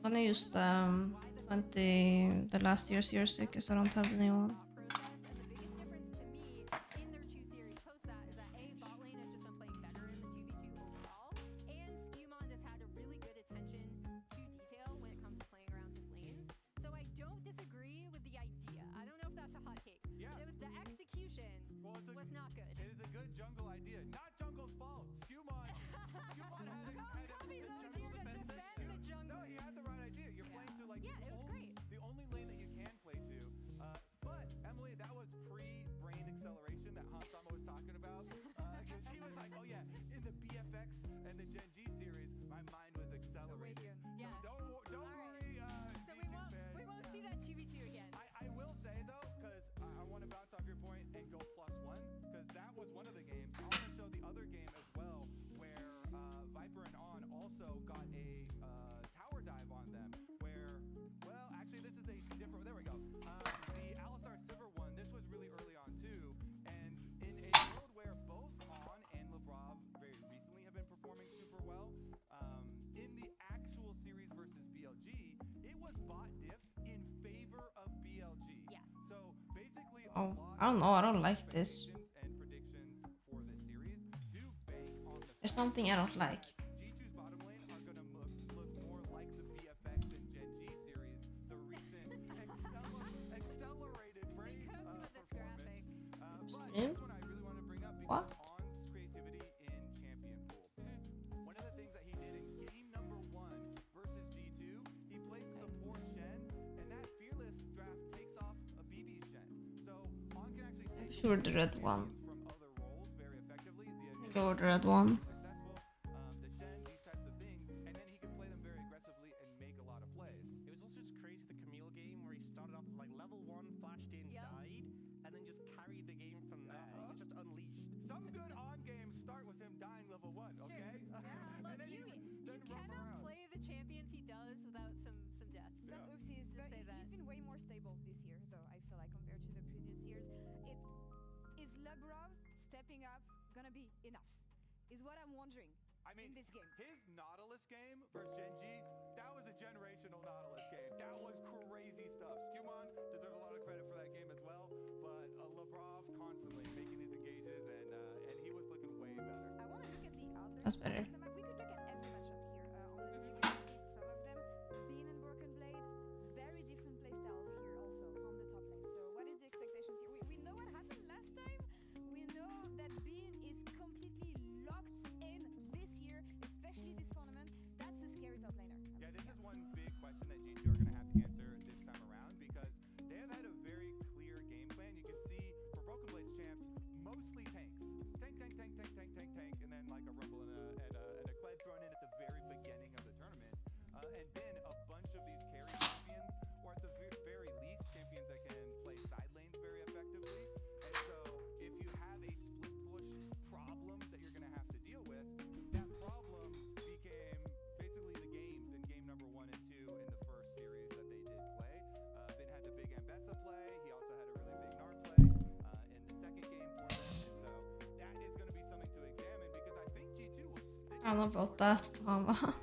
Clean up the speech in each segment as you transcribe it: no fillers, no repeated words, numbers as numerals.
gonna use the last year's jersey because I don't have the new one. Oh, I don't know. I don't like this. There's something I don't like. Stream? What? I'm sure the red one. Go with the red one. Stepping up gonna be enough is what I'm wondering. I mean, in this game, his Nautilus game versus Genji, that was a generational Nautilus game. That was crazy stuff. Skumon deserves a lot of credit for that game as well, but Labrov constantly making these engages, and he was looking way better. I want to look at the others. That's better. We could look at every matchup here. Honestly, you can see some of them. Bean and Broken Blade, very different playstyle here also on the top lane. So what is the expectations here? We know what happened last time. We know that Bean is completely locked in this year, especially this tournament. That's a scary top laner. Yeah, this is one big question that G2 are going to have to answer this time around because they have had a very clear game plan. You can see for Broken Blade's champs, mostly tanks. Tank, and then like a Rumble and a Kled thrown in at the very beginning of the tournament. And then a bunch of these carry champions, or at the very least, champions that can play side lanes very effectively. And so if you have a split push problem that you're going to have to deal with, that problem became basically the games in game number 1 and 2 in the first series that they did play. Ben had the big Ambessa play. He also had a really big Gnar play in the second game for them. And so that is going to be something to examine because I think G2 will stick. I don't know about that, Mama.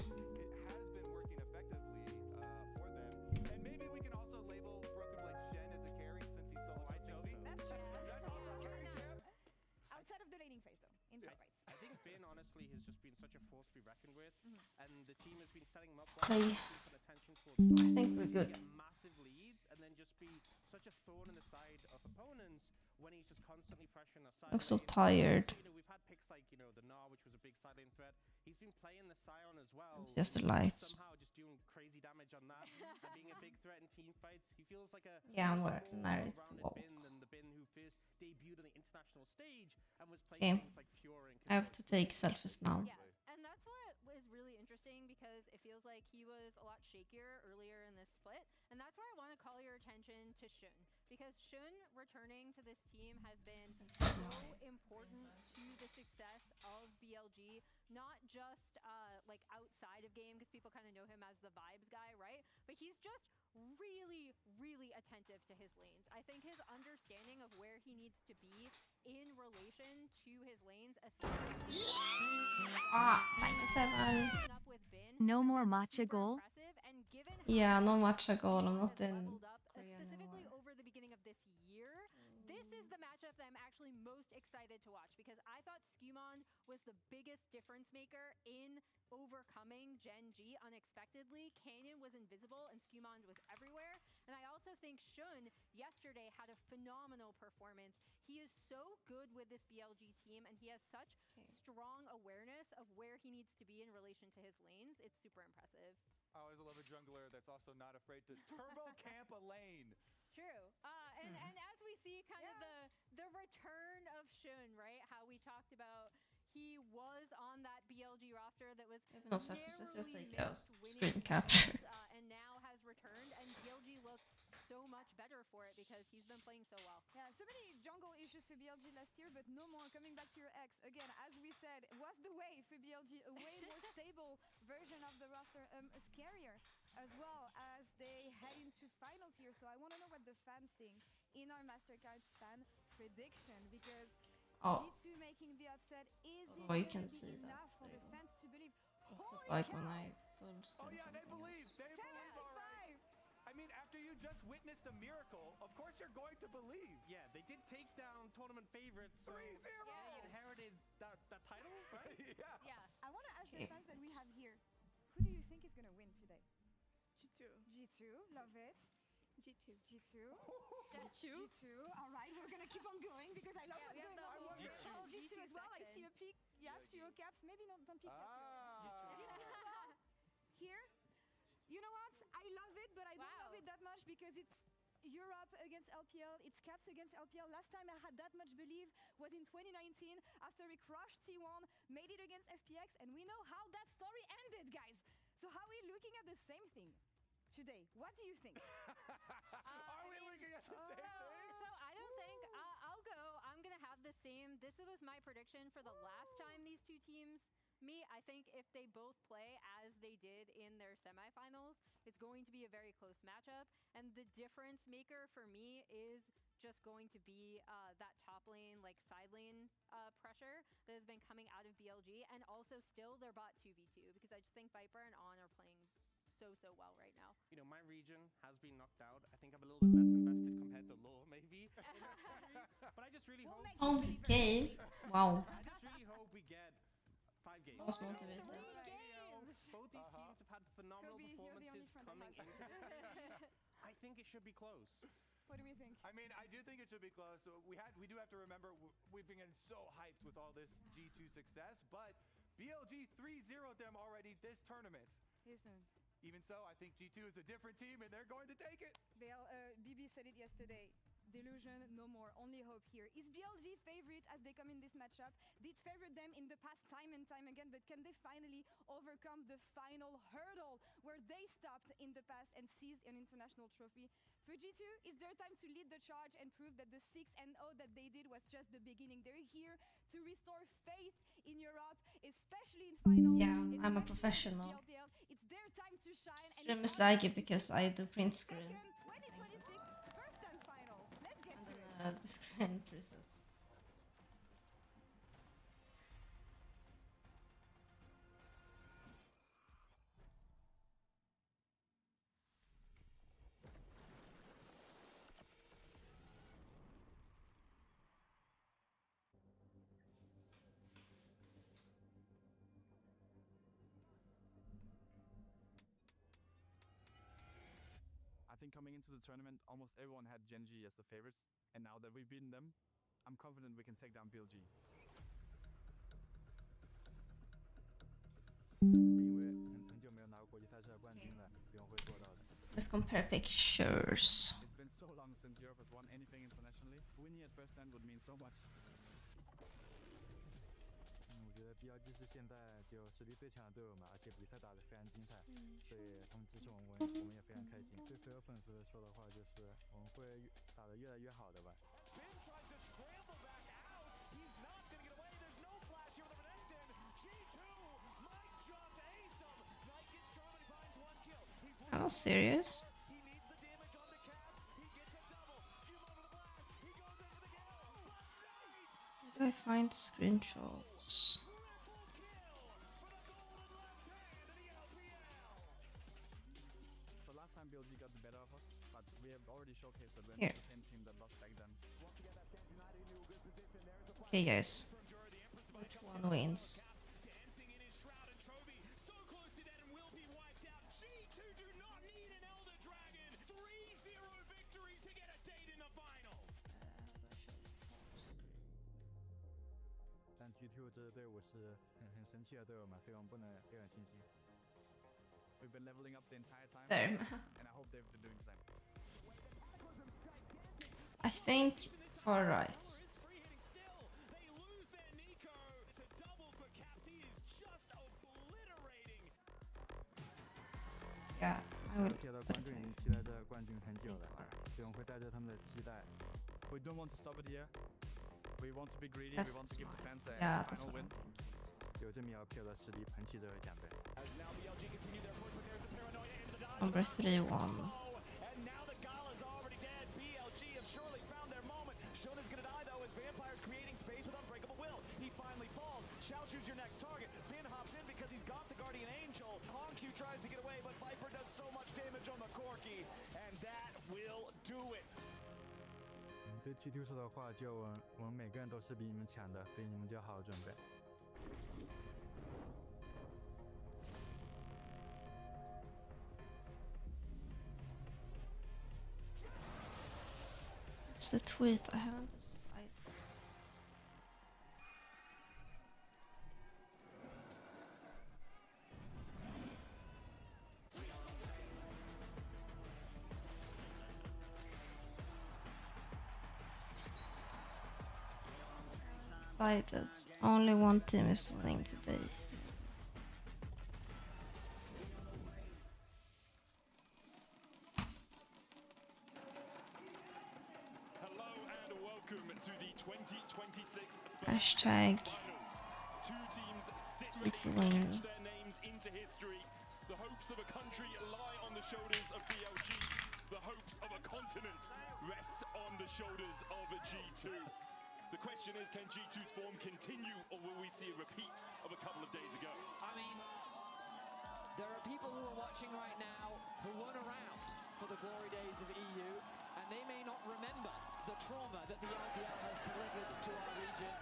And the team has been setting him up Okay. I think we're good. Massive leads and then just be such a thorn in the side of opponents when he's just constantly pressuring the side. I'm so tired. So, we've had picks like, the Gnar, which was a big side lane threat. He's been playing the Scion as well. It's just the lights. Somehow just doing crazy damage on that and being a big threat in team fights. He feels like a Yeah, I'm married to Walk. Bin than the Bin who first debuted on the international stage and was playing things like Fury and I have to take selfies now. Yeah, and that's what was really interesting because it feels like he was a lot shakier earlier in this split, and that's where I want to call your attention to Shun, because Shun returning to this team has been so important to the success of BLG, not just like outside of game, because people kind of know him as the vibes guy, right? But he's just really, really attentive to his lanes. I think his understanding of where he needs to be in relation to his lanes, especially 97. up with Bin, No more is matcha super goal? impressive, and given Yeah, no matcha goal. I'm not has in leveled up, Korea specifically anymore. over the beginning of this year. This is the matchup that I'm actually most excited to watch because I thought Skewmon was the biggest difference maker in overcoming Gen G unexpectedly. Canyon was invisible and Skewmon was everywhere. And I also think Shun yesterday had a phenomenal performance. He is so good with this BLG team and he has such Okay. strong awareness of where he needs to be in relation to his lanes. It's super impressive. I always love a jungler that's also not afraid to turbo camp a lane. True. And as we see kind of the return of Shun, right? How we talked about he was on that BLG roster that was No surface, it's just narrowly like a missed winning screen capture. and now has returned and BLG looked so much better for it because he's been playing so well. Yeah, so many jungle issues for BLG last year, but no more. Coming back to your ex, again, as we said, was the way for BLG, a way more stable version of the roster, scarier as well as they head into finals here. So I want to know what the fans think in our Mastercard fan prediction because Oh, G2 making the upset, is it oh, you going can to be see that enough for the there. fans to believe? It's Holy like cow! when I full Oh screen yeah, they something believe. else. They believe, all right. 75! I mean, after you just witnessed a miracle, of course you're going to believe. Yeah, they did take down tournament favorites, so 3-0. they inherited that title, right? Yeah. Yeah. I want to ask Okay. the fans that we have here, who do you think is going to win today? G2. G2, love it. G2. G2. G2. G2. All right, we're gonna keep on going because I love Yeah, what's we have going the on. whole G2 G2 as well. I see section. a peak. Yasuo caps. Maybe not. Don't peek Yasuo. Ah. G2 as well. Here. You know what? I love it, but I don't love Wow. it that much because it's Europe against LPL. It's caps against LPL. Last time I had that much belief was in 2019 after we crushed T1, made it against FPX, and we know how that story ended, guys. So how are we looking at the same thing today? What do you think? Are we looking at the same thing? So I don't think I'll go. I'm gonna have the same. This was my prediction for the last time these two teams meet. I think if they both play as they did in their semifinals, it's going to be a very close matchup. And the difference maker for me is just going to be that top lane, like side lane pressure that has been coming out of BLG, and also still their bot 2v2 because I just think Viper and On are playing so well right now. You know, my region has been knocked out. I think I'm a little bit less invested compared to Law, maybe, in that series. But I just really We'll hope... make you Home believe it. game. Wow. I just really hope we get 5 games. I was More than motivated. 3 You know, games. both these teams have had phenomenal Kobe, you're the only performances friend I coming have. into this. I think it should be close. What do we think? I mean, I do think it should be close. So we do have to remember we've been getting so hyped with all this G2 success, but BLG 3-0'd them already this tournament. Listen, Even so, I think G2 is a different team and they're going to take it. BB said it yesterday. Delusion, no more. Only hope here. Is BLG favorite as they come in this matchup? Did favor them in the past time and time again, but can they finally overcome the final hurdle where they stopped in the past and seized an international trophy? For G2, it's their time to lead the charge and prove that the 6-0 that they did was just the beginning. They're here to restore faith in Europe, especially in finals. Yeah, I'm a especially professional. against the LPL. It's their time to shine. Stream it's is our laggy time to because I do print screen. Second, 2026 first and finals. Let's get And to then it. the screen freezes. I think coming into the tournament, almost everyone had Gen G as the favorites, and now that we've beaten them, I'm confident we can take down BLG. 因为很久没有拿过国际赛事的冠军了，不用会做到的。 Let's compare pictures. It's been so long since Europe has won anything internationally. Winning at first hand would mean so much. 我觉得 BLG 是现在就实力最强的队友嘛，而且比赛打得非常精彩，所以他们支持我们也非常开心。对所有粉丝说的话就是我们会打得越来越好的吧。 Ben tries to scramble back out. He's not going to get away. There's no flash here with an end in. G2 might just ace him. Knight gets Germany, finds 1 kill. He's Oh, serious? He needs the damage on the cap. He gets a double. Skuma with a blast. He goes in for the kill. But Knight, Where do I find screenshots? triple kill for the golden left hand in the LPL. So have already showcased that we're Here. not the same team that lost back then. Okay, guys. Which one wins? Dancing in his shroud and trophy, so close to dead and will be wiped out. G2 do not need an Elder Dragon. 3-0 victory to get a date in the final. 但 G2 这支队伍是很神奇的队伍嘛，所以我们不能掉以轻心。 We've been leveling up the entire time, There. and I hope they've been doing the same. I think far right. Is free hitting still. They lose their Nico. It's a double for Caps. He is just obliterating. Yeah, I will 铁的 put 观 it 众已 there. 经期待这个冠军很久 Think 了， far 所以我们会带着他们的期待。 We don't want to stop it here. We want to be greedy. That's we want to give the fine. fans a Yeah, that's final what win. I'm thinking. 有这么一票的实力捧起这个奖杯。 As now BLG continue their push, but there's a paranoia into the dive. Number 3-1. And now the Gala's already dead. BLG have surely found their moment. Shona's gonna die though as Vampire's creating space with Unbreakable Will. He finally falls. Shao shoots your next target. Bin hops in because he's got the Guardian Angel. Honq tries to get away, but Viper does so much damage on the Corki. And that will do it. 对 G2 说的话，就我们每个人都是比你们强的，所以你们就好好准备。 It's the tweet I haven't decided. Decided. Only one team is winning today. Hello and welcome to the 2026 Hashtag finals. Two teams sit G2 ready to win. etch their names into history. The hopes of a country lie on the shoulders of BLG. The hopes of a continent rest on the shoulders of a G2. The question is, can G2's form continue, or will we see a repeat of a couple of days ago? I mean, there are people who are watching right now who weren't around for the glory days of EU, and they may not remember the trauma that the LPL has delivered to our region,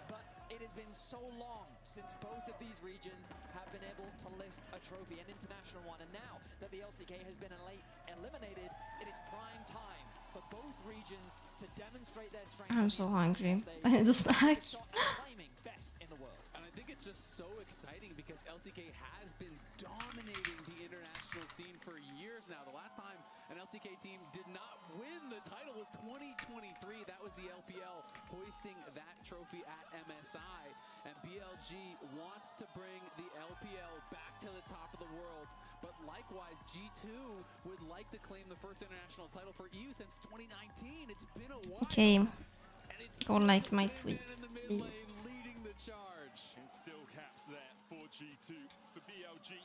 but it has been so long since both of these regions have been able to lift a trophy, an international one, and now that the LCK has been eliminated, it is prime time for both regions to demonstrate their strength. I'm so hungry. I need a snack. Claiming best in the world. And I think it's just so exciting because LCK has been dominating the international scene for years now. The last time an LCK team did not win the title was 2023. That was the LPL hoisting that trophy at MSI. And BLG wants to bring the LPL back to the top of the world. But likewise, G2 would like to claim the first international title for EU since 2019. It's been a while. Okay, And it's go like my tweet, in the mid please. lane leading the charge. And still Caps there for G2. For BLG,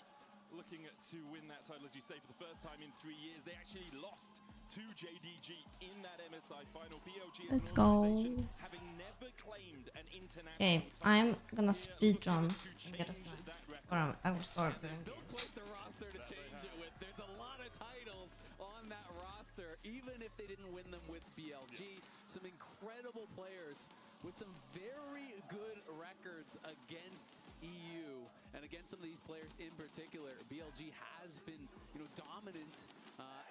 looking to win that title, as you say, for the first time in 3 years. They actually lost to JDG in that MSI final. BLG as Let's an go. organization, having never claimed an international Okay, title, I'm gonna they're speedrun looking to and get a change snack. that record. Or I will start doing Built games. quite the roster to change it with. There's a lot of titles on that roster, even if they didn't win them with BLG. Some incredible players with some very good records against EU and against some of these players in particular. BLG has been, dominant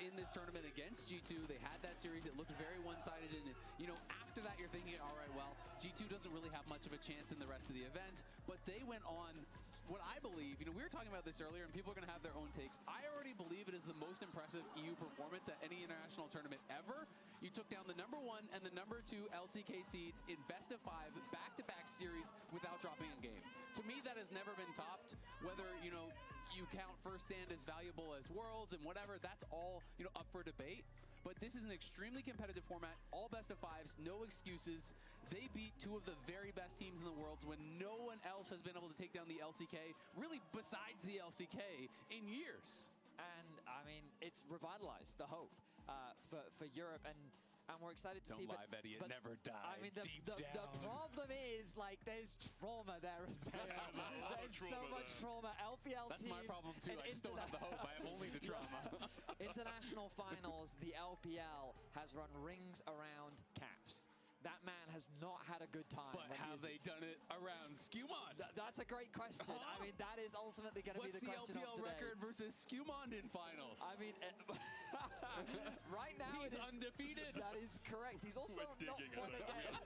in this tournament against G2. They had that series. It looked very one-sided, and after that, you're thinking, all right, well, G2 doesn't really have much of a chance in the rest of the event, but they went on. What I believe, we were talking about this earlier, and people are going to have their own takes. I already believe it is the most impressive EU performance at any international tournament ever. You took down the #1 and the #2 LCK seeds in best-of-5 back-to-back series without dropping a game. To me, that has never been topped. Whether you count first stand as valuable as Worlds and whatever, that's all up for debate. But this is an extremely competitive format, all best-of-5s, no excuses. They beat two of the very best teams in the world when no one else has been able to take down the LCK, really besides the LCK, in years. And I mean, it's revitalized the hope for Europe. And and we're excited to see. Don't lie, Betty, it never died. I mean, the problem is, like, there's trauma there. There's so much trauma. LPL That's teams. my problem too. I just don't have the hope. I have only the trauma. International finals, the LPL has run rings around Caps. That man has not had a good time. But have they done it around Skewmon? That's a great question. I mean, that is ultimately going to be the question What's of the LPL today. record versus Skewmon in finals? I mean, right now he's undefeated. That is correct. He's also not won a game.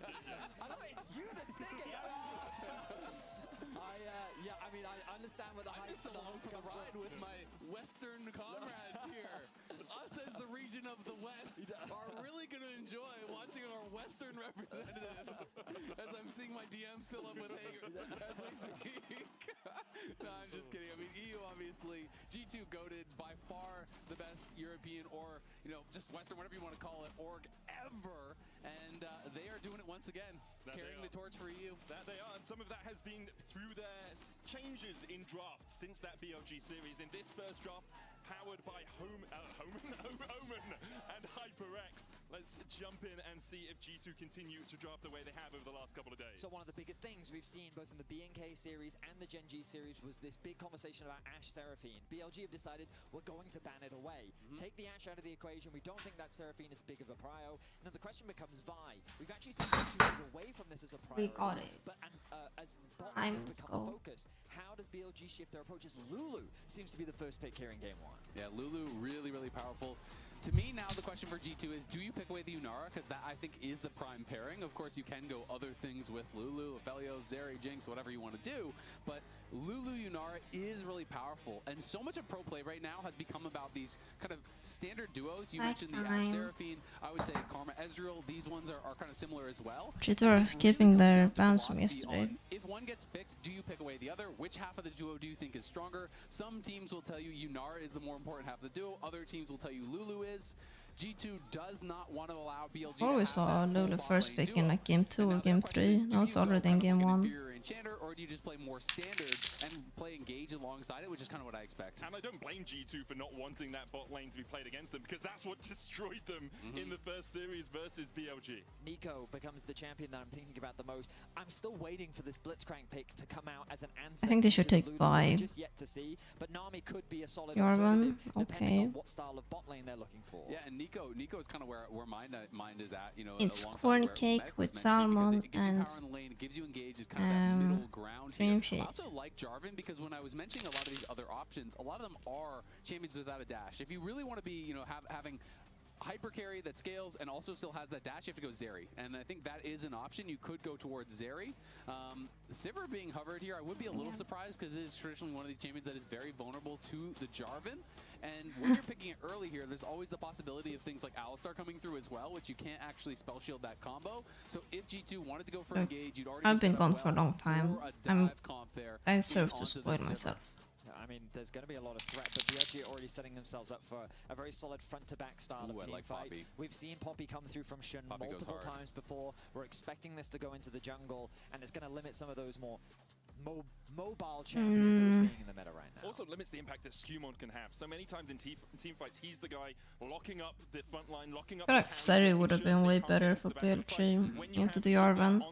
I know it's you that's digging. I mean, I understand where the hype I'm just along for the ride with my Western comrades here. Us as the region of the West are really going to enjoy watching our Western representatives as I'm seeing my DMs fill up with hate as we speak. No, I'm just kidding. I mean, EU obviously, G2 goated, by far the best European or, you know, just Western, whatever you want to call it, org ever. And they are doing it once again, carrying the torch for EU. That they are, and some of that has been through their changes in draft since that BLG series. In this first draft, powered by Omen and HyperX. Let's jump in and see if G2 continue to draft the way they have over the last couple of days. So one of the biggest things we've seen both in the BNK series and the Gen G series was this big conversation about Ashe Seraphine. BLG have decided we're going to ban it away. Take the Ashe out of the equation. We don't think that Seraphine is big of a prio. Now the question becomes Vi. We've actually seen BLG move away from this as a priority. We got it. But as bot lane has become a focus, how does BLG shift their approaches? Lulu seems to be the first pick here in game 1. Yeah, Lulu really, really powerful. To me now the question for G2 is, do you pick away the Yunara? Because that I think is the prime pairing. Of course you can go other things with Lulu, Aphelios, Zeri, Jinx, whatever you want to do. But Lulu Yunara is really powerful. And so much of pro play right now has become about these kind of standard duos. You mentioned the Ashe Seraphine, I would say Karma Ezreal. These ones are kind of similar as well. G2 are keeping their bans from yesterday. If one gets picked, do you pick away the other? Which half of the duo do you think is stronger? Some teams will tell you Yunara is the more important half of the duo. Other teams will tell you Lulu is. G2 does not want to allow BLG I always saw Lulu first pick in like game 2 or game 3. Now it's already in game 1. Enchanter, or do you just play more standard and play engage alongside it, which is kind of what I expect. And I don't blame G2 for not wanting that bot lane to be played against them, because that's what destroyed them in the first series versus BLG. Nico becomes the champion that I'm thinking about the most. I'm still waiting for this Blitzcrank pick to come out as an answer. I think they should take Vi. Just yet to see, but Nami could be a solid Jarvan, depending okay. on what style of bot lane they're looking for. Yeah, and Nico is kind of where my mind is at. You know, it's corn cake with salmon and gives you engage is kind of that middle ground here. Shake. I also like Jarvan because when I was mentioning a lot of these other options, a lot of them are champions without a dash. If you really want to be, you know, having hyper carry that scales and also still has that dash, you have to go Zeri. And I think that is an option. You could go towards Zeri. Sivir being hovered here, I would be a little surprised because it is traditionally one of these champions that is very vulnerable to the Jarvan. And when you're picking it early here, there's always the possibility of things like Alistar coming through as well, which you can't actually spell shield that combo. So if G2 wanted to go for engage, you'd already I've been gone for a long time. I deserve to spoil myself. I mean, there's going to be a lot of threat, but BLG are already setting themselves up for a very solid front-to-back style of team fight. We've seen Poppy come through from Shun multiple times before. We're expecting this to go into the jungle, and it's going to limit some of those more mobile champions that we're seeing in the meta right now. Also limits the impact that Skewmon can have. So many times in team fights, he's the guy locking up the front line, locking up. I feel like Seri would have been way better for BLG into the Jarvan.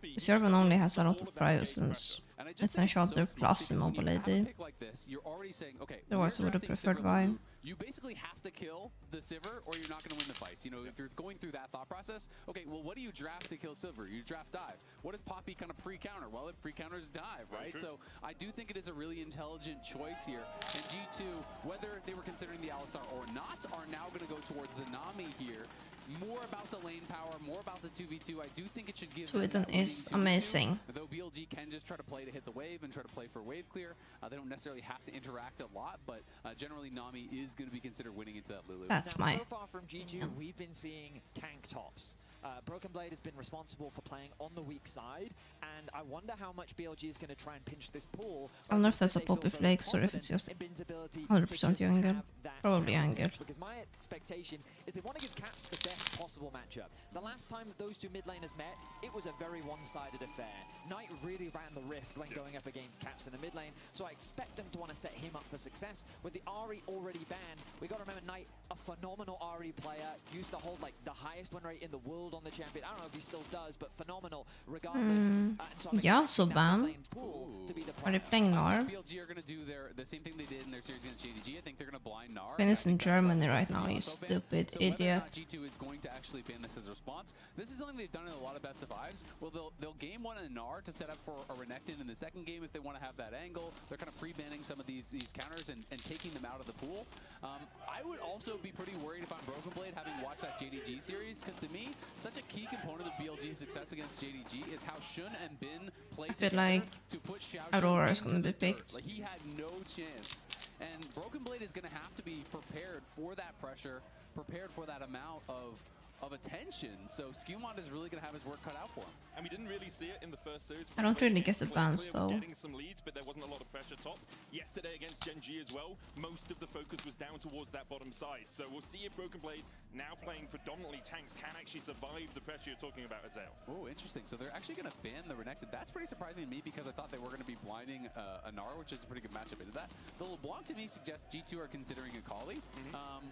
Because Jarvan only has a lot of prio since it's a shorter plus immobility. Otherwise I would have preferred Vi. You basically have to kill the Sivir or you're not going to win the fights. You know, if you're going through that thought process, okay, well, what do you draft to kill Sivir? You draft dive. What does Poppy kind of pre-counter? Well, it pre-counters dive, right? So I do think it is a really intelligent choice here. And G2, whether they were considering the Alistar or not, are now going to go towards the Nami here. More about the lane power, more about the 2v2. I do think it should give Sweden is amazing. Though BLG can just try to play to hit the wave and try to play for wave clear. They don't necessarily have to interact a lot, but generally Nami is going to be considered winning into that Lulu. That's now, so far from G2, we've been seeing tank tops. Broken Blade has been responsible for playing on the weak side, and I wonder how much BLG is going to try and pinch this pool. I don't know if that's a Poppy Flakes or if it's just 100% Jungle. Probably Jungle. Because my expectation is they want to give Caps the best possible matchup. The last time that those two mid laners met, it was a very one-sided affair. Knight really ran the rift when going up against Caps in the mid lane, so I expect them to want to set him up for success. With the Ahri already banned, we got to remember Knight, a phenomenal Ahri player, used to hold like the highest win rate in the world on the champion. I don't know if he still does, but phenomenal regardless. And so I'm Yeah, so expecting that ban. mid lane pool to be the Are they priority. playing Nar? BLG are going to do the same thing they did in their series against JDG. I think they're going to blind Nar. Ben is in Germany right now, you stupid So whether or idiot. not G2 is going to actually ban this as a response, this is something they've done in a lot of best of fives. Well, they'll game one in Nar to set up for a Renekton in the second game if they want to have that angle. They're kind of pre-banning some of these counters and taking them out of the pool. I would also be pretty worried if I'm Broken Blade having watched that JDG series, because to me, such a key component of BLG's success against JDG is how Shun and Bin played feel together like to put Xiao Aurora is into gonna the be dirt. picked. Like, he had no chance. And Broken Blade is going to have to be prepared for that pressure, prepared for that amount of attention. So Skewmont is really going to have his work cut out for him. And we didn't really see it in the first series. I don't really get the Clear bans was though. Getting some leads, but there wasn't a lot of pressure top. Yesterday against Gen G as well, most of the focus was down towards that bottom side. So we'll see if Broken Blade, now playing predominantly tanks, can actually survive the pressure you're talking about, Azael. Oh, interesting. So they're actually going to ban the Renekton. That's pretty surprising to me, because I thought they were going to be blinding Anar, which is a pretty good matchup into that. The LeBlanc to me suggests G2 are considering a Kali,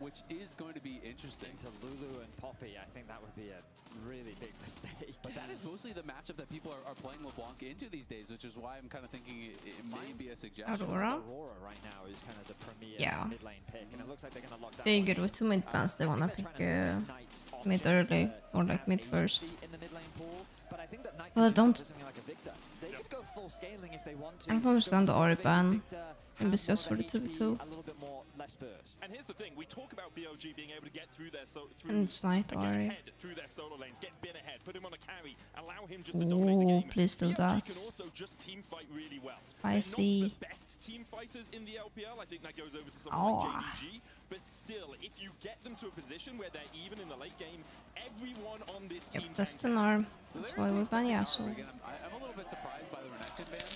which is going to be interesting. Into Lulu and Poppy, I think that would be a really big mistake. But that is mostly the matchup that people are playing LeBlanc into these days, which is why I'm kind of thinking it may be a suggestion. Aurora? Aurora right now is kind of the premier Yeah. mid lane pick, and it looks like they're going to lock that Very one good in. with 2 mid bans, they wanna I think pick they're trying to limit Knight's mid options early to or like have mid first. agency in the mid lane pool, but I think that Knight Well, I could just go don't- for something like a Victor. They could go full scaling if they want to. I don't understand the Go for Ahri ban. Victor, Maybe have it's just more for of the a 2v2. A little bit more less burst. And here's the thing, we talk about BLG being able to get through their And it's Knight get Ahri. ahead through their solo lanes, get Bin ahead, put him on a carry, allow him just to dominate the Ooh, game. please do BLG that. can also just team fight really well. Spicy. They're not the best team fighters in the LPL. I think that goes over to someone Oh. like JDG. But still, if you get them to a position where they're even in the late game, everyone on this team Yep, that's can the Nar. So That's there why is we the ban expected Yasuo. Nar, but again, I'm a little bit surprised by the Renekton ban.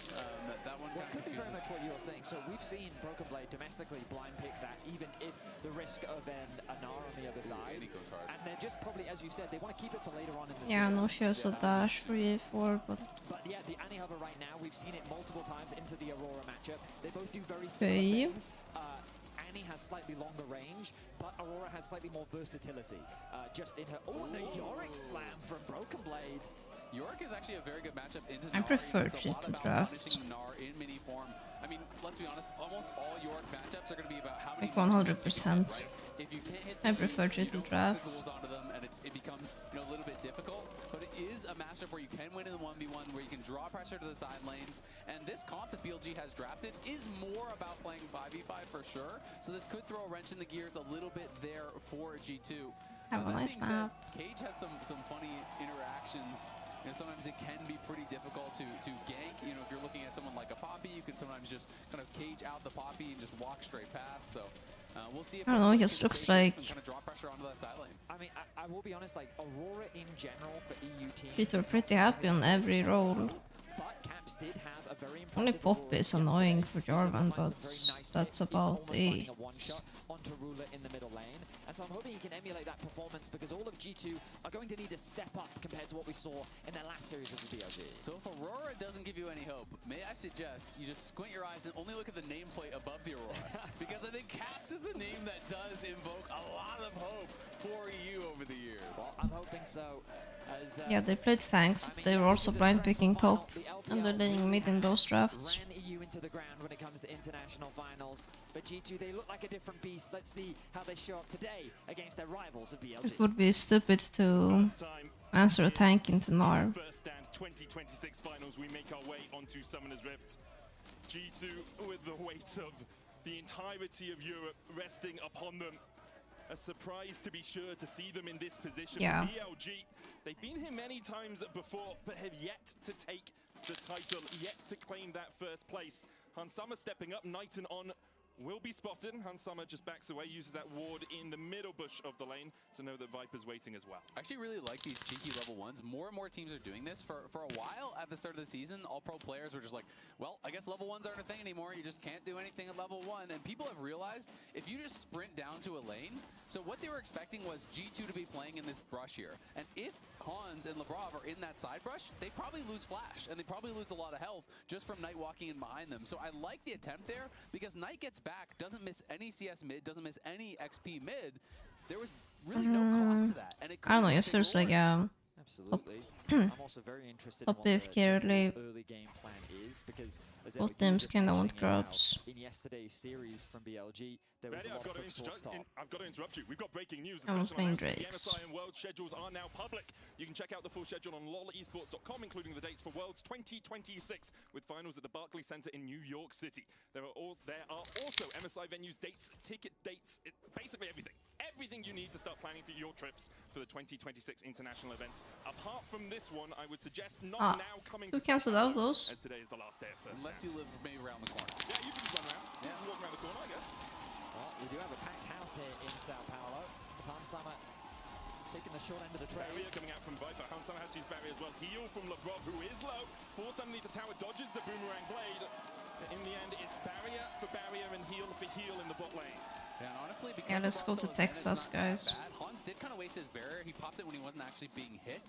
That one Well, kind it could of be very confuses much what you're saying. So we've seen Broken Blade domestically blind pick that, even if the risk of an Anar on the other side. and he goes hard. And they're just probably, as you said, they want to keep it for later on in the Yeah, no series. she has a dash for E4, but But yeah, the Annie Hover right now, we've seen it multiple times into the Aurora matchup. They both do very similar Okay. things. Annie has slightly longer range, but Aurora has slightly more versatility. Just in her... Oh, and the Yorick slam from Broken Blades. Yorick is actually a very good matchup into I Gnar. prefer It's a lot to about draft. punishing Gnar in mini form. I mean, let's be honest, almost all Yorick matchups are going to be about how many... like 100%. Right? If you can't hit I the prefer lead, you to don't put draft. the goals onto them, and it becomes a little bit difficult. But it is a matchup where you can win in the 1v1, where you can draw pressure to the side lanes. And this comp that BLG has drafted is more about playing 5v5 for sure. So this could throw a wrench in the gears a little bit there for G2. Have a That nice being said, snap. Cage has some funny interactions. Sometimes it can be pretty difficult to gank. If you're looking at someone like a Poppy, you can sometimes just kind of cage out the Poppy and just walk straight past. So we'll see if I don't know, it Broken just can looks stay safe like- and kind of draw pressure onto that side lane. I mean, I will be honest, like, Aurora in general for EU teams... People are is not pretty happy on every 100% role. But Caps did have a very Only impressive Poppy is Aurora annoying yesterday. for He was able to Jarvan, find some but very nice that's picks, even about almost finding it. a one-shot onto Ruler in the middle lane. And so I'm hoping he can emulate that performance, because all of G2 are going to need to step up compared to what we saw in their last series of the BLG. So if Aurora doesn't give you any hope, may I suggest you just squint your eyes and only look at the nameplate above the Aurora. Because I think Caps is a name that does invoke a lot of hope for you over the years. Well, I'm hoping so. As, Yeah, they played tanks, I but mean, they were this also is a blind stressful picking final. top, The and they're LPL laying mid in those drafts. ran EU into the ground when it comes to international finals. But G2, they look like a different beast. Let's see how they show up today against their rivals at BLG. It would be stupid to First time answer a tank into Nar. First stand 2026 finals, we make our way onto Summoner's Rift. G2 with the weight of the entirety of Europe resting upon them. A surprise to be sure to see them in this position. Yeah. BLG, they've been here many times before, but have yet to take the title, yet to claim that first place. Hansama stepping up, Knighton on will be spotted. Hansama just backs away, uses that ward in the middle bush of the lane to know that Viper's waiting as well. I actually really like these cheeky level ones. More and more teams are doing this. For a while at the start of the season, all pro players were just like, well, I guess level ones aren't a thing anymore. You just can't do anything at level 1. And people have realized if you just sprint down to a lane, so what they were expecting was G2 to be playing in this brush here. And if Hans and Labrov are in that side brush, they probably lose flash, and they probably lose a lot of health just from Knight walking in behind them. So I like the attempt there, because Knight gets back, doesn't miss any CS mid, doesn't miss any XP mid. There was really no cost to that. And it I don't know, it feels like Absolutely. I'm also very interested in top what the AFK early. early game plan is, because as Both Evan, you teams just kinda want mentioning how grabs. in yesterday's series from BLG, there was Ready? a lot of folks towards top. I've got to interrupt you. We've got breaking news. I'm Special playing announcement. The Drakes. MSI and World schedules are now public. You can check out the full schedule on lolesports.com, including the dates for Worlds 2026, with finals at the Barclays Center in New York City. There are also MSI venues, dates, ticket dates, basically everything. Everything you need to start planning for your trips for the 2026 international events. Apart from this one, I would suggest not now coming So to cancelled out those. as today is the last day of first. Unless you live maybe around the corner. Yeah, you can just run around. Yeah, walk around the corner, I guess. Well, we do have a packed house here in Sao Paulo. Hansama taking the short end of the trade. Barrier coming out from Viper. Hansama has to use barrier as well. Heal from Labrov, who is low. Forced underneath the tower, dodges the boomerang blade. In the end, it's barrier for barrier and heal for heal in the bot lane. Yeah, and honestly, because Yeah, let's go to Texas, guys. Hans did kind of waste his barrier. He popped it when he wasn't actually being hit.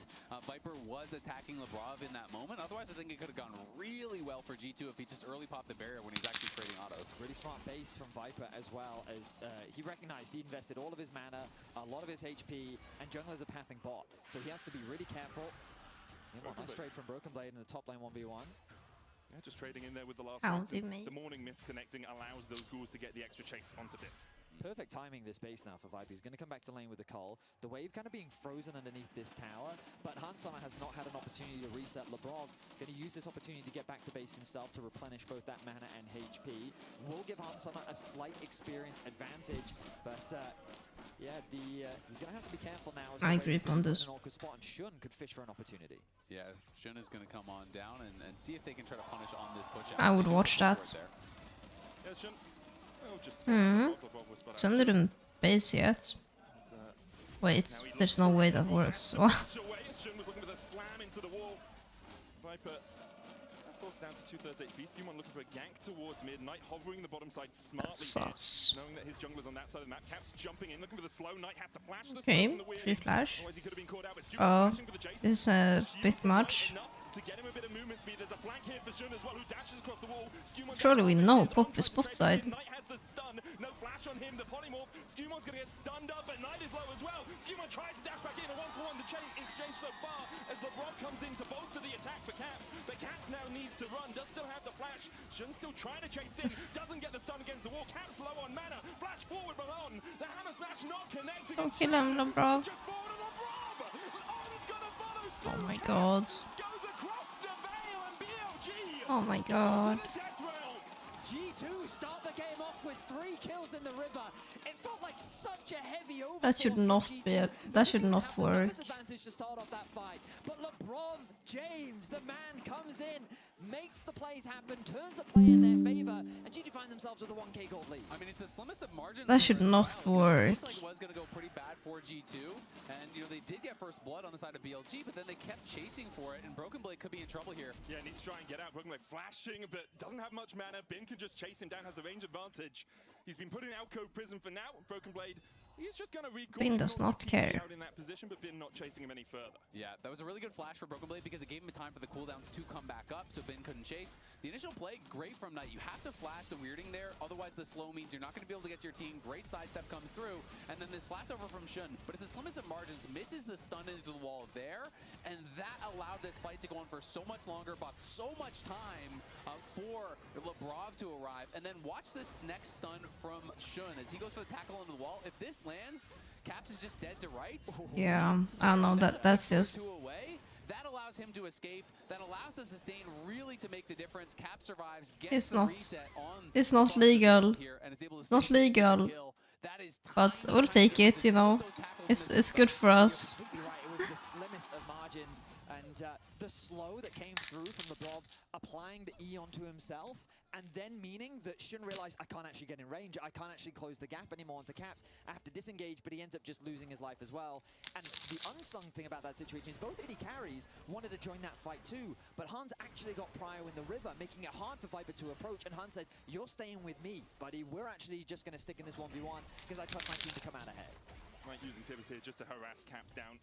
Viper was attacking Labrov in that moment. Otherwise, I think it could have gone really well for G2 if he just early popped the barrier when he's actually trading autos. Really smart base from Viper, as well as he recognized he invested all of his mana, a lot of his HP, and jungler's a pathing bot. So he has to be really careful. Yeah, well, nice trade from Broken Blade in the top lane 1v1. Yeah, just trading in there with the last I'll round. do me. The morning mist connecting allows those ghouls to get the extra chase onto Bit. Perfect timing this base now for Viper. He's going to come back to lane with the Cull. The wave kind of being frozen underneath this tower, but Hansama has not had an opportunity to reset. Labrov going to use this opportunity to get back to base himself to replenish both that mana and HP. Will give Hansama a slight experience advantage, but yeah, he's going to have to be careful now. As I agree on this. An awkward spot, and Shun could fish for an opportunity. Yeah, Shun is going to come on down and see if they can try to punish on this push out. I would watch that. Yeah, Shun. Oh, just Some didn't base yet. Wait, there's no way that works. Wow. Shun was looking for the slam into the wall. Viper forced down to 2/3 HP. Skewmon looking for a gank towards mid. Knight hovering the bottom side smartly. Sus. Knowing that his jungler's on that side of the map. Caps jumping in, looking for the slow. Knight has to flash the Okay, from the weird. free flash. Otherwise he could have been caught out, but Skewmon's Oh, flashing for the chase. this is a bit Shield much. enough to get him a bit of movement speed. There's a flank here for Shun as well, who dashes across the wall. Skewmon Surely we gets know his Pop own is tries to bot trade side. in. Knight has the stun. No flash on him. The polymorph. Skewmon's going to get stunned up, but Knight is low as well. Skewmon tries to dash back in. A 1-for-1 to exchange so far as Labrov comes in to bolster the attack for Caps. But Caps now needs to run. Does still have the flash. Shun still trying to chase in. Doesn't get the stun against the wall. Caps low on mana. Flash forward but on. The hammer smash not connecting. Don't kill him, Labrov. Just forward of Labrov. On's gonna follow suit. Oh my god. Goes across the veil and BLG. Oh my god. G2 start the game off with 3 kills in the river. It felt like such a heavy overforce. That should not be it. That should not work. Advantage to start off that fight, but Labrov James, the man, comes in, makes the plays happen, turns the play in their favor, and G2 find themselves with a 1k gold lead. I mean, it's the slimmest of margins. That should not work. It looked like it was going to go pretty bad for G2, and you know they did get first blood on the side of BLG, but then they kept chasing for it, and Broken Blade could be in trouble here. Yeah, needs to try and get out. Broken Blade flashing, but doesn't have much mana. Bin can just chase him down, has the range advantage. He's been put in alcove prison for now. Broken Blade, he's just going to recall. Bin does not care. Out in that position, but Bin not chasing him any further. Yeah, that was a really good flash for Broken Blade because it gave him time for the cooldowns to come back up, so Bin couldn't chase. The initial play, great from Knight. You have to flash the weirding there, otherwise the slow means you're not going to be able to get your team. Great sidestep comes through, and then this flash over from Shun, but it's the slimmest of margins, misses the stun into the wall there, and that allowed this fight to go on for so much longer, bought so much time for Labrov to arrive, and then watch this next stun from Shun as he goes for the tackle into the wall. If this lands, Caps is just dead to rights. Yeah, I don't know, that's just... That allows him to escape. That allows the sustain really to make the difference. Cap survives, gets It's the not. reset on. It's not legal. Here and is able to It's not sneak the legal. kill. That is But we'll take it, you know. It's good for us. Completely right. It was the slimmest of margins, and the slow that came through from Labrov applying the E onto himself, and then meaning that Shun realized, I can't actually get in range, I can't actually close the gap anymore onto Caps, I have to disengage, but he ends up just losing his life as well. And the unsung thing about that situation is both AD carries wanted to join that fight too, but Hans actually got Prio in the river, making it hard for Viper to approach, and Hans says, you're staying with me, buddy, we're actually just going to stick in this 1v1, because I trust my team to come out ahead. Right, using Tibbers here just to harass Caps down.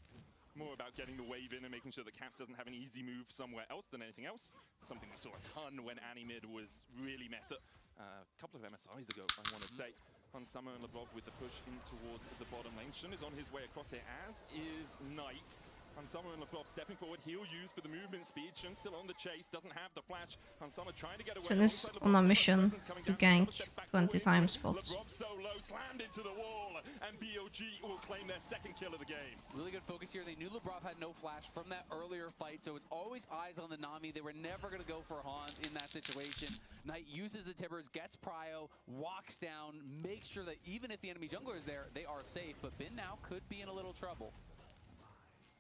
More about getting the wave in and making sure that Caps doesn't have an easy move somewhere else than anything else. Something we saw a ton when Animid was really meta. A couple of MSIs ago, I want to say. On Summer and Labrov with the push in towards the bottom lane. Shun is on his way across here, as is Knight. Hansama and Labrov stepping forward, he'll use for the movement speed. Shun still on the chase, doesn't have the flash. Hansama trying to get away. Shun is on a mission to gank 20 times, but Labrov so low, slammed into the wall, and BLG will claim their second kill of the game. Really good focus here. They knew Labrov had no flash from that earlier fight, so it's always eyes on the Nami. They were never going to go for Hans in that situation. Knight uses the Tibbers, gets Prio, walks down, makes sure that even if the enemy jungler is there, they are safe. But Bin now could be in a little trouble.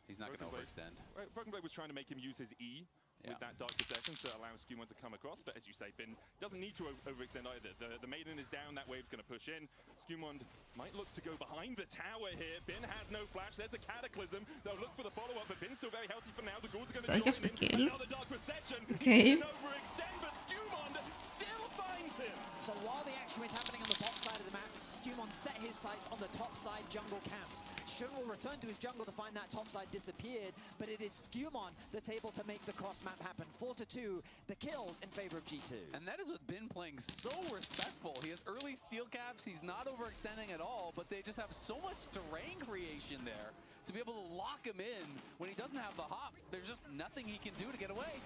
He's not going to overextend. Right, Broken Blade was trying to make him use his E with that Dark Possession to allow Skumon to come across, but as you say, Bin doesn't need to overextend either. The Maiden is down, that wave's going to push in. Skumon might look to go behind the tower here. Bin has no flash, there's a Cataclysm. They'll look for the follow-up, but Bin's still very healthy for now. The Ghouls are going to join in. Another Dark Possession. Okay. He didn't overextend, but Skumon still finds him. So while the action is happening on the bot side of the map, Skumon set his sights on the top side jungle camps. Shun will return to his jungle to find that top side disappeared, but it is Skumon that's able to make the cross map happen. 4-2, the kills in favor of G2. And that is with Bin playing so respectful. He has early steel caps, he's not overextending at all, but they just have so much terrain creation there to be able to lock him in when he doesn't have the hop. There's just nothing he can do to get away.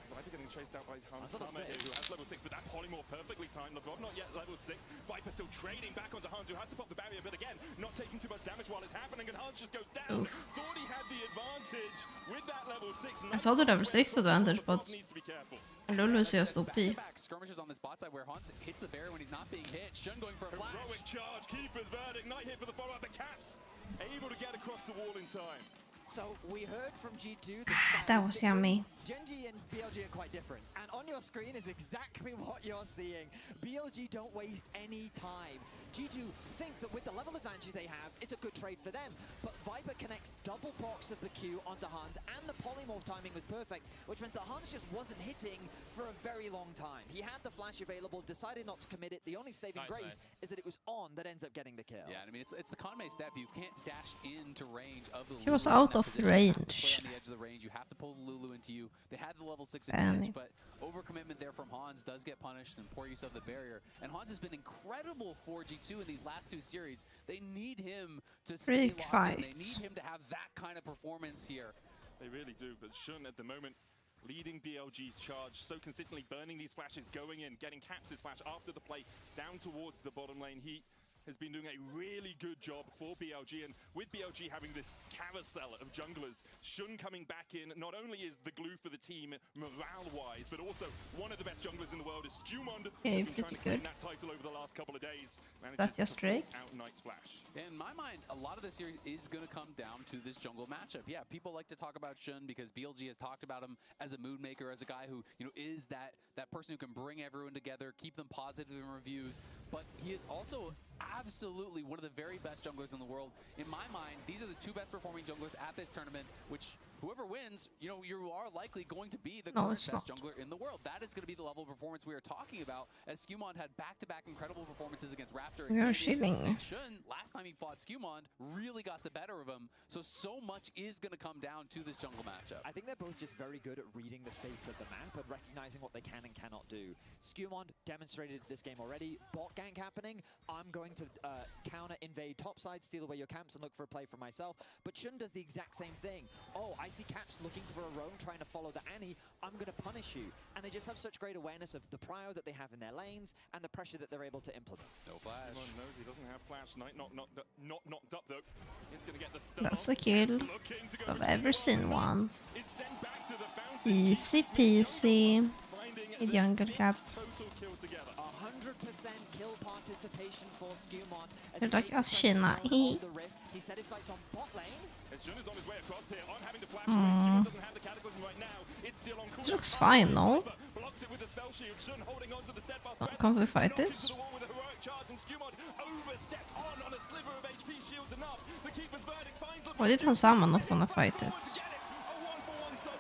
Viper getting chased out by Hansama here, who has level 6, but that polymorph perfectly timed. Labrov not yet level 6. Viper still trading back onto Hans, who has to pop the barrier, but again, not taking too much damage while it's happening, and Hans just goes down. Thought he had the advantage with that level 6. I saw the level 6 advantage, but Lulu is just OP. Skirmishes on the spot side where Hans hits the barrier when he's not being hit. Shun going for a flash. Heroic charge, Keeper's verdict. Knight here for the follow-up, but Caps able to get across the wall in time. So we heard from G2 that was yummy. Gen.G and BLG are quite different, and on your screen is exactly what you're seeing. BLG don't waste any time. G2 think that with the level advantage they have, it's a good trade for them, but Viper connects double procs of the Q onto Hans, and the polymorph timing was perfect, which meant that Hans just wasn't hitting for a very long time. He had the flash available, decided not to commit it. The only saving grace is that it was on that ends up getting the kill. Yeah, I mean, it's the Conmay step. You can't dash into range of the Lulu. He was out of range. On the edge of the range, you have to pull the Lulu into you. They had the level 6 advantage, but overcommitment there from Hans does get punished, and poor use of the barrier. And Hans has been incredible for G2 in these last 2 series. They need him to stay locked in. They need him to have that kind of performance here. They really do, but Shun at the moment leading BLG's charge, so consistently burning these flashes, going in, getting Caps' flash after the play down towards the bottom lane. He has been doing a really good job for BLG, and with BLG having this carousel of junglers, Shun coming back in not only is the glue for the team morale-wise, but also one of the best junglers in the world is Skumon. Okay, been trying to claim that title over the last couple of days. That's just Drake. Out Knight's flash. In my mind, a lot of this series is going to come down to this jungle matchup. Yeah, people like to talk about Shun because BLG has talked about him as a mood maker, as a guy who, you know, is that person who can bring everyone together, keep them positive in reviews. But he is also absolutely one of the very best junglers in the world. In my mind, these are the 2 best performing junglers at this tournament, which whoever wins, you know, you are likely going to be the current best jungler in the world. That is going to be the level of performance we are talking about, as Skumon had back-to-back incredible performances against Raptor. We are shitting. Shun, last time he fought Skumon, really got the better of him. So much is going to come down to this jungle matchup. I think they're both just very good at reading the state of the map and recognizing what they can and cannot do. Skumon demonstrated this game already. Bot gank happening. I'm going to counter invade topside, steal away your camps, and look for a play for myself. But Shun does the exact same thing. Oh, I see Caps looking for a roam, trying to follow the Annie. I'm going to punish you. And they just have such great awareness of the prio that they have in their lanes and the pressure that they're able to implement. No flash. Everyone knows he doesn't have flash. Knight not knocked up though. He's going to get the stun. That's a kill. I've ever seen one. Easy peasy. Jungle cap. 100% kill participation for Skumon. You're like us, Shina. He set his sights on bot lane. As Jun is on his way across here, I'm having to flash away. Skumon doesn't have the cataclysm right now. It's still on cooldown. This looks fine, no? Blocks it with the spell shield. Jun holding on to the steadfast presence. Can't we fight this? To the wall with a heroic charge, and Skumon overset on a sliver of HP. Shields enough. The keeper's verdict finds the Why did Hansama not wanna fight it?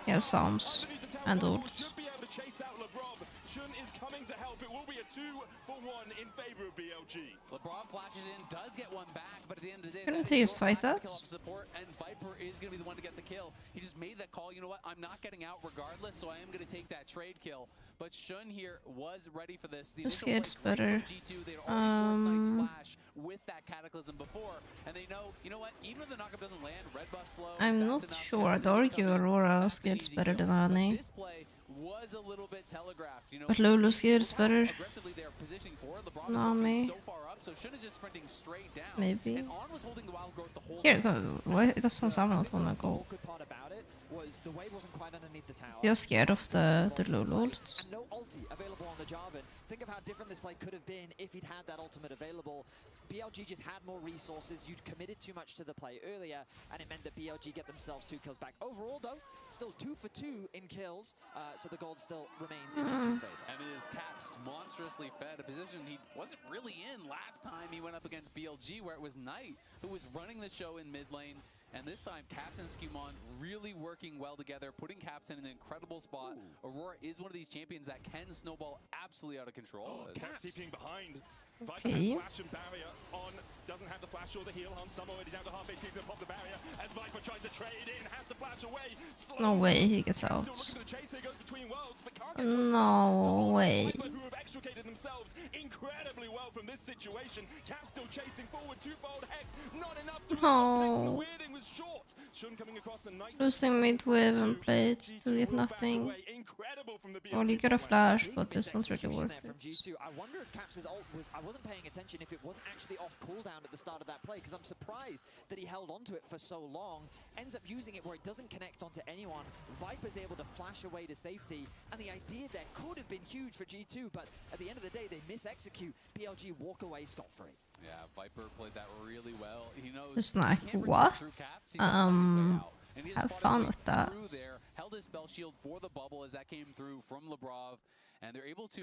He has Psalms and ult. should be able to chase out Labrov. Shun is coming to help. It will be a 2-for-1 in favor of BLG. LeBron flashes in, does get one back, but at the end of the day, Couldn't that he is just your fight flash to that? kill off support, and Viper is going to be the one to get the kill. He just made that call. You know what? I'm not getting out regardless, so I am going to take that trade kill. But Shun here was ready for this. The Who initial scared's play better? for G2, they'd already forced Knight's flash with that cataclysm before, and they know, you know what? Even if the knockup doesn't land, red buff slow. I'm not sure. I'd argue Aurora skills better than Annie. This play was a little bit telegraphed, you know. But Lulu skills better. Aggressively they're positioning forward. LeBron Nami. is so far up, so Shun is just sprinting straight down. Maybe. And On was holding the wild growth the whole Here, time. go. Why does Hansama not wanna go? Good part about it was the wave wasn't quite underneath the tower. You're scared of the Lulu ult. And no ulti available on the Jarvan. Think of how different this play could have been if he'd had that ultimate available. BLG just had more resources. You'd committed too much to the play earlier, and it meant that BLG get themselves 2 kills back. Overall, though, still 2 for 2 in kills, so the gold still remains in G2's favor. And it is Caps monstrously fed, a position he wasn't really in last time he went up against BLG, where it was Knight who was running the show in mid lane. And this time, Caps and Skumon really working well together, putting Caps in an incredible spot. Aurora is one of these champions that can snowball absolutely out of control. Caps TPing behind. Okay. Viper has flash and barrier on. Doesn't have the flash or the heal. Hansama already down to half HP to pop the barrier. As Viper tries to trade in, has the flash away. No way he gets out. Still looking for the chase. He goes between worlds, but can't get close No enough. way. Viper, who have extricated themselves incredibly well from this situation. Caps still chasing forward. Twofold hex. Not enough to No. the weirding was short. Shun coming across the Knight. Losing mid wave and plate to get nothing. Incredible from the Well, you get a flash, but it's not really worth From it. G2. I wonder if Caps' ult was... I wasn't paying attention if it wasn't actually off cooldown at the start of that play, because I'm surprised that he held onto it for so long. Ends up using it where it doesn't connect onto anyone. Viper's able to flash away to safety, and the idea there could have been huge for G2, but at the end of the day, they miss-execute. BLG walk away scot-free. Yeah, Viper played that really well. He knows Just he like, can't retreat what? through Caps. He's gotta find his way out. And he just Have fought his fun way with that. through there, held his spell shield for the bubble as that came through from Labrov, and they're able to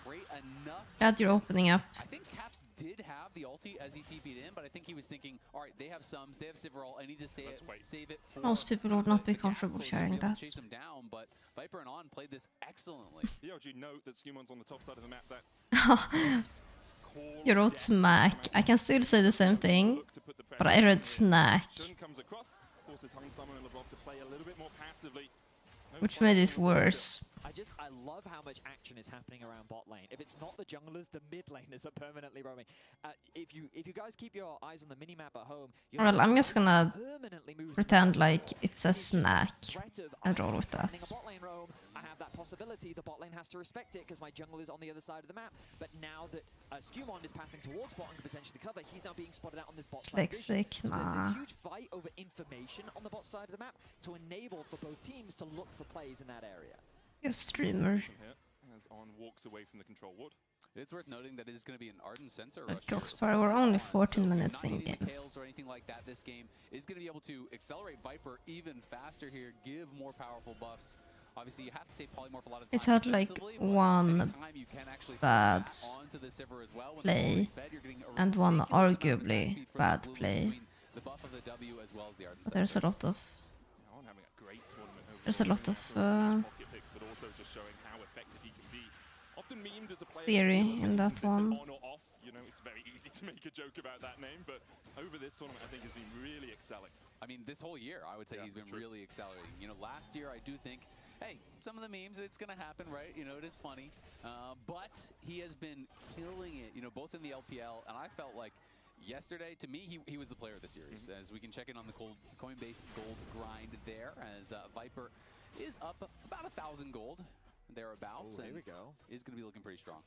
create enough. Glad you're opening up. I think Caps did have the ulti as he TP'd in, but I think he was thinking, all right, they have Sums, they have Sivrol, I need to save it for Most people would not be the comfortable Capitals to sharing be able to that. chase him down, but Viper and On played this excellently. BLG note that Skumon's on the top side of the map. That You wrote smack. I can still say the same thing, but I read snack, Shun comes across, forces Hansama and Labrov to play a little bit more passively. No which fight made it being worse. I love how much action is happening around bot lane. If it's not the junglers, the mid laners are permanently roaming. If you guys keep your eyes on the minimap at home, you'll Well, notice I'm just gonna permanently moves pretend around. like it's a snack Threat of, and I'm roll with that. finding a bot lane roam, I have that possibility. The bot lane has to respect it because my jungle is on the other side of the map. But now that Skumon is pathing towards bot and can potentially cover, he's now being spotted out on this bot side vision. Dyslexic, So there's nah. this huge fight over information on the bot side of the map to enable for both teams to look for plays in that area. You're a streamer. here as On walks away from the control ward. It's worth noting that it is going to be an Ardent Sensor But rush here Coxfire, we're only for 14 On, so minutes not in needing game. tails or anything like that. This game is going to be able to accelerate Viper even faster here, give more powerful buffs. Obviously, you have to save Polymorph a lot of It's time had like defensively, but one anytime you can actually bad onto the Sivir as well. When play they're already fed, you're getting a and one ridiculous amount of arguably attack speed from bad this Lulu play. between the buff of the W as well as the Ardent But there's a Sensor. lot of On having a great tournament overall. There's a lot of, pocket picks, but also just showing how effective he can be. Often memed as a player theory who's in that consistent one. on or off. You know, it's very easy to make a joke about that name, but over this tournament, I think has been really excelling. I mean, this whole year, I would say Yeah, he's been true. really accelerating. You know, last year, I do think, hey, some of the memes, it's going to happen, right? You know, it is funny. But he has been killing it, you know, both in the LPL, and I felt like yesterday, to me, he was the player of the series, as we can check in on the Coinbase gold grind there, as Viper is up about 1,000 gold, thereabouts, Here and we go. is going to be looking pretty strong.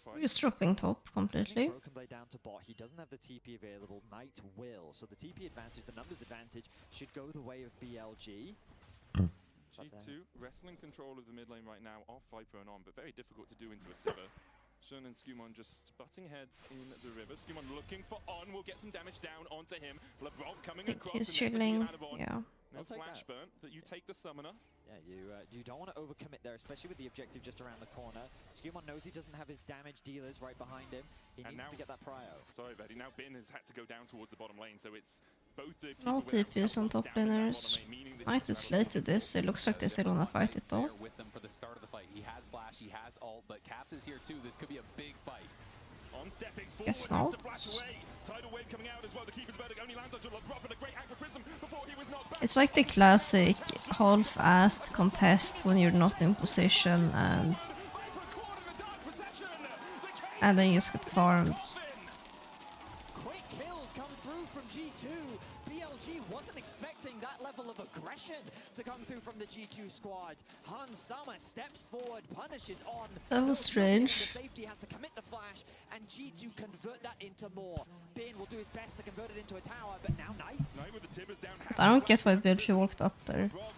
We're just dropping top completely. Sending Broken Blade down to bot. He doesn't have the TP available. Knight will. So the TP advantage, the numbers advantage, should go the way of BLG. G2 wrestling control of the mid lane right now off Viper and On, but very difficult to do into a Sivir. Shun and Skumon just butting heads in the river. Skumon looking for On, will get some damage down onto him. Labrov coming across. He's and there's the chilling. beam out of On. Yeah. No I'll take flash that. burn, but you take the summoner. Yeah, you don't want to overcommit there, especially with the objective just around the corner. Skumon knows he doesn't have his damage dealers right behind him. He And needs now- to get that prio. Sorry, Veddy. Now Bin has had to go down towards the bottom lane, so it's both the No people without TPs on teleport top down in that laners. bottom lane, meaning that Knight you is have a late to this. It looks like they still wanna fight it though. There with them for the start of the fight. He has flash, he has ult, but Caps is here too. This could be a big fight. On stepping forward, Guess has to not. flash away. Tidal wave coming out as well. The keeper's verdict only lands onto Labrov, but a great Aqua Prism before he was knocked back. It's like the classic half-assed contest when you're not in position and then you just get farmed. Quick kills come through from G2. BLG wasn't expecting that level of aggression to come through from the G2 squad. Han Sama steps forward, punishes On. That was strange. The safety has to commit the flash, and G2 convert that into more. Bin will do his best to convert it into a tower, but now Knight. Knight with the timbers down. I don't get why BLG walked up there. Labrov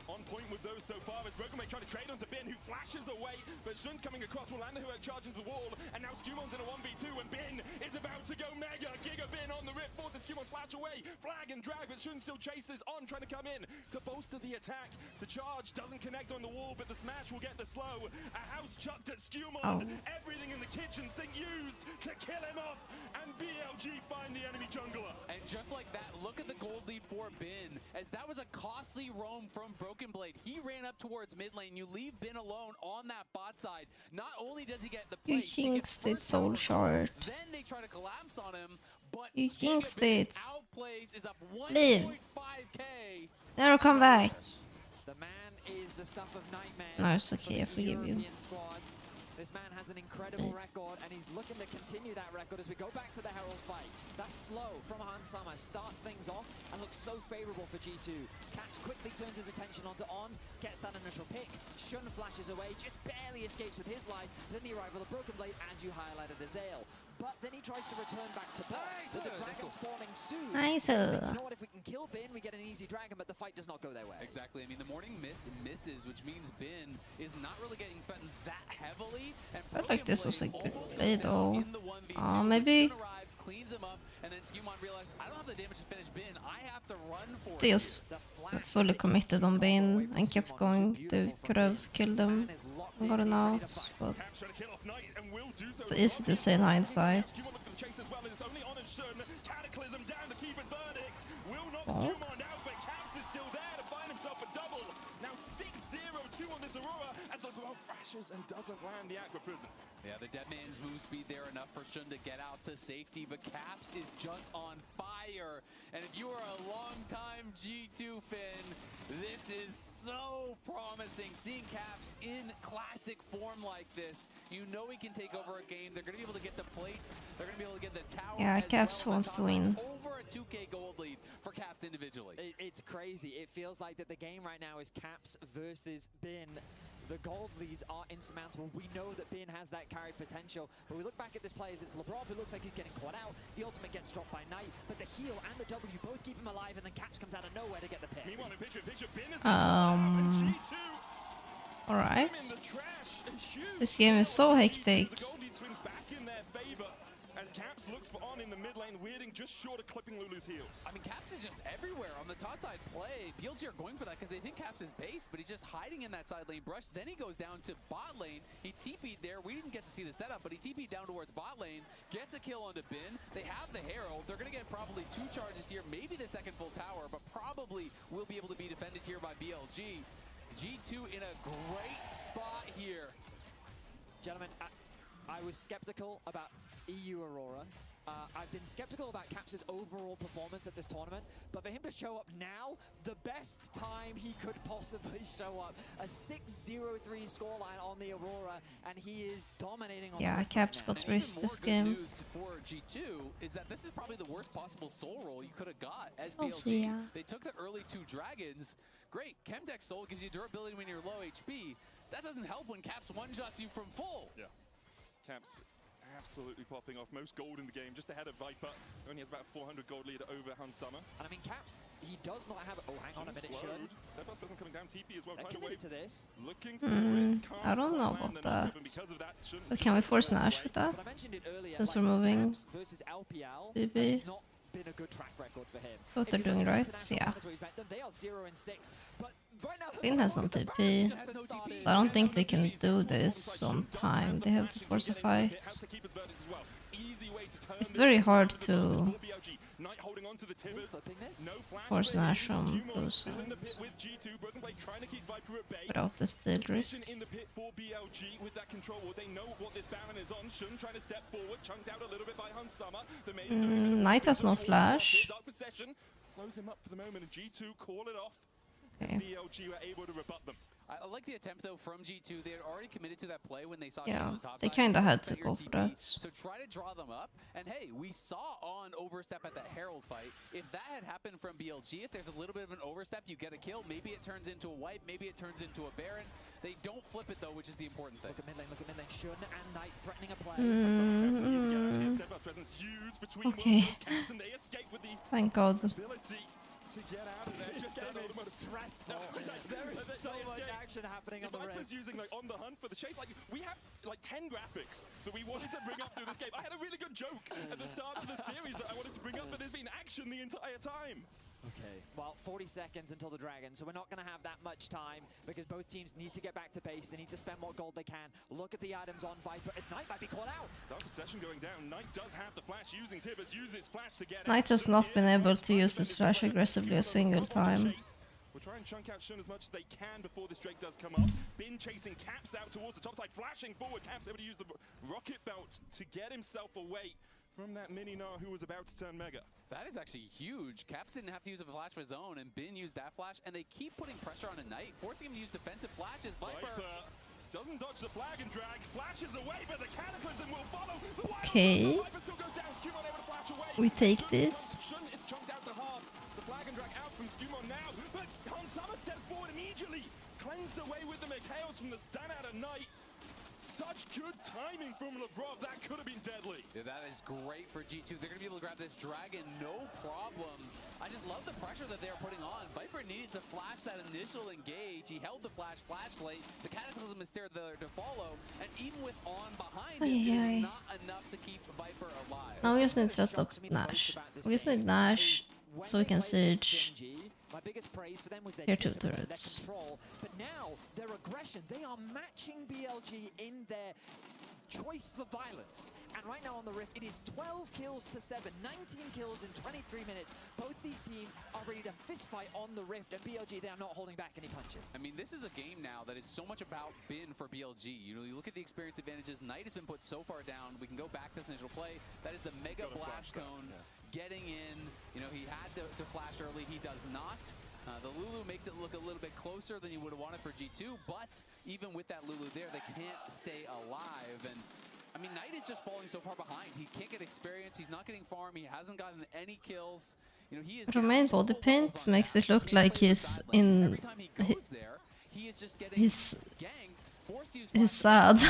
on point with those so far as Broken Blade trying to trade onto Bin, who flashes away, but Shun's coming across, will land who charges the wall, and now Skumon's in a 1v2, and Bin is about to go mega. Giga Bin on the rip, forces Skumon flash away, flag and drag, but Shun still chases On, trying to come in to bolster the attack. The charge doesn't connect on the wall, but the smash will get the slow. A house chucked at Skumon, Oh. everything in the kitchen sink used to kill him off, and BLG find the enemy jungler. And just like that, look at the gold lead for Bin, as that was a costly roam from Broken Blade. He ran up towards mid lane. You leave Bin alone on that bot side. Not only does he get the You place, he gets jinxed it, first Soul tower Shard. Then they try to collapse on him, but You Giga jinxed Bin it. outplays is up Leave. 1.5k. Never come back. The man is the stuff of nightmares. No, it's for okay, the I forgive you. European squads. This man has an incredible record, and he's looking to continue that record as we go back to the Herald fight. That slow from Han Sama starts things off and looks so favorable for G2. Caps quickly turns his attention onto On, gets that initial pick. Shun flashes away, just barely escapes with his life. Then the arrival of Broken Blade, as you highlighted, Azale. But then he tries to return back to bot, with the dragon spawning soon. Nice. You know what, if we can kill Bin, we get an easy dragon, but the fight does not go their way. Exactly. I mean, the morning mist misses, which means Bin is not really getting threatened that heavily. And I felt like this was a good almost play goes down though. in the 1v2. Maybe Shun arrives, cleans him up, and then Skumon realized, I don't have the damage to finish Bin. I have to run for they it. just fully committed on Bane and kept going. They could have killed them and gotten out, but Caps trying to kill off Knight, and will do so. it's easy to say in hindsight. Skumon looking to chase as well, and it's only On and Shun. Cataclysm down the keeper's verdict. Will knock Oh. Skumon out, but Caps is still there to find himself a double. Now 6-0-2 on this Aurora as the glove crashes and doesn't land the Aqua Prism. Yeah, the dead man's move speed there enough for Shun to get out to safety, but Caps is just on fire. And if you are a long-time G2 fan, this is so promising. Seeing Caps in classic form like this, you know he can take over a game. They're going to be able to get the plates. They're going to be able to get the tower. Yeah, as Caps well. wants to win. Over a 2k gold lead for Caps individually. It's crazy. It feels like that the game right now is Caps versus Bin. The gold leads are insurmountable. We know that Bin has that carry potential, but we look back at this play as it's Labrov who looks like he's getting caught out. The ultimate gets dropped by Knight, but the heal and the W both keep him alive, and then Caps comes out of nowhere to get the pick. Meanwhile, in picture, Bin is G2. Alright. In the trash, it's huge. This game is so hectic. The gold lead swings back in their favor as Caps looks for On in the mid lane, weirding just short of clipping Lulu's heels. I mean, Caps is just everywhere on the top side play. BLG are going for that because they think Caps is base, but he's just hiding in that side lane brush. Then he goes down to bot lane. He TP'd there. We didn't get to see the setup, but he TP'd down towards bot lane, gets a kill onto Bin. They have the Herald. They're going to get probably 2 charges here, maybe the second full tower, but probably will be able to be defended here by BLG. G2 in a great spot here. Gentlemen, I was skeptical about EU Aurora. I've been skeptical about Caps' overall performance at this tournament, but for him to show up now, the best time he could possibly show up. A 6-0-3 scoreline on the Aurora, and he is dominating on the Yeah, rift Caps right now. got risk this game. News for G2 is that this is probably the worst possible soul roll you could have got as Oh, BLG. yeah. They took the early 2 dragons. Great, Chemtech Soul gives you durability when you're low HP. That doesn't help when Caps one-shots you from full. Yeah. Caps absolutely popping off. Most gold in the game, just ahead of Viper. Only has about 400 gold lead over Han Sama. And I mean, Caps, he does not have... Oh, hang on a minute, Shun. Stephos doesn't coming down. down TP as well. They're Tidal committed Wave to this. looking for it. Can't I don't know quite land about enough, that. and because of that, shouldn't But can we force walk Nash away. with that? But I mentioned it earlier, Since like, we're moving Caps versus LPL BB. has not been a good track record for him. What If they're you doing look at right, international yeah. finals where he's met them, they are 0-6. But right now, Finn has no TP. has no TP. I don't think they can do this on time. They have to force a fight. It's very hard to force Nash on both sides without the steal risk. In the pit for BLG with that control. They know what this Baron is on. Shun trying to step forward, chunked out a little bit by Hansama. The main Knight has no flash. Dark Possession slows him up for the moment, and G2 call it off. Okay. BLG were able to rebut them. I like the attempt though from G2. They had already committed to that play when they saw Yeah, Shun on the top they side. kinda had Overstep to your go for TP. that. So try to draw them up. And hey, we saw on overstep at that Herald fight. If that had happened from BLG, if there's a little bit of an overstep, you get a kill. Maybe it turns into a wipe. Maybe it turns into a Baron. They don't flip it though, which is the important thing. Look at mid lane. Shun and Knight threatening a play. Okay. Thank God. To get out of there. This game is stressful. There is so much action happening on the Viper's Rift. using like on the hunt for the chase. Like we have like 10 graphics that we wanted to bring up through this game. I had a really good joke at the start of the series that I wanted to bring up, but there's been action the entire time. Okay, well, 40 seconds until the Dragon, so we're not going to have that much time because both teams need to get back to base. They need to spend what gold they can. Look at the items on Viper as Knight might be caught out. Dark Possession going down. Knight does have the flash using Tibbers, uses his flash to get Knight has not been able to use his flash aggressively a single time. We'll try and chunk out Shun as much as they can before this Drake does come up. Bin chasing Caps out towards the top side, flashing forward. Caps able to use the rocket belt to get himself away from that mini Gnar who was about to turn Mega. That is actually huge. Caps didn't have to use a flash of his own, and Bin used that flash, and they keep putting pressure on a Knight, forcing him to use defensive flashes. Viper doesn't dodge the flag and drag, flashes away, but the Cataclysm will follow. Okay. We take this. Shun is chunked out to half. The flag and drag out from Skumon now, but Hansama steps forward immediately. Cleansed away with the Mikhails from the stun out of Knight. Such good timing from LeBron. That could have been deadly. Yeah, that is great for G2. They're going to be able to grab this Dragon, no problem. I just love the pressure that they're putting on. Viper needed to flash that initial engage. He held the flash late. The Cataclysm is there to follow. And even with on behind him, it is not enough to keep Viper alive. Now we just need to set up Nash. We just need Nash so we can siege. My biggest praise for them was their Here, two discipline, their turrets. control, but now their aggression. They are matching BLG in their choice for violence. And right now on the Rift, it is 12 kills to 7, 19 kills in 23 minutes. Both these teams are ready to fist fight on the Rift, and BLG, they are not holding back any punches. I mean, this is a game now that is so much about Bin for BLG. You know, you look at the experience advantages. Knight has been put so far down. We can go back to this initial play. That is the Mega Blast Cone getting in. You know, he had to flash early. He does not. The Lulu makes it look a little bit closer than you would have wanted for G2, but even with that Lulu there, they can't stay alive. And I mean, Knight is just falling so far behind. He can't get experience. He's not getting farm. He hasn't gotten any kills. You know, he is Romain body paint makes it look like he's in. He's sad,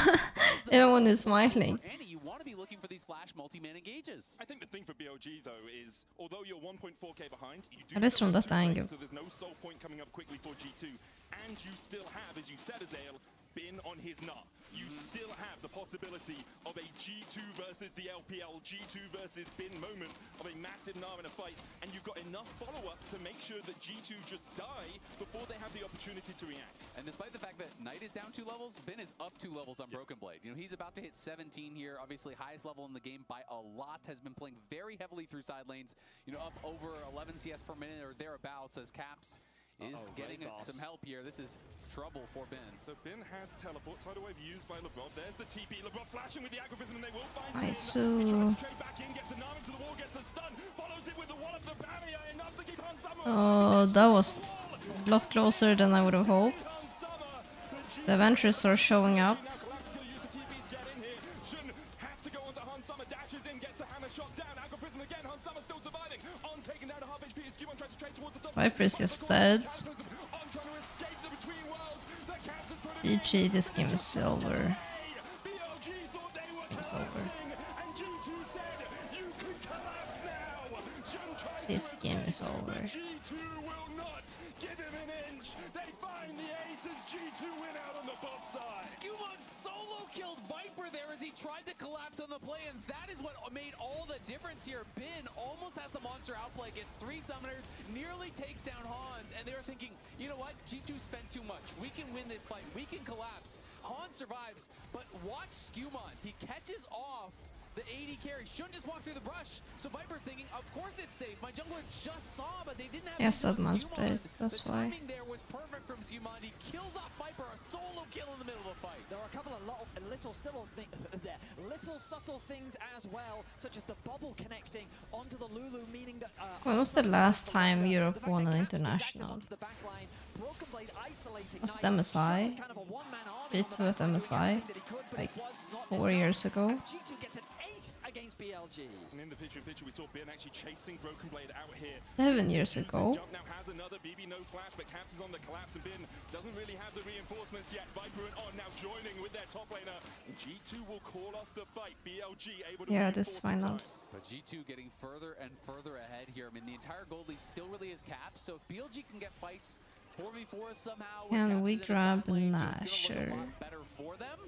even when he's smiling. You want to be looking for these flash multi-man engages. I think the thing for BLG though is, although you're 1.4k behind, you do At least from have that two angle. breaks, so there's no soul point coming up quickly for G2, and you still have, as you said, Azael, Bin on his Gnar. You still have the possibility of a G2 versus the LPL, G2 versus Bin moment of a massive Gnar in a fight, and you've got enough follow-up to make sure that G2 just die before they have the opportunity to react. And despite the fact that Knight is down 2 levels, Bin is up 2 levels on Broken Blade. You know, he's about to hit 17 here, obviously highest level in the game by a lot, has been playing very heavily through side lanes, you know, up over 11 CS per minute or thereabouts as Caps is getting some help here. This is trouble for Bin. So Bin has teleport, tidal wave used by LeBron. There's the TP. LeBron flashing with the aggravation, and they will find him. So He tries to trade back in, gets the Gnar into the wall, gets the stun, follows it with the wall of the barrier, enough to keep Hansama. Oh, that was a lot closer than I would have hoped. The Adventures are showing up. Viper is just dead. GG, this game is over. It's over. This game is over. Give him an inch. They find the ace as G2 win out on the bot side. Skumon solo killed Viper there as he tried to collapse on the play, and that is what made all the difference here. Bin almost has the monster outplay, gets 3 summoners, nearly takes down Hans, and they were thinking, you know what, G2 spent too much. We can win this fight, we can collapse. Hans survives, but watch Skumon. He catches off the AD carry. Shouldn't just walk through the brush. So Viper's thinking, of course it's safe. My jungler just saw, but they didn't have Yes, vision that on must Skumon. be. That's the why. timing there was perfect from Skumon. He kills off Viper, a solo kill in the middle of a fight. There are a couple of little subtle things as well, such as the bubble connecting onto the Lulu, meaning that When was the last time Europe won an international? Was it MSI? G2 at MSI? Like 4 years ago? G2 gets an ace against BLG. And in the picture we saw Ben actually chasing Broken Blade out here. 7 years ago. Jump now has another BB, no flash, but Caps is on the collapse, and Ben doesn't really have the reinforcements yet. Viper and On now joining with their top laner. G2 will call off the fight. BLG able to Yeah, this is reinforce in time. finals. But G2 getting further and further ahead here. I mean, the entire gold lead still really is Caps, so if BLG can get fights 4v4 somehow, with Can Caps we in the grab side lane, it's gonna look a Nashor? lot better for them.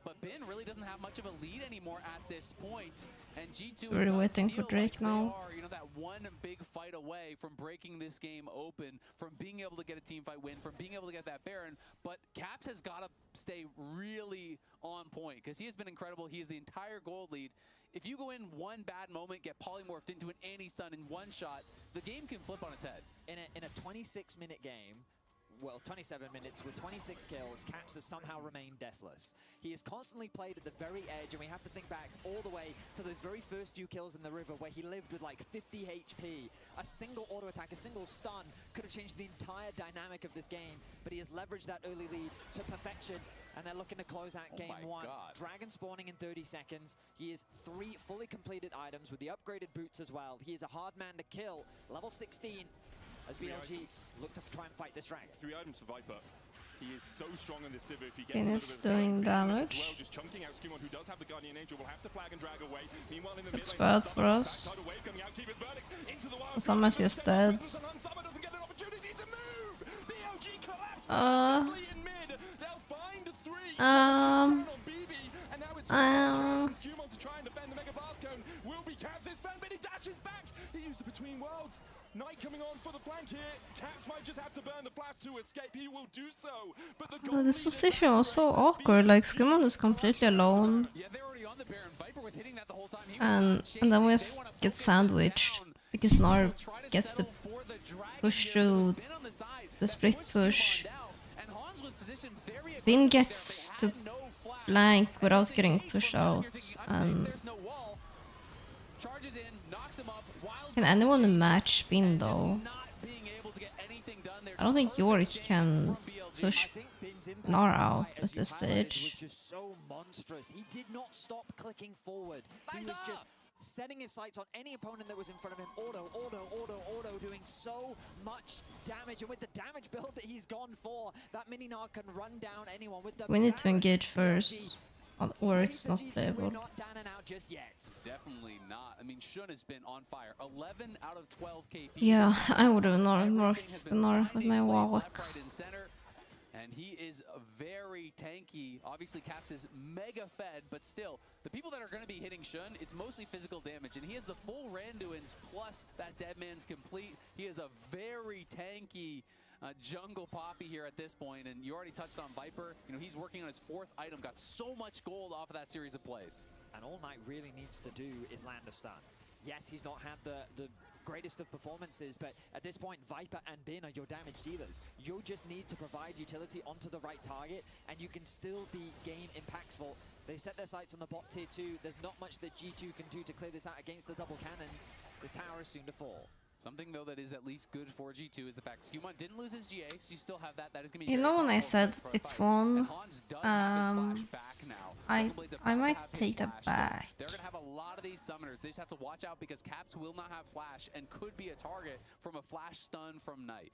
But Ben really doesn't have much of a lead anymore at this point. And G2 We're does waiting for feel Drake like they now. are, you know, that one big fight away from breaking this game open, from being able to get a team fight win, from being able to get that Baron. But Caps has got to stay really on point because he has been incredible. He is the entire gold lead. If you go in one bad moment, get polymorphed into an anti-stun in one shot, the game can flip on its head. In a 26-minute game, well, 27 minutes with 26 kills, Caps has somehow remained deathless. He has constantly played at the very edge, and we have to think back all the way to those very first few kills in the river where he lived with like 50 HP. A single auto attack, a single stun could have changed the entire dynamic of this game, but he has leveraged that early lead to perfection, and they're looking to close out game one. Dragon spawning in 30 seconds. He has 3 fully completed items with the upgraded boots as well. He is a hard man to kill, level 16. As BLG look to try and fight this dragon. 3 items for Viper. He is so strong on this Sivir if he gets Finish a doing bit of damage. well, just chunking out Skumon, who does have the Guardian Angel, will have to flag and drag away. Meanwhile, in the Looks mid bad lane, for us. backside away, coming out, keep it verdict into the wild. Someone's just dead. Unsummoned doesn't get an opportunity to move. BLG collapse perfectly in mid. They'll find 3. On BB, and now it's Skumon to try and defend the Mega Blast Cone. Will be Caps' fan, but he dashes back. He used the Between Worlds. Knight coming on for the flank here. Caps might just have to burn the flash to escape. He will do so. But the This position was so awkward. Like Skumon is completely alone, Yeah, they're already on the Baron. Viper was hitting that the whole time. He and then we just get sandwiched because Nar gets to push through the split push. Bin gets to flank without getting pushed out, and can anyone match Bin though? I don't think Yorick can push Nar out at this stage. He was just so monstrous. He did not stop clicking forward. He was just setting his sights on any opponent that was in front of him. Auto, doing so much damage. And with the damage build that he's gone for, that mini-Nar can run down anyone. With the We need to engage first, or it's not playable. Not down and out just yet. Definitely not. I mean, Shun has been on fire. 11 out of 12 KP. Yeah, I would have marked the Nar with my Wallach. And he is very tanky. Obviously, Caps is mega fed, but still, the people that are going to be hitting Shun, it's mostly physical damage. And he has the full Randuin's plus that Dead Man's Complete. He is a very tanky jungle Poppy here at this point. And you already touched on Viper. You know, he's working on his 4th item, got so much gold off of that series of plays. And all Knight really needs to do is land a stun. Yes, he's not had the greatest of performances, but at this point, Viper and Bin are your damage dealers. You just need to provide utility onto the right target, and you can still be game impactful. They set their sights on the bot tier 2. There's not much that G2 can do to clear this out against the double cannons. This tower is soon to fall. Something, though, that is at least good for G2 is the fact Skumon didn't lose his GA, so you still have that. That is going to be You know when I said it's one, I might take that back. They're going to have a lot of these summoners. They just have to watch out because Caps will not have flash and could be a target from a flash stun from Knight.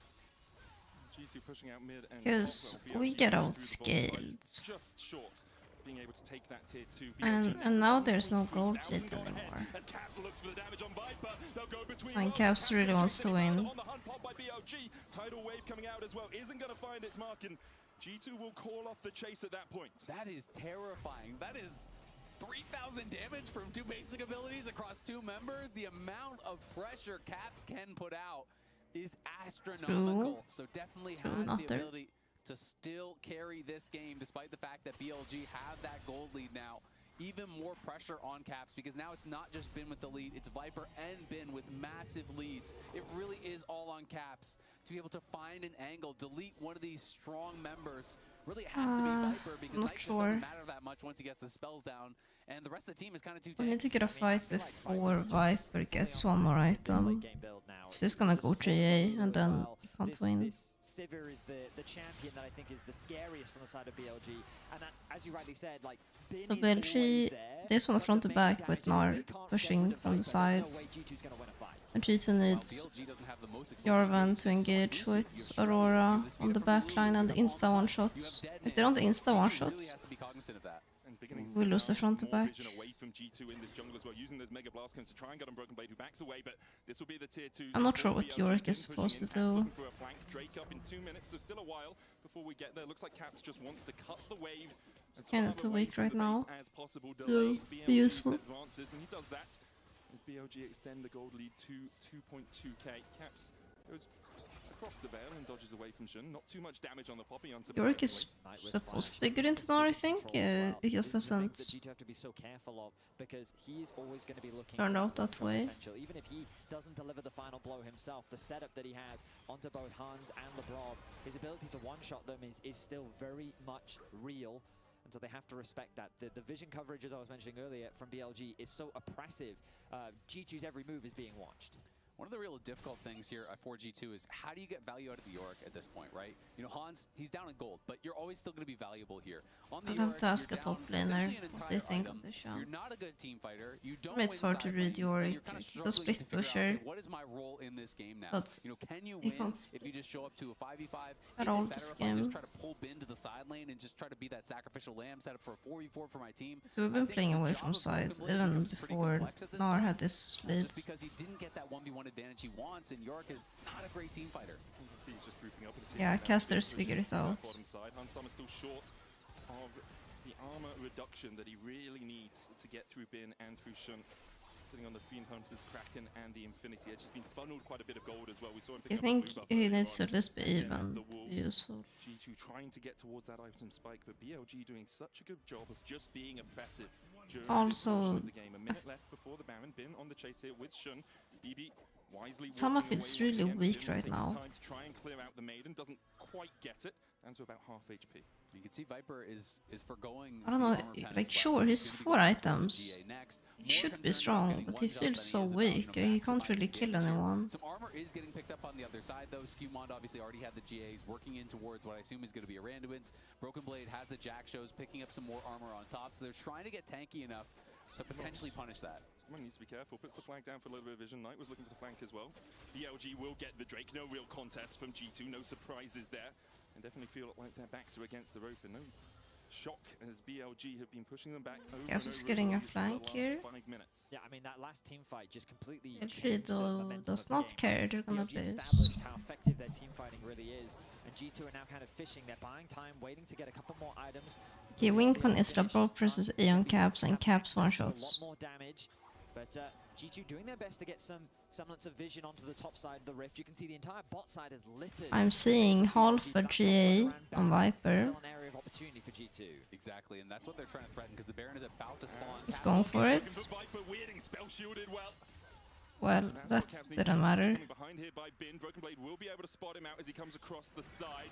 G2 pushing out mid and Because we get outscaled. just short being able to take that tier 2. And now there's no gold lead anymore. As Caps looks for the damage on Viper, they'll go between And both. Caps really wants to win. On the hunt, popped by BLG. Tidal wave coming out as well isn't going to find its mark, and G2 will call off the chase at that point. That is terrifying. That is 3,000 damage from 2 basic abilities across 2 members. The amount of pressure Caps can put out is astronomical. So definitely has the ability to still carry this game despite the fact that BLG have that gold lead now. Even more pressure on Caps because now it's not just Bin with the lead, it's Viper and Bin with massive leads. It really is all on Caps to be able to find an angle, delete one of these strong members. Really it has to be Viper because Knight just doesn't matter that much once he gets his spells down. And the rest of the team is kind of too We need to get a fight before Viper gets one more item. So he's gonna go 3A and then he can't win. Sivir is the champion that I think is the scariest on the side of BLG. And that, as you rightly said, like Bin So is BLG, this one front to back with Gnar pushing from the sides. And G2 needs Jarvan to engage with Aurora on the backline and insta one shots. If they don't insta one shot, we lose the front to back. I'm not sure what Yorick is supposed to do. Kinda too weak right now. So, be useful. As BLG extend the gold lead to 2.2k. Caps goes across the veil and dodges away from Shun. Not too much damage on the Poppy. Yorick is supposed to be good into Gnar, I think. He just doesn't have to be so careful of because he is always going to be looking turn out that way. Even if he doesn't deliver the final blow himself, the setup that he has onto both Hans and Lebrov, his ability to one-shot them is still very much real. And so they have to respect that. The vision coverage, as I was mentioning earlier, from BLG is so oppressive. G2's every move is being watched. One of the real difficult things here for G2 is how do you get value out of the Yorick at this point, right? You know, Hans, he's down in gold, but you're always still going to be valuable here. On the I'll have to ask a top laner what they think of the show. You're not a good team fighter. You don't It's hard to read Yorick. He's a split pusher. What is my role in this game now? But you know, can you win if you just show up to a 5v5? At Is all it better this if I just game. try to pull Bin to the side lane and just try to be that sacrificial lamb, set up for a 4v4 for my team? So we've been playing away from sides even before Gnar had this lead. Just because he didn't get that 1v1 advantage he wants, and Yorick is not a great team fighter. Yeah, casters figured it out. Hans Summer still short of the armor reduction that he really needs to get through Bin and through Shun. Sitting on the Fiend Hunters, Kraken, and the Infinity Edge. He's been funneled quite a bit of gold as well. We saw him pick I up think a blue buff he earlier needs to on at least be even the Wolves. useful. G2 trying to get towards that item spike, but BLG doing such a good job of just being oppressive during this portion of the game. A minute left before the Baron. Bin on the chase here with Shun. BB wisely Summer walking feels away once really again. weak Bin right taking his now. time to try and clear out the Maiden. Doesn't quite get it. Down to about half HP. You can see Viper is foregoing. I don't know, like sure, he's 4 items. He should be strong, but he feels so weak. He can't really kill anyone. Some armor is getting picked up on the other side, though. Skewmond obviously already had the GAs working in towards what I assume is going to be a Randuin's. Broken Blade has the Jack shows, picking up some more armor on top, so they're trying to get tanky enough to potentially punish that. Someone needs to be careful. Puts the flag down for a little bit of vision. Knight was looking for the flank as well. BLG will get the Drake. No real contest from G2. No surprises there. And definitely feel like their backs are against the rope. And no shock as BLG have been pushing them back over Yeah, just getting a flank here. 5 minutes. Yeah, I mean, that last team fight just completely BLG changed the though momentum does of the not game. care, they're gonna BLG lose. established how effective their team fighting really is, and G2 are now kind of fishing. They're buying time, waiting to get a couple more items. He win con is Lebrov versus Aeon Caps and Caps one A lot shots. more damage, but G2 doing their best to get some semblance of vision onto the top side of the rift. You can see the entire bot side is littered. I'm seeing half a GA on Viper. Still an area of opportunity for G2. Exactly, and that's what they're trying to threaten because the Baron is about to spawn. He's going for it. Well, that didn't matter. Behind here by Bin. Broken Blade will be able to spot him out as he comes across the side.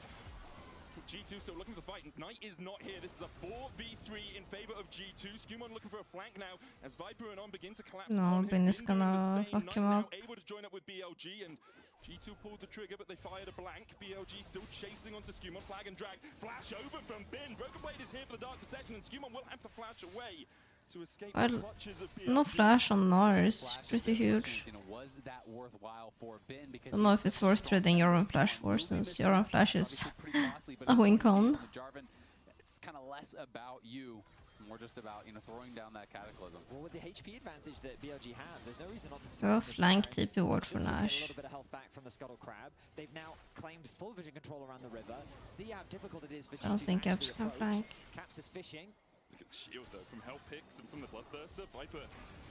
G2 still looking for the fight. Knight is not here. This is a 4v3 in favor of G2. Skewmon looking for a flank now as Viper and On begin to collapse. No, Bin is gonna fuck him up. Able to join up with BLG and G2 pulled the trigger, but they fired a blank. BLG still chasing onto Skewmon. Flag and drag. Flash over from Bin. Broken Blade is here for the Dark Possession and Skewmon will have to flash away to escape the Well, clutches of BLG. no flash on Gnar is pretty huge. You know, was that worthwhile for Bin? Because Don't know if it's worth trading your own flash for, since your own flash is a win con. Jarvan, it's kind of less about you more just about, you know, throwing down that Cataclysm. Well, with the HP advantage that BLG have, there's no reason not to Go flank TP ward for Should get Nash. a little bit of health back from the Scuttle Crab. They've now claimed full vision control around the river. See how difficult it is for G2 I don't think to actually Caps can approach. flank. Caps is fishing. Look at the shield though from Hell Picks and from the Bloodthirster. Viper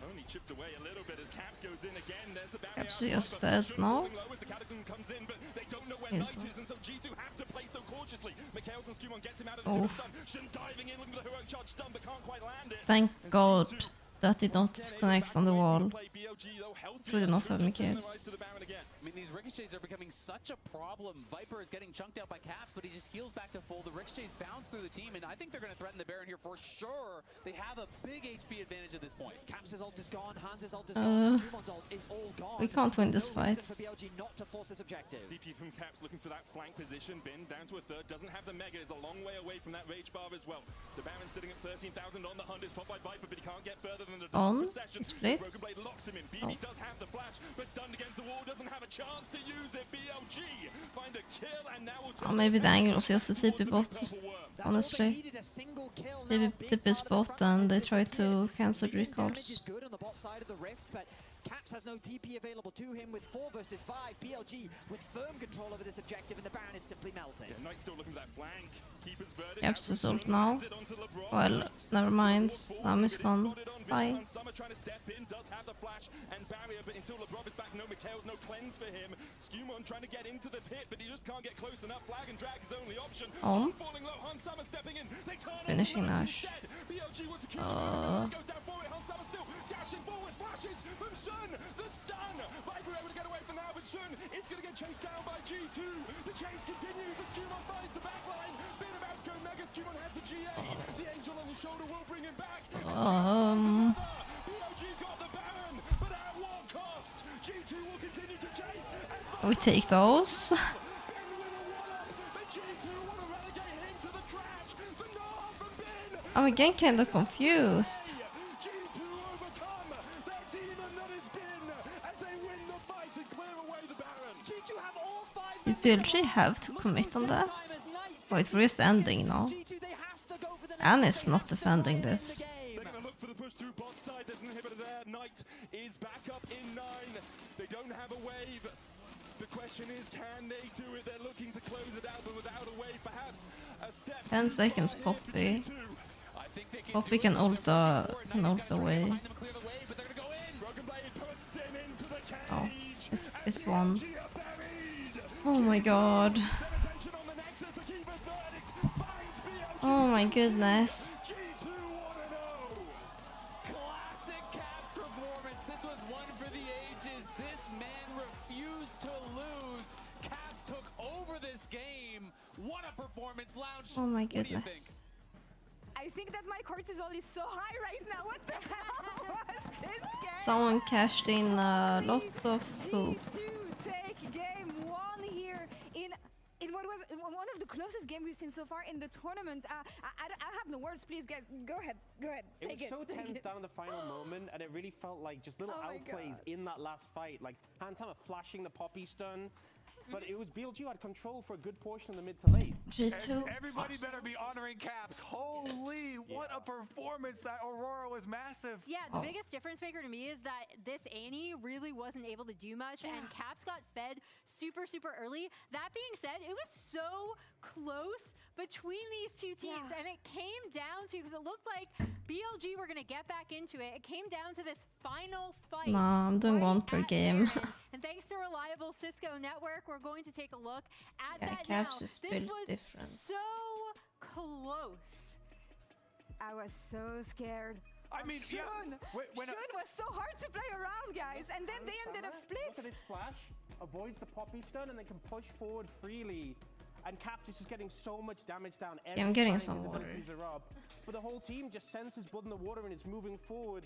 only chipped away a little bit as Caps goes in again. There's the barrier. Caps is dead now. As the Cataclysm comes in, but they don't know where He's Knight not. is, and so G2 have to play so cautiously. Mikhails and Skumon gets him out of the Oof. stun. Shun diving in, looking for the heroic charge stun, but can't quite land it. Thank As God G2 that did not once again able to connect back on the away from wall. play. BLG, though, healthy, So we did not should have just turn the Mikhails. rise to the Baron again. I mean, these ricochets are becoming such a problem. Viper is getting chunked out by Caps, but he just heals back to full. The ricochets bounce through the team, and I think they're going to threaten the Baron here for sure. They have a big HP advantage at this point. Caps' ult is gone, Hans' ult is gone, Skumon's ult is all gone. We can't win this No reason fight. for BLG not to force this objective. DP from Caps looking for that flank position. Bin down to a third. Doesn't have the Mega. Is a long way away from that Rage Bar as well. The Baron sitting at 13,000 on the hunt. Is popped by Viper, but he can't get further than the On procession. split. Broken Blade locks him in. BB does have the flash, but stunned against the wall. Doesn't have a chance to use it. BLG find a kill, and now will Oh, maybe the angle was just a TP bot. That's all they Honestly, needed, a single kill. maybe Now, big TP part of the spot front and line they is try this to fight. cancel Medium damage is recalls. good on the bot side of the rift, but Caps has no TP available to him with 4 versus 5. BLG with firm control over this objective, and the Baron is simply melting. Yeah, Knight's still looking for that flank. Keeper's verdict. Caps is ult Shun now. lands it onto LeBron. Well, never mind. I'm is gone. Bye. Summer trying to step in, does have the flash and barrier, but until LeBron is back, no Mikhails, no cleanse for him. Skumon trying to get into the pit, but he just can't get close enough. Flag and drag is only option. On. Falling low, Han Summer stepping in. They turn Finishing onto Nash. instead. BLG was secure. Goes down for it. Han Summer still dashing forward. Flashes from Shun. The stun. Viper able to get away from now, but Shun is going to get chased down by G2. The chase continues as Skumon finds the backline. Bit about to go mega. Skumon has the GA. The angel on his shoulder will bring him back. BLG got the Baron, but at what cost? G2 will continue to chase. We take those. Ben with a one-up, but G2 want to relegate him to the trash. But no from Ben. I'm again kind of confused. G2 overcome that demon that is Ben as they win the fight and clear away the Baron. G2 have all 5 Did BLG have to commit on that? Wait, we're just ending now. G2, they have to go for the Anne next is thing. not They have to try and defending end the this. game. They're going to look for the push through bot side. There's an inhibitor there. Knight is back up in 9. They don't have a wave. The question is, can they do it? They're looking to close it out, but without a wave, perhaps a step 10 too seconds, far here for Poppy. G2. I think they can Poppy do can it. ult Can away. behind them, clear the way, but they're going to go in. Broken Blade puts him into the cage. Oh, it's and one. BLG are buried. Oh my god. Their attention on the Nexus, the keeper's verdict finds BLG. Oh my goodness. G2 1-0. Classic Cap performance. This was one for the ages. This man refused to lose. Caps took over this game. What a performance, Lounge. Oh my What do you think? goodness. I think that my cortisol is so high right now. What the hell was this game? Someone cashed in a lot of poop. G2 take game 1 here in what was one of the closest games we've seen so far in the tournament. I have no words. Please, guys, go ahead. Go ahead. It Take was so take tense it. down in the final moment, and it really felt like just little Oh my outplays God. in that last fight. Like Hans Hammer flashing the poppy stun, but it was BLG who had control for a good portion of the mid to late. G2. Everybody better be honoring Caps. Holy, what a performance. That Aurora was massive. Yeah, the biggest difference maker to me is that this Annie really wasn't able to do much, and Caps got fed super, super early. That being said, it was so close between these two teams, and it came down to, because it looked like BLG were going to get back into it. It came down to this final fight. Nah, I'm doing one per at game. Baron. And thanks to reliable Cisco network, we're going to take a look at Yeah, that Caps now. is This built was different. so close. I was so scared. I mean, Shun. yeah. When Shun was so hard to play around, guys, and then they ended up Look at split. his flash, avoids the poppy stun, and they can push forward freely. And Caps is just getting so much damage down. Yeah, I'm getting time some his water. abilities are up. But the whole team just senses blood in the water and is moving forward.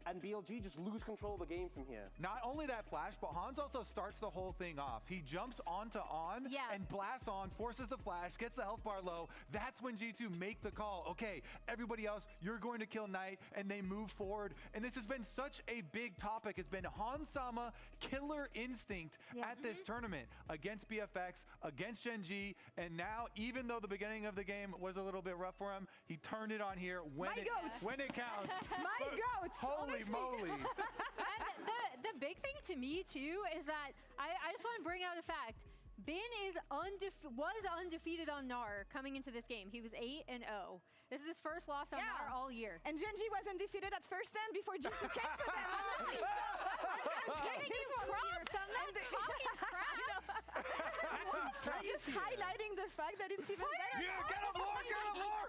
and BLG just lose control of the game from here. Not only that flash, but Hans also starts the whole thing off. He jumps onto on and blasts on, forces the flash, gets the health bar low. That's when G2 make the call. Okay, everybody else, you're going to kill Knight, and they move forward. And this has been such a big topic. It's been Hans Sama killer instinct at this tournament against BFX, against Gen G, and now even though the beginning of the game was a little bit rough for him, he turned it on here when it counts. My goat! Holy moly! And the big thing to me too is that I just want to bring out a fact. Bin was undefeated on NAR coming into this game. He was 8-0. This is his first loss on NAR all year. And Gen G was undefeated at first stand before G2 came for them, honestly. I'm giving you props. I'm not talking crap. I'm just highlighting the fact that it's even better. Yeah, get him more, get him more!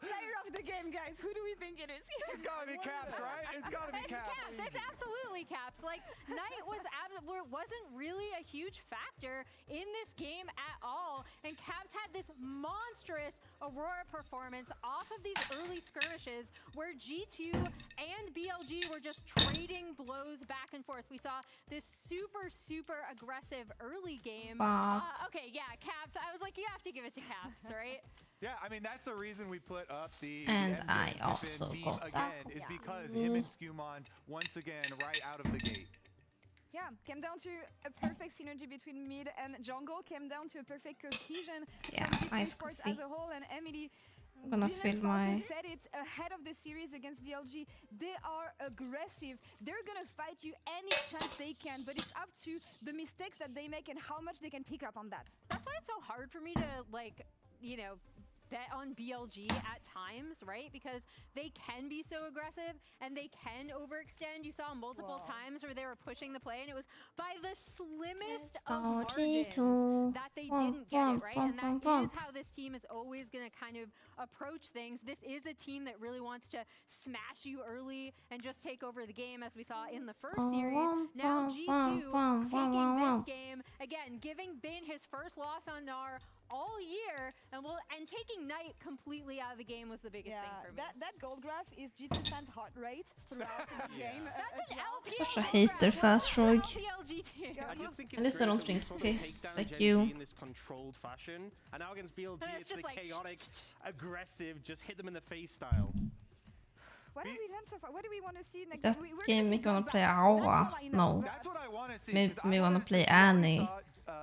Player of the game, guys. Who do we think it is? It's gotta be Caps, right? It's gotta be Caps. It's absolutely Caps. Like, Knight wasn't really a huge factor in this game at all, and Caps had this monstrous Aurora performance off of these early skirmishes where G2 and BLG were just trading blows back and forth. We saw this super aggressive early game. Okay, yeah, Caps. I was like, you have to give it to Caps, right? Yeah, I mean, that's the reason we put up the And MJ I Pippin also beam got that. again, is because him and Skumon, once again, right out of the gate. Yeah, came down to a perfect synergy between mid and jungle, came down to a perfect cohesion from nice sports coffee. as a whole, and Emily I'm gonna fill my... said it ahead of the series against BLG. They are aggressive. They're gonna fight you any chance they can, but it's up to the mistakes that they make and how much they can pick up on that. That's why it's so hard for me to, like, you know, bet on BLG at times, right? Because they can be so aggressive and they can overextend. You saw multiple times where they were pushing the play and it was by the slimmest of margins that they didn't get it, right? And that is how this team is always going to kind of approach things. This is a team that really wants to smash you early and just take over the game, as we saw in the first series. Now G2 taking this game, again, giving Bin his first loss on NAR all year, and taking Knight completely out of the game was the biggest thing for me. That gold graph is G2 fans' heart rate throughout the game. That's an LPL. Such a hater, Fast Rogue. I just think At least I don't drink piss like you. In this controlled fashion, and now against BLG, it's the chaotic, aggressive, just hit them in the face style. What have we done so far? What do we want to see next? That game we're gonna play Awa. No. That's what I want to see. Maybe we're gonna play Annie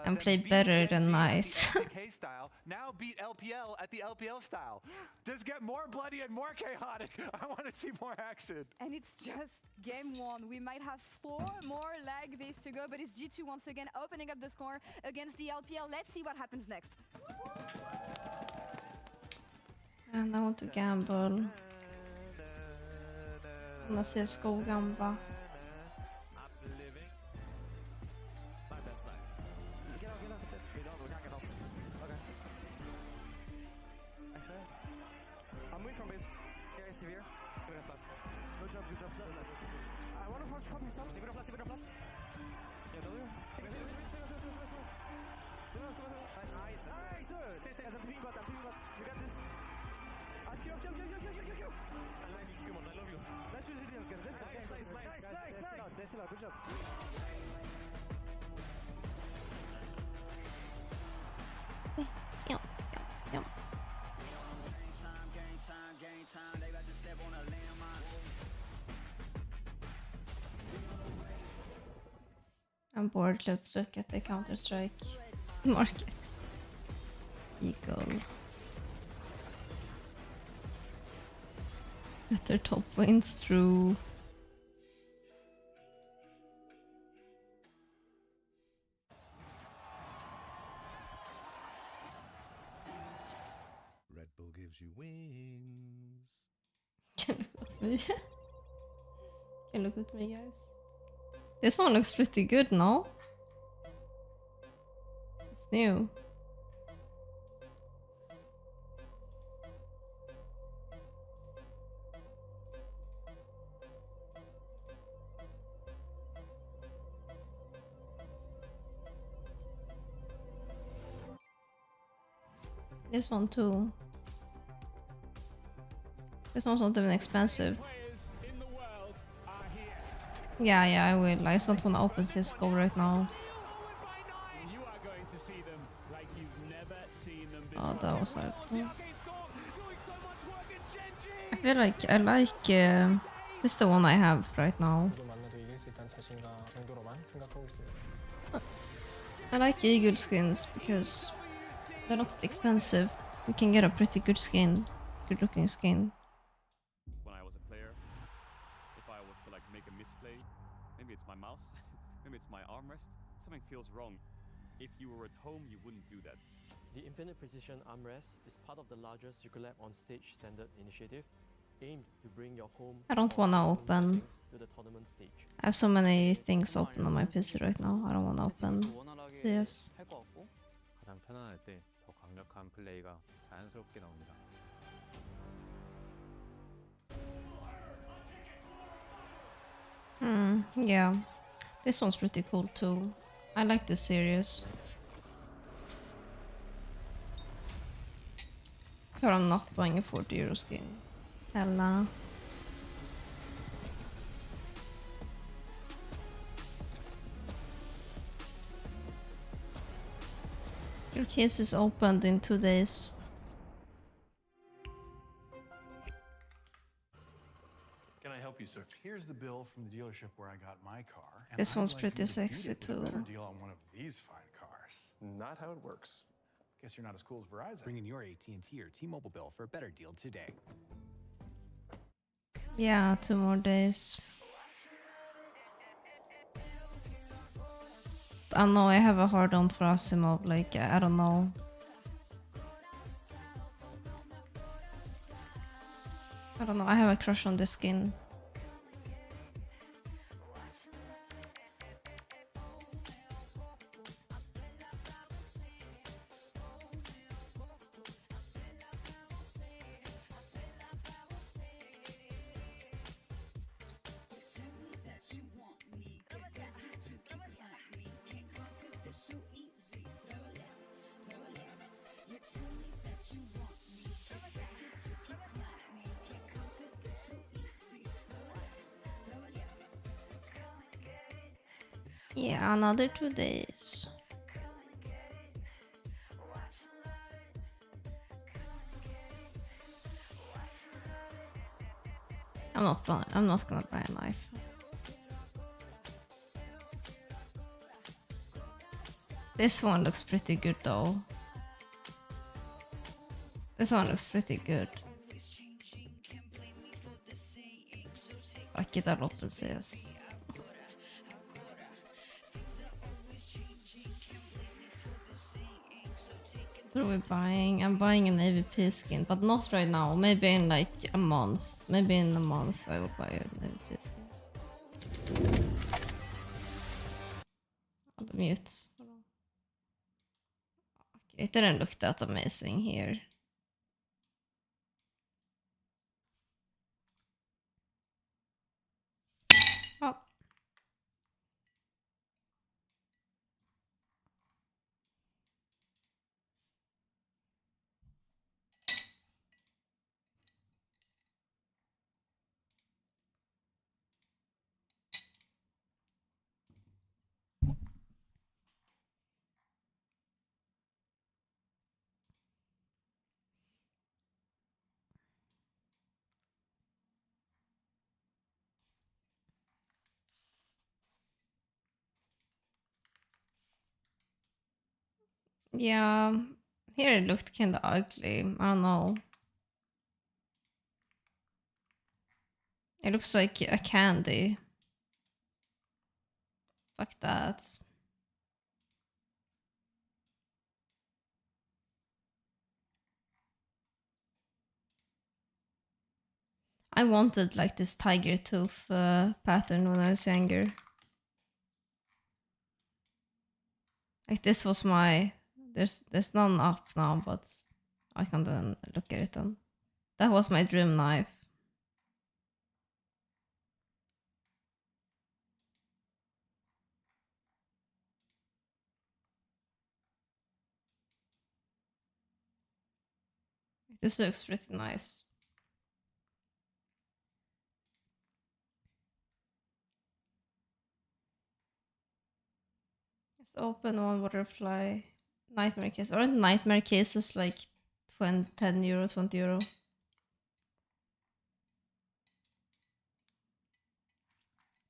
and play better than Knight. Style now beat LPL at the LPL style. Just get more bloody and more chaotic. I want to see more action. And it's just game one. We might have 4 more leg days to go, but it's G2 once again opening up the score against the LPL. Let's see what happens next. And I want to gamble. I wanna se Skogamba. Severe. Good job, good job. I want to force pop some. Severe flash. Yeah, W. Nice. Stay. I'm teaming bot. You got this. Kill. Nice, come on, I love you. Nice resilience, guys. Nice. Good job. Yep. I'm bored. Let's look at the Counter-Strike market. Eagle. At their top wins through. Red Bull gives you wings. Can look at me, guys. This one looks pretty good, no? It's new. This one too. This one's not even expensive. In the world. Yeah, I will. I just don't want to open Cisco right now. You are going to see them like you've never seen them before. Oh, that was hard. Doing so much work in Genji. I feel like I like this is the one I have right now. 만나도 이길 수 있다는 자신감 정도로만 생각하고 있습니다. I like eagle skins because they're not that expensive. We can get a pretty good skin, good looking skin. When I was a player, if I was to like make a misplay, maybe it's my mouse, maybe it's my armrest, something feels wrong. If you were at home, you wouldn't do that. The Infinite Precision Armrest is part of the larger Circulab on Stage standard initiative, aimed to bring your home I don't wanna open. to the tournament stage. I have so many things open on my PC right now. I don't wanna open CS. 할것 같고 가장 편안할 때 더 강력한 플레이가 자연스럽게 나옵니다. Yeah. This one's pretty cool too. I like this series. But I'm not buying a 40 euro skin. Hell nah. Your case is opened in 2 days. Can I help you, sir? Here's the bill from the dealership where I got my car. and This I'd one's like pretty you to beat sexy it to a too. better deal on one of these fine cars. Not how it works. Guess you're not as cool as Verizon. Bring in your AT&T or T-Mobile bill for a better deal today. Yeah, 2 more days. I know I have a hard on for Asimov, like, I don't know. I don't know, I have a crush on this skin. Yeah, another 2 days. I'm not gonna buy a knife. This one looks pretty good though. This one looks pretty good. Fuck it, I'll open CS. What are we buying? I'm buying an AVP skin, but not right now. Maybe in like a month. Maybe in a month I will buy an AVP skin. I'll mute. Okay, it didn't look that amazing here. Oh. Yeah, here it looked kinda ugly. I don't know. It looks like a candy. Fuck that. I wanted like this tiger tooth pattern when I was younger. Like this was my... There's none up now, but I can then look at it then. That was my dream knife. This looks pretty nice. Open one butterfly. Nightmare case. Aren't nightmare cases like 10 euro, 20 euro?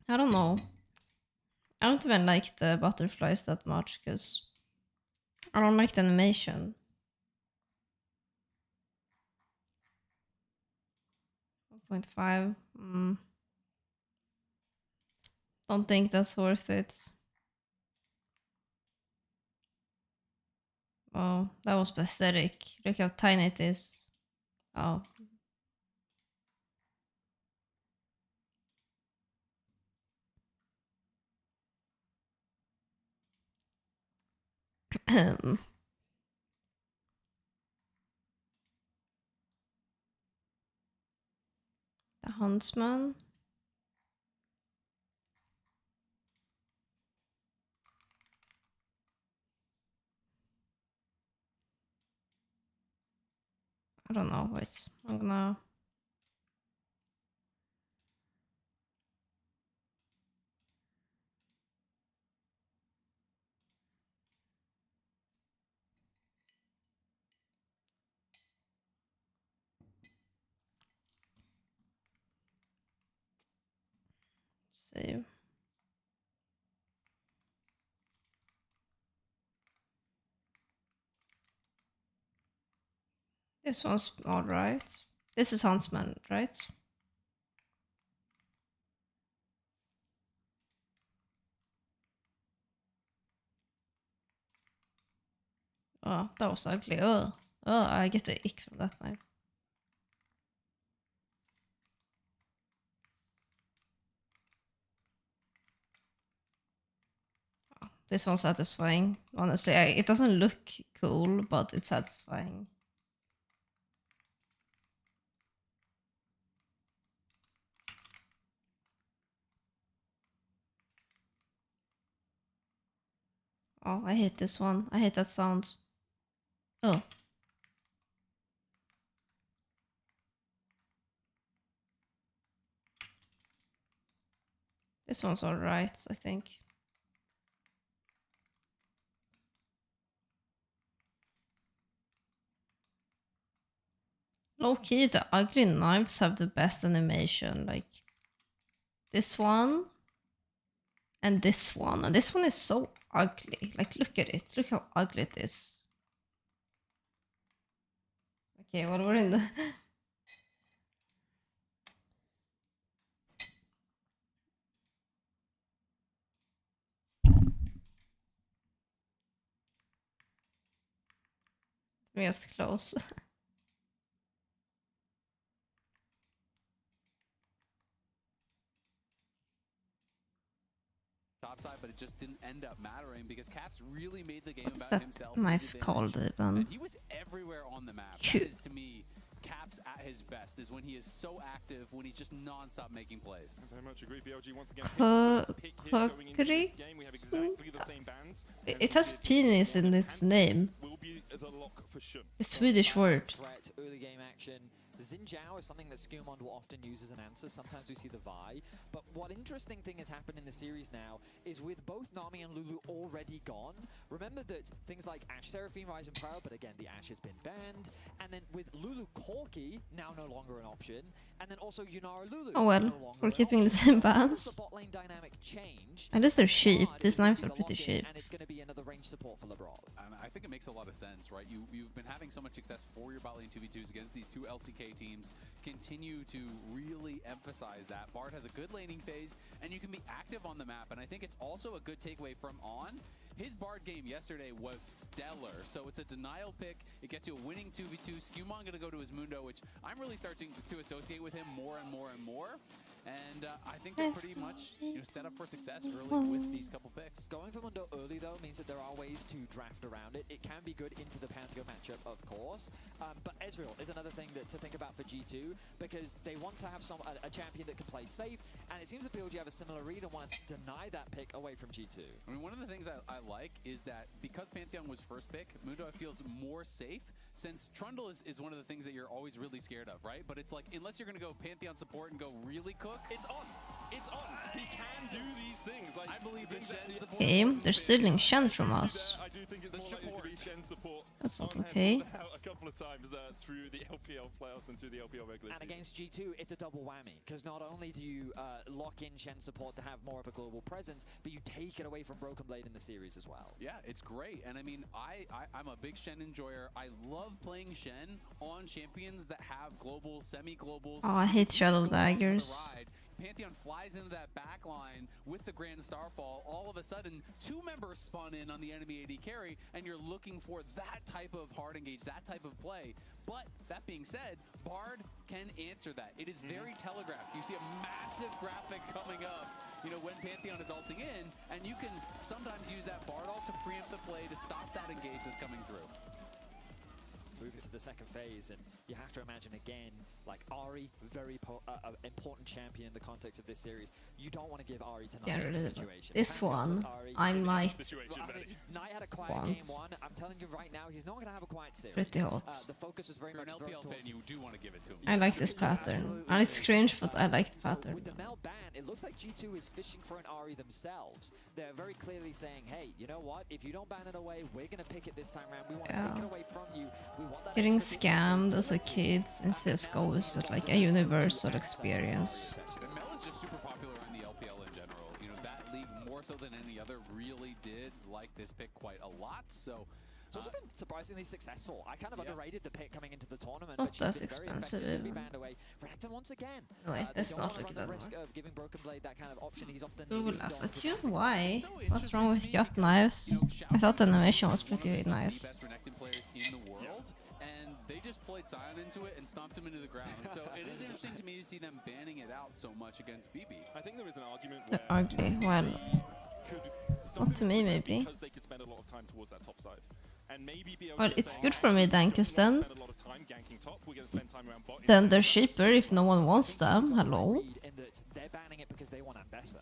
I don't know. I don't even like the butterflies that much because I don't like the animation. 1.5. Don't think that's worth it. Oh, that was pathetic. Look how tiny it is. Oh. The Huntsman. I don't know. Wait, I'm gonna. See. This one's alright. This is Huntsman, right? Oh, that was ugly. Oh, I get the ick from that knife. Oh, this one's satisfying. Honestly, it doesn't look cool, but it's satisfying. Oh, I hate this one. I hate that sound. Oh. This one's alright, I think. Low key, the ugly knives have the best animation. Like this one and this one. And this one is so ugly. Like, look at it. Look how ugly it is. Okay, well, we're in the. Just close. Topside, but it just didn't end up mattering because Caps really made the game What's about that himself. knife called even? And he was everywhere on the map. That is, to me, Caps at his best is when he is so active, when he's just non-stop making plays. I very much agree. BLG once again pick here going into this game. We have exactly the same bands. It has penis in its name. Will be the lock for Shun. It's Swedish word. Threat, early game action. Xin Zhao is something that Skumond will often use as an answer. Sometimes we see the Vi. But what interesting thing has happened in the series now is with both Nami and Lulu already gone, remember that things like Ashe Seraphine, Rise and Proud, but again, the Ashe has been banned. And then with Lulu Corki, now no longer an option. And then also Yunara Lulu. Oh well, we're keeping the same bands. The bot lane dynamic change. At least they're cheap. These knives are pretty cheap. And it's going to be another range support for LeBron. And I think it makes a lot of sense, right? You've been having so much success for your bot lane 2v2s against these two LCK teams. Continue to really emphasize that. Bard has a good laning phase, and you can be active on the map. And I think it's also a good takeaway from On. His Bard game yesterday was stellar, so it's a denial pick. It gets you a winning 2v2. Skumon gonna go to his Mundo, which I'm really starting to associate with him more and more and more. And I think they're pretty much set up for success early with these couple picks. Going for Mundo early, though, means that there are ways to draft around it. It can be good into the Pantheon matchup, of course. But Ezreal is another thing to think about for G2, because they want to have a champion that can play safe, and it seems that BLG have a similar read and want to deny that pick away from G2. I mean, one of the things I like is that because Pantheon was first pick, Mundo feels more safe, since Trundle is one of the things that you're always really scared of, right? But it's like, unless you're going to go Pantheon support and go really cook, It's on. it's on. He can do these things. Like, I believe it's Shen support. Okay, they're stealing Shen from us. I do think it's more likely to be Shen support. That's not On hand okay. pulled out a couple of times through the LPL playoffs and through the LPL regular And season. against G2, it's a double whammy, because not only do you lock in Shen support to have more of a global presence, but you take it away from Broken Blade in the series as well. Yeah, it's great. And I mean, I'm a big Shen enjoyer. I love playing Shen on champions that have global, semi-globals. Oh, I hate Shadow Daggers. Pantheon flies into that back line with the Grand Starfall. All of a sudden, 2 members spawn in on the enemy AD carry, and you're looking for that type of hard engage, that type of play. But that being said, Bard can answer that. It is very telegraphed. You see a massive graphic coming up, you know, when Pantheon is ulting in, and you can sometimes use that Bard ult to preempt the play to stop that engage that's coming through. Moving to the second phase, and you have to imagine again, like Ahri, very important champion in the context of this series. You don't want to give Ahri to Knight in this situation. This one, I might Knight had a quiet want. game 1. I'm telling you right now, he's not going to have a quiet series. Pretty hot. The focus was very For an much LPL fan, you do want to give it to him. I like this pattern. And it's cringe, but I like the pattern. With the Mel ban, it looks like G2 is fishing for an Ahri themselves. They're very clearly saying, hey, you know what? If you don't ban it away, we're going to pick it this time around. We want to take it away from you. We want that Getting scammed as a kid in CSGO is like a universal experience. And Mel is just super popular in the LPL in general. You know, that league more so than any other really did like this pick quite a lot. So it's also been surprisingly successful. I kind of underrated the pick coming into the tournament, Not but she's that been expensive. very effective to be banned away. Renekton once again. Wait, they let's don't not want look to at run the that risk one. of giving Broken Blade that kind of option. He's often Ooh, needing laugh gone at to you. protect Why? So What's wrong with gut knives? I thought the animation was pretty nice. The best Renekton players in the world, and they just played Sion into it and stomped him into the ground. So it is interesting to me to see them banning it out so much against BB. I think there is an argument They're where ugly. Well, could stop not to me maybe. because they could spend a lot of time towards that top side. And maybe BLG Well, are it's saying, good for me then, "Actually, cause we don't then wanna spend a lot of time ganking top. We're gonna spend time around bot then instead." they're cheaper if no one wants them. Hello? in that they're banning it because they want Ambessa.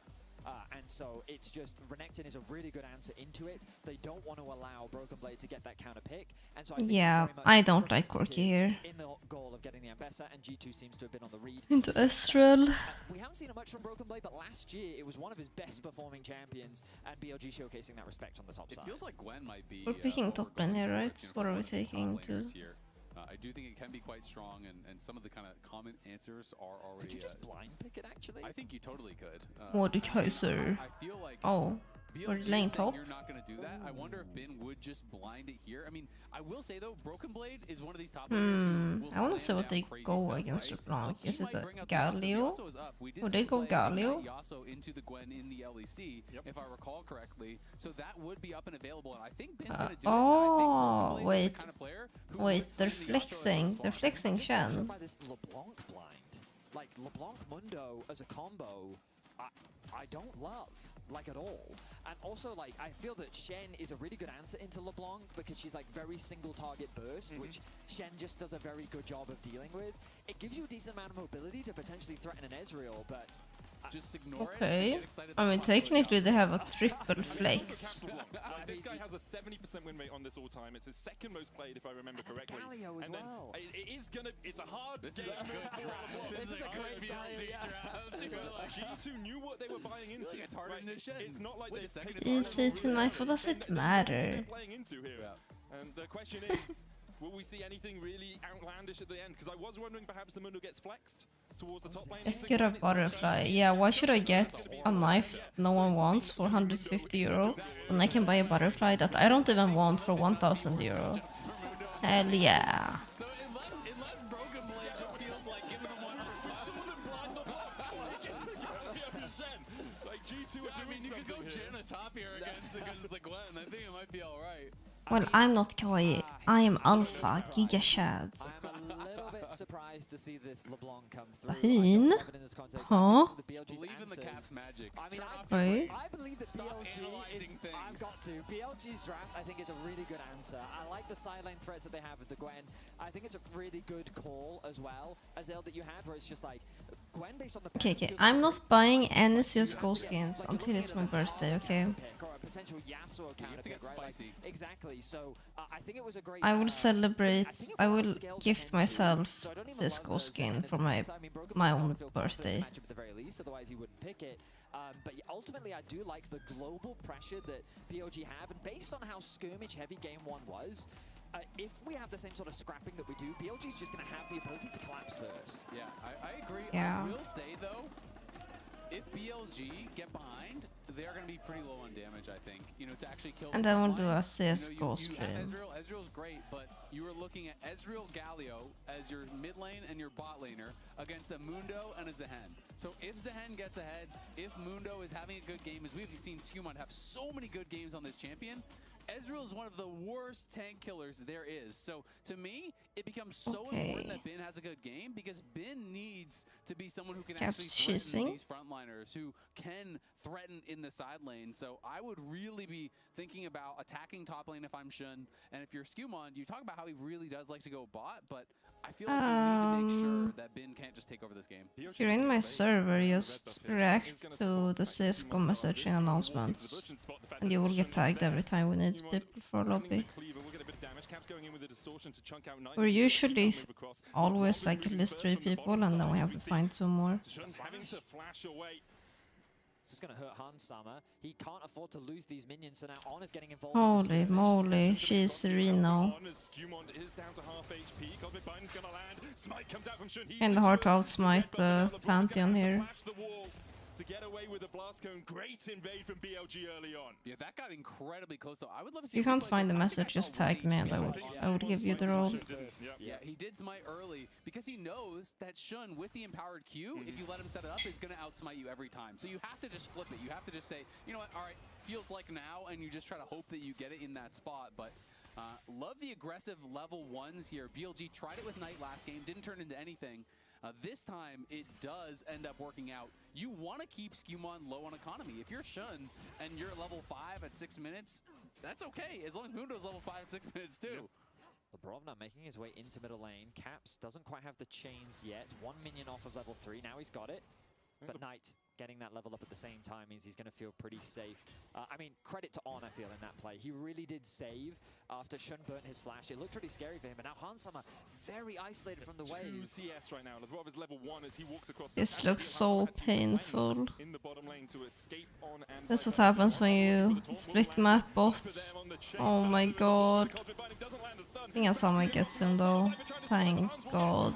And so it's just, Renekton is a really good answer into it. They don't want to allow Broken Blade to get that counter pick. And so I think it's Yeah, very much I don't like preventative Quirky here. in the goal of getting the Ambessa, and G2 seems to have been on the read. Into Ezreal. We haven't seen it much from Broken Blade, but last year it was one of his best performing champions, and BLG showcasing that respect on the top It side. feels like Gwen might be. We're picking top lane here, right? What are we taking to? Here. I do think it can be quite strong, and some of the kind of common answers are already. Could you just blind pick it, actually? I think you totally could. Mordekaiser. I feel like. Oh, we're BLG lane is saying top. You're not going to do that. I wonder if Ben would just blind it here. I mean, I will say though, Broken Blade is one of these top laners who will I want to see slam what down they crazy go stuff, against right? LeBlanc. He Is it might a bring up Yasuo. Galio? Yasuo is up. We did Would see they him go play Galio? Yasuo into the Gwen in the LEC, if I recall correctly. So that would be up and available, and I think Ben's going to do it. Oh, and I think Broken Blade is wait. the kind of player who Wait, would they're slam the Yasuo as a flexing. They're response. flexing Shen. By this LeBlanc blind, like LeBlanc Mundo as a combo, I don't love, like, at all. And also, like, I feel that Shen is a really good answer into LeBlanc because she's like very single target burst, which Shen just does a very good job of dealing with. It gives you a decent amount of mobility to potentially threaten an Ezreal, but just ignore it. Okay. I mean, technically they have a triple flex. This guy has a 70% win rate on this all time. It's his second most played, if I remember correctly. Galio as and then well. it is gonna. It's a hard This game. is a good draft. This is a great BLG draft. G2 knew what they were buying into. It's harder than Shen. It's not like Wait a they second, picked it's Easy tonight, what does it matter? they're playing into here. And the question is, will we see anything really outlandish at the end? Because I was wondering perhaps the Mundo gets flexed towards the top lane. Just get a butterfly. Yeah, why should I get a knife no one wants for 150 euro when I can buy a butterfly that I don't even want for 1000 euro? Hell yeah. So unless Broken Blade just feels like giving him one like G2 I mean, you could go Jen atop here against the Gwen. I think it might be alright. Well, I'm not kawaii. I am alpha, Giga Shad. I'm a little bit surprised to see this LeBlanc come through. Sahin? Huh? Believe in the cat's magic. I mean, Right. I believe that BLG is, I've got to. BLG's draft, I think, is a really good answer. I like the sideline threats that they have with the Gwen. I think it's a really good call as well, as that you had, where it's just like, Gwen, based on the Okay, balance, okay. feels I'm like not buying any CSGO skins until it's my birthday, okay? or a potential Yasuo counter pick, right? Like, exactly. So I think it was a great. I will celebrate, I will gift So myself I don't even love CSGO the skin Zen for as my an answer. I mean, Broken my Boy's gotta own feel confident in birthday. the matchup at the very least, otherwise he wouldn't pick it. But ultimately, I do like the global pressure that BLG have, and based on how skirmish heavy game 1 was, if we have the same sort of scrapping that we do, BLG is just going to have the ability to collapse first. Yeah, I agree. Yeah. I will say, though, if BLG get behind, they're going to be pretty low on damage, I think. You know, to actually kill And the then we'll front do line. a CSGO You have stream. Ezreal. Ezreal's great, but you were looking at Ezreal Galio as your mid lane and your bot laner against a Mundo and a Zehen. So if Zehen gets ahead, if Mundo is having a good game, as we've seen Skumon have so many good games on this champion, Ezreal is one of the worst tank killers there is. So to me, it becomes so important that Bin has a good game because Bin needs to be someone who can actually threaten these frontliners, who can threaten in the side lane. So I would really be thinking about attacking top lane if I'm Shun. And if you're Skumon, you talk about how he really does like to go bot, but I feel like you need to make sure that Bin can't just take over this game. If you're in my server, just react to the CSGO message in announcements, and you will get tagged every time we need people for lobby. We're usually always like at least 3 people, and then we have to find 2 more. This is going to hurt Hansama. He can't afford to lose these minions, so now On is getting involved. Holy moly, she's Sereno. Kinda hard to outsmite the Pantheon here. To get away with the blast cone, great invade from BLG early on. Yeah, that got incredibly close. So I would love to see. You can't find the message, just tag me, and I would give you the role. Yeah, he did smite early because he knows that Shun with the empowered Q, if you let him set it up, is going to outsmite you every time. So you have to just flip it. You have to just say, you know what, all right, feels like now, and you just try to hope that you get it in that spot. But love the aggressive level 1s here. BLG tried it with Knight last game, didn't turn into anything. This time, it does end up working out. You want to keep Skumon low on economy. If you're Shun and you're at level 5 at 6 minutes, that's okay, as long as Mundo's level 5 at 6 minutes too. Labrov now making his way into middle lane. Caps doesn't quite have the chains yet. 1 minion off of level 3, now he's got it. But Knight getting that level up at the same time means he's going to feel pretty safe. I mean, credit to On, I feel, in that play. He really did save after Shun burnt his flash. It looked really scary for him, but now Hansama very isolated from the wave. 2 CS right now. Labrov is level 1 as he walks across. This looks so painful. In the bottom lane to escape On and That's what happens when you split map bots. Oh my god. I think Asama gets him though. Thank god.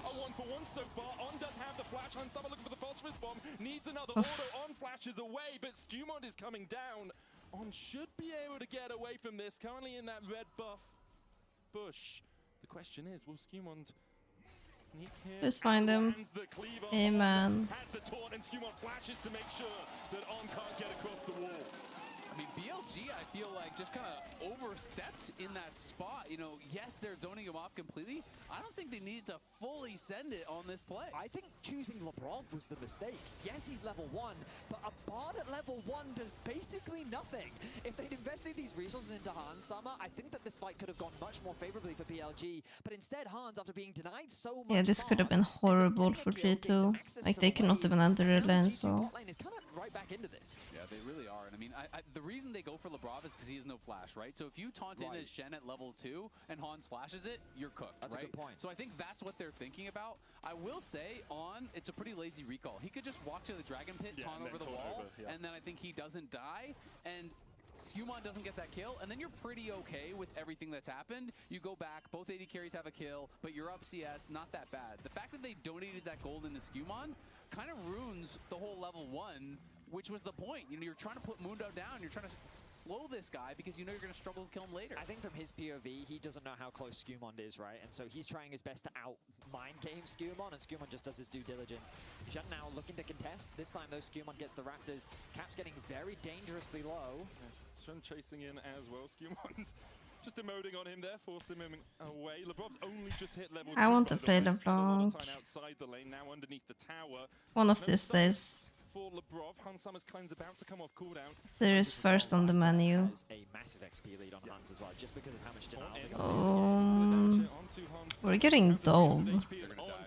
Needs another auto. On flashes away, but Skumon is coming down. On should be able to get away from this. Currently in that red buff bush. The question is, will Skumon sneak here? Just find him. Amen. Has the taunt, and Skumon flashes to make sure that On can't get across the wall. I mean, BLG, I feel like, just kind of overstepped in that spot. You know, yes, they're zoning him off completely. I don't think they needed to fully send it on this play. I think choosing Labrov was the mistake. Yes, he's level 1, but a bard at level 1 does basically nothing. If they'd invested these resources into Hansama, I think that this fight could have gone much more favorably for BLG. But instead, Hans, after being denied so much, Yeah, this could have been horrible for G2. Like, they could not even enter the lane, so... right back into this. Yeah, they really are. And I mean, the reason they go for Labrov is because he has no flash, right? So if you taunt in as Shen at level 2 and Hans flashes it, you're cooked, That's right? a good point. So I think that's what they're thinking about. I will say, it's a pretty lazy recall. He could just walk to the Dragon Pit, taunt over the wall, and then I think he doesn't die, and Skumon doesn't get that kill, and then you're pretty okay with everything that's happened. You go back, both AD carries have a kill, but you're up CS, not that bad. The fact that they donated that gold into Skumon kind of ruins the whole level 1, which was the point. You know, you're trying to put Mundo down, you're trying to slow this guy because you know you're going to struggle to kill him later. I think from his POV, he doesn't know how close Skumon is, right? And so he's trying his best to out-mind game Skumon, and Skumon just does his due diligence. Jun now looking to contest. This time, though, Skumon gets the Raptors. Cap's getting very dangerously low. Shun chasing in as well. Skumon just emoting on him there, forcing him away. Labrov's only just hit level 2. I want to play LeBlanc. Outside the lane, now underneath the tower. One of these days. For Labrov, Hansama's cleanse about to come off cooldown. Series first on the menu. A massive XP lead on Hans as well, just because of how much denial. We're getting dulled.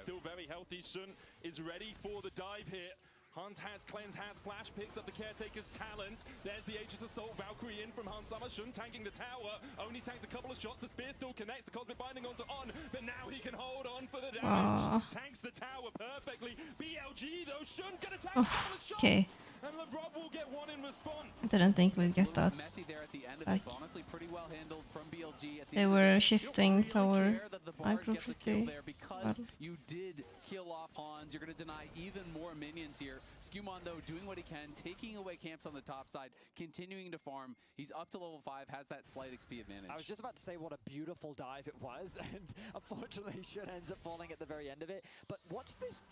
Still very healthy. healthy. Shun is ready for the dive here. Hans has cleanse, has flash, picks up the caretaker's talent. There's the Aegis Assault Valkyrie in from Hans Summer. Shun tanking the tower, only tanks a couple of shots. The spear still connects, the cosmic binding onto On, but now he can hold on for the damage. Tanks the tower perfectly. BLG though, Shun gonna tank a couple of shots. Okay. And LeBron will get one in response. I didn't think we'd get that. Messy there at the end of Like, it, but honestly pretty well handled from BLG at the they end of were the day. shifting You don't really tower care that the Bard aggro gets a kill pretty there because well. you did kill off Hans. You're going to deny even more minions here. Skewmon though doing what he can, taking away camps on the top side, continuing to farm. He's up to level 5, has that slight XP advantage. I was just about to say what a beautiful dive it was, and unfortunately Shun ends up falling at the very end of it. But watch this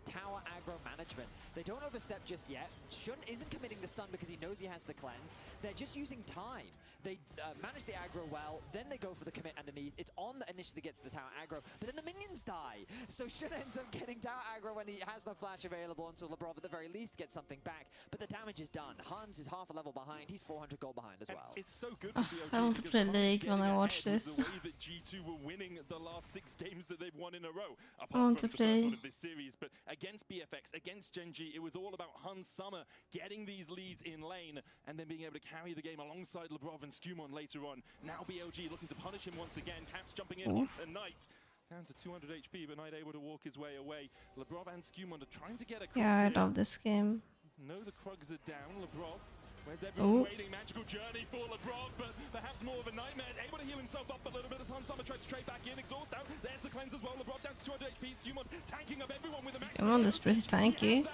tower aggro management. They don't overstep just yet. Shun isn't committing the stun because he knows he has the cleanse. They're just using time. They manage the aggro well, then they go for the commit underneath. It's On that initially gets the tower aggro, but then the minions die. So Shun ends up getting tower aggro when he has no flash available until LeBron at the very least gets something back. But the damage is done. Hans is half a level behind. He's 400 gold behind as well. It's so good for BLG. I want to play League when I watch this. The way that G2 were winning the last 6 games that they've won in a row. I Apart want from to the first one play. of this series, but against BFX, against Gen G, it was all about Hans Summer getting these leads in lane and then being able to carry the game alongside Lebrov and Skewmon later on. Now BLG looking to punish him once again. Caps jumping in onto Knight. Down to 200 HP, but Knight able to walk his way away. Lebrov and Skewmon are trying to get across. Yeah, I here. love this game. No, the Krugs are down. Lebrov, where's everyone Ooh. waiting? Magical journey for Lebrov, but perhaps more of a nightmare. Able to heal himself up a little bit as Hans Summer tries to trade back in. Exhaust out. There's the cleanse as well. Lebrov down to 200 HP. Skewmon tanking up everyone with a max. Come on, this is pretty tanky.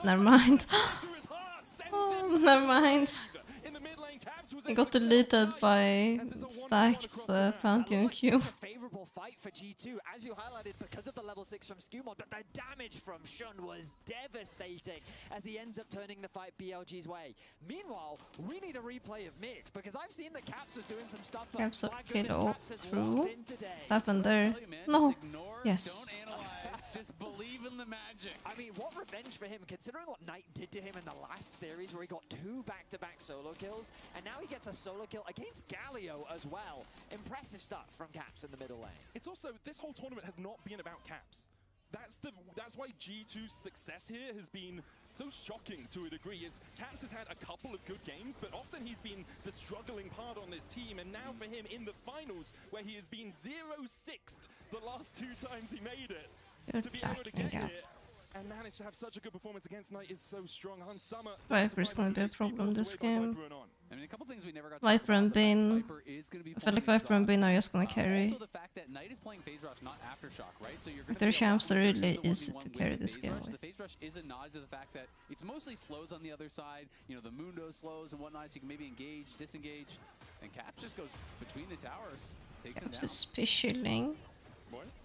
Never mind. Oh, never mind. I got deleted by stacked Pantheon Q. Such a favorable fight for G2, as you highlighted, because of the level 6 from Skewmon, but the damage from Shun was devastating as he ends up turning the fight BLG's way. Meanwhile, we need a replay of mid, because I've seen the Caps was doing some stuff, but Caps of my goodness, Kilo Caps has through. walked in today. Happened there. No. Yes. Don't analyze, just believe in the magic. I mean, what revenge for him, considering what Knight did to him in the last series where he got 2 back-to-back solo kills, and now he gets a solo kill against Galio as well. Impressive stuff from Caps in the middle lane. It's also, this whole tournament has not been about Caps. That's why G2's success here has been so shocking to a degree. Is Caps has had a couple of good games, but often he's been the struggling part on this team. And now for him in the finals, where he has been 0-6th the last 2 times he made it, Good to be able to backing get up. here and manage to have such a good performance against Knight is so strong. Hans Summer. Viper's gonna be a problem this game. I mean, a couple things we never got to Viper and Bane. Viper is going to be I feel like Viper and Bane are just gonna carry. Also the fact that Knight is playing Phase Rush, not Aftershock, right? So you're going to Their champs are really easy to carry this game The with. Phase Rush is a nod to the fact that it's mostly slows on the other side. You know, the Mundo slows and whatnot, so you can maybe engage, disengage. And Caps just goes between the towers, takes him down. Suspicious.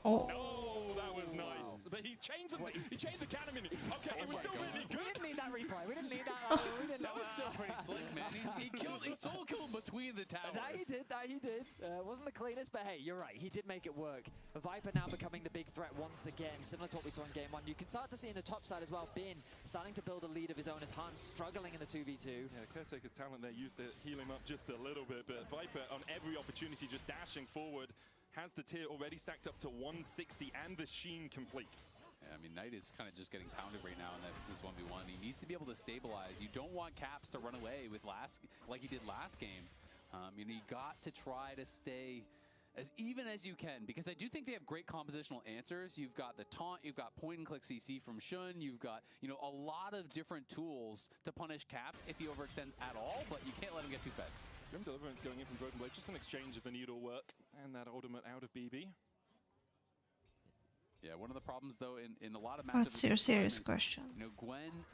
Oh. Oh, that was nice. But he changed the cannon. Okay, it was still really good. We didn't need that replay. We didn't need that. That was still pretty slick, man. He solo killed between the towers. That he did. Wasn't the cleanest, but hey, you're right. He did make it work. Viper now becoming the big threat once again, similar to what we saw in game 1. You can start to see in the top side as well, Bin starting to build a lead of his own as Hans struggling in the 2v2. Yeah, Caretaker's talent there used to heal him up just a little bit, but Viper on every opportunity just dashing forward. Has the tier already stacked up to 160 and the Sheen complete. Yeah, I mean, Knight is kind of just getting pounded right now in this 1v1. He needs to be able to stabilize. You don't want Caps to run away with like he did last game. You know, you got to try to stay as even as you can, because I do think they have great compositional answers. You've got the taunt, you've got point and click CC from Shun, you've got, you know, a lot of different tools to punish Caps if he overextends at all, but you can't let him get too fed. Grim Deliverance going in from Broken Blade, just an exchange of the needle work and that ultimate out of BB. Yeah, one of the problems though in a lot of matchups. What's your serious question? You know, Gwen.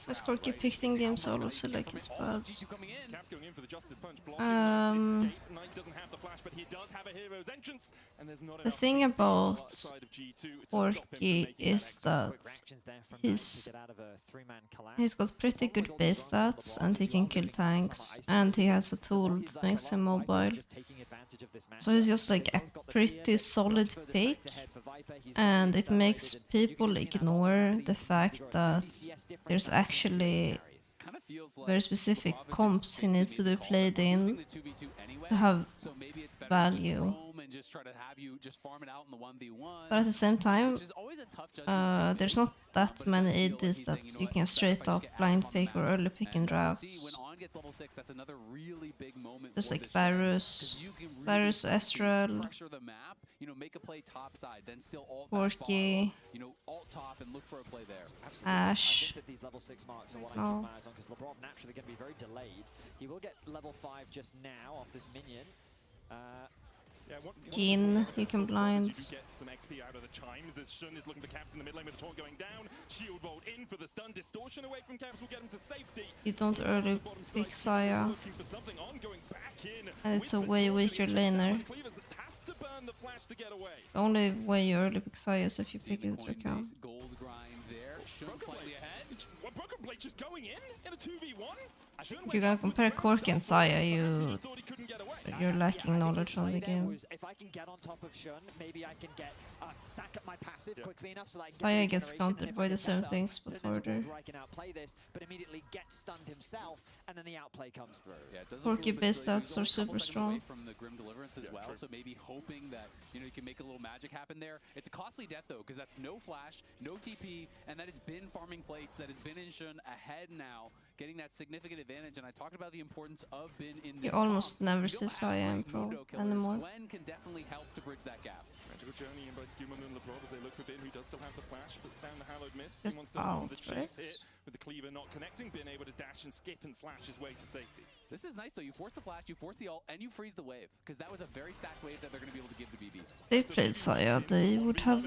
Let's go keep picking game solo, so like it's bad. Caps going in for the Justice Punch, blocking Knight's escape. Knight doesn't have the flash, but he does have a hero's entrance, and there's not The enough thing CC about outside of G2 to stop him from Orky making is that he's got pretty good base stats and he can kill tanks and he has a tool that makes him mobile. So he's just like a pretty solid pick, and it makes people ignore the fact that there's actually very specific comps he needs to be played in to have value. just try to have you just farm it out in the 1v1. But at the same time, which is always a tough judgment to there's make, not that but it many does feel like ADs he's that saying, you know you what, can it's better straight if I just up get blind active on the pick or map. early pick in And we'll see drafts. when On gets level 6, that's another really big moment Just for like this Shen, 'cause Varus, you can really Varus, start to Astral, pressure the map, you know, make a play top side, then still alt back Corki, bottom, you know, alt top and look for a play there. Absolutely. I Ash. think that these level 6 marks are what I No. keep my eyes on, because LeBron naturally going to be very delayed. He will get level 5 just now off this minion. Keen, you can blind. You do get some XP out of the chimes as Shun is looking for Caps in the mid lane with the taunt going down. Shield vault in for the stun. Distortion away from Caps will get him to safety. You don't early pick Saya, Looking for something on going back in. and it's a way weaker laner. Cleavers has to burn the flash to get away. The only way you early pick Saya is if you pick it into account. Gold grind there. Shun slightly ahead. What, Broken Blade just going in a 2v1? If you're gonna compare Corki and Saya, you're lacking knowledge on the game. If I can get on top of Shun, maybe I can get stack up my passive quickly enough so that I can get Saya the gets regeneration, countered and if by I the get same that, things, but then there's a harder. world where I can outplay this, but immediately get stunned himself, and then the outplay comes through. Yeah, it doesn't Corki move, base so he's stats only are a couple super seconds strong. away from the Grim Deliverance as well, so maybe hoping that, you know, you can make a little magic happen there. It's a costly death though, because that's no flash, no TP, and that has been farming plates, that has been in Shun ahead now, getting that significant advantage. And I talked about the importance of Bin in this You almost comp. never You see don't have Saya in great pro Mundo killers. anymore. Gwen can definitely help to bridge that gap. Magical journey in by Skumon and LeBron as they look for Bin, who does still have the flash, puts down the hallowed mist. He Just wants to hold the out, chase right? hit with the cleaver not connecting. Bin able to dash and skip and slash his way to safety. This is nice though. You force the flash, you force the ult, and you freeze the wave, because that was a very stacked wave that they're going to be able to give to BB. If they played Saya, they would have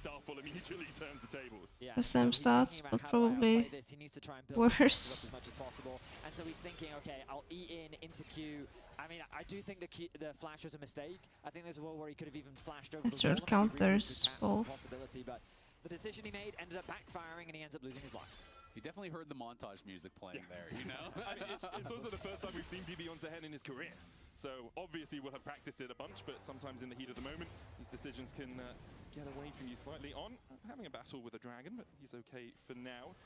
Starfall immediately turns the tables. the same stats, but probably worse. As much as possible, and so he's thinking, okay, I'll E into Q. I mean, I do think the flash was a mistake. I think there's a world where he could have even flashed over It's the wall. your counters, both. Possibility, but the decision he made ended up backfiring, and he ends up losing his life. You definitely heard the montage music playing there, you know? I mean, it's also the first time we've seen BB on Zehen in his career. So obviously we'll have practiced it a bunch, but sometimes in the heat of the moment, these decisions can get away from you slightly. On having a battle with a dragon, but he's okay for now.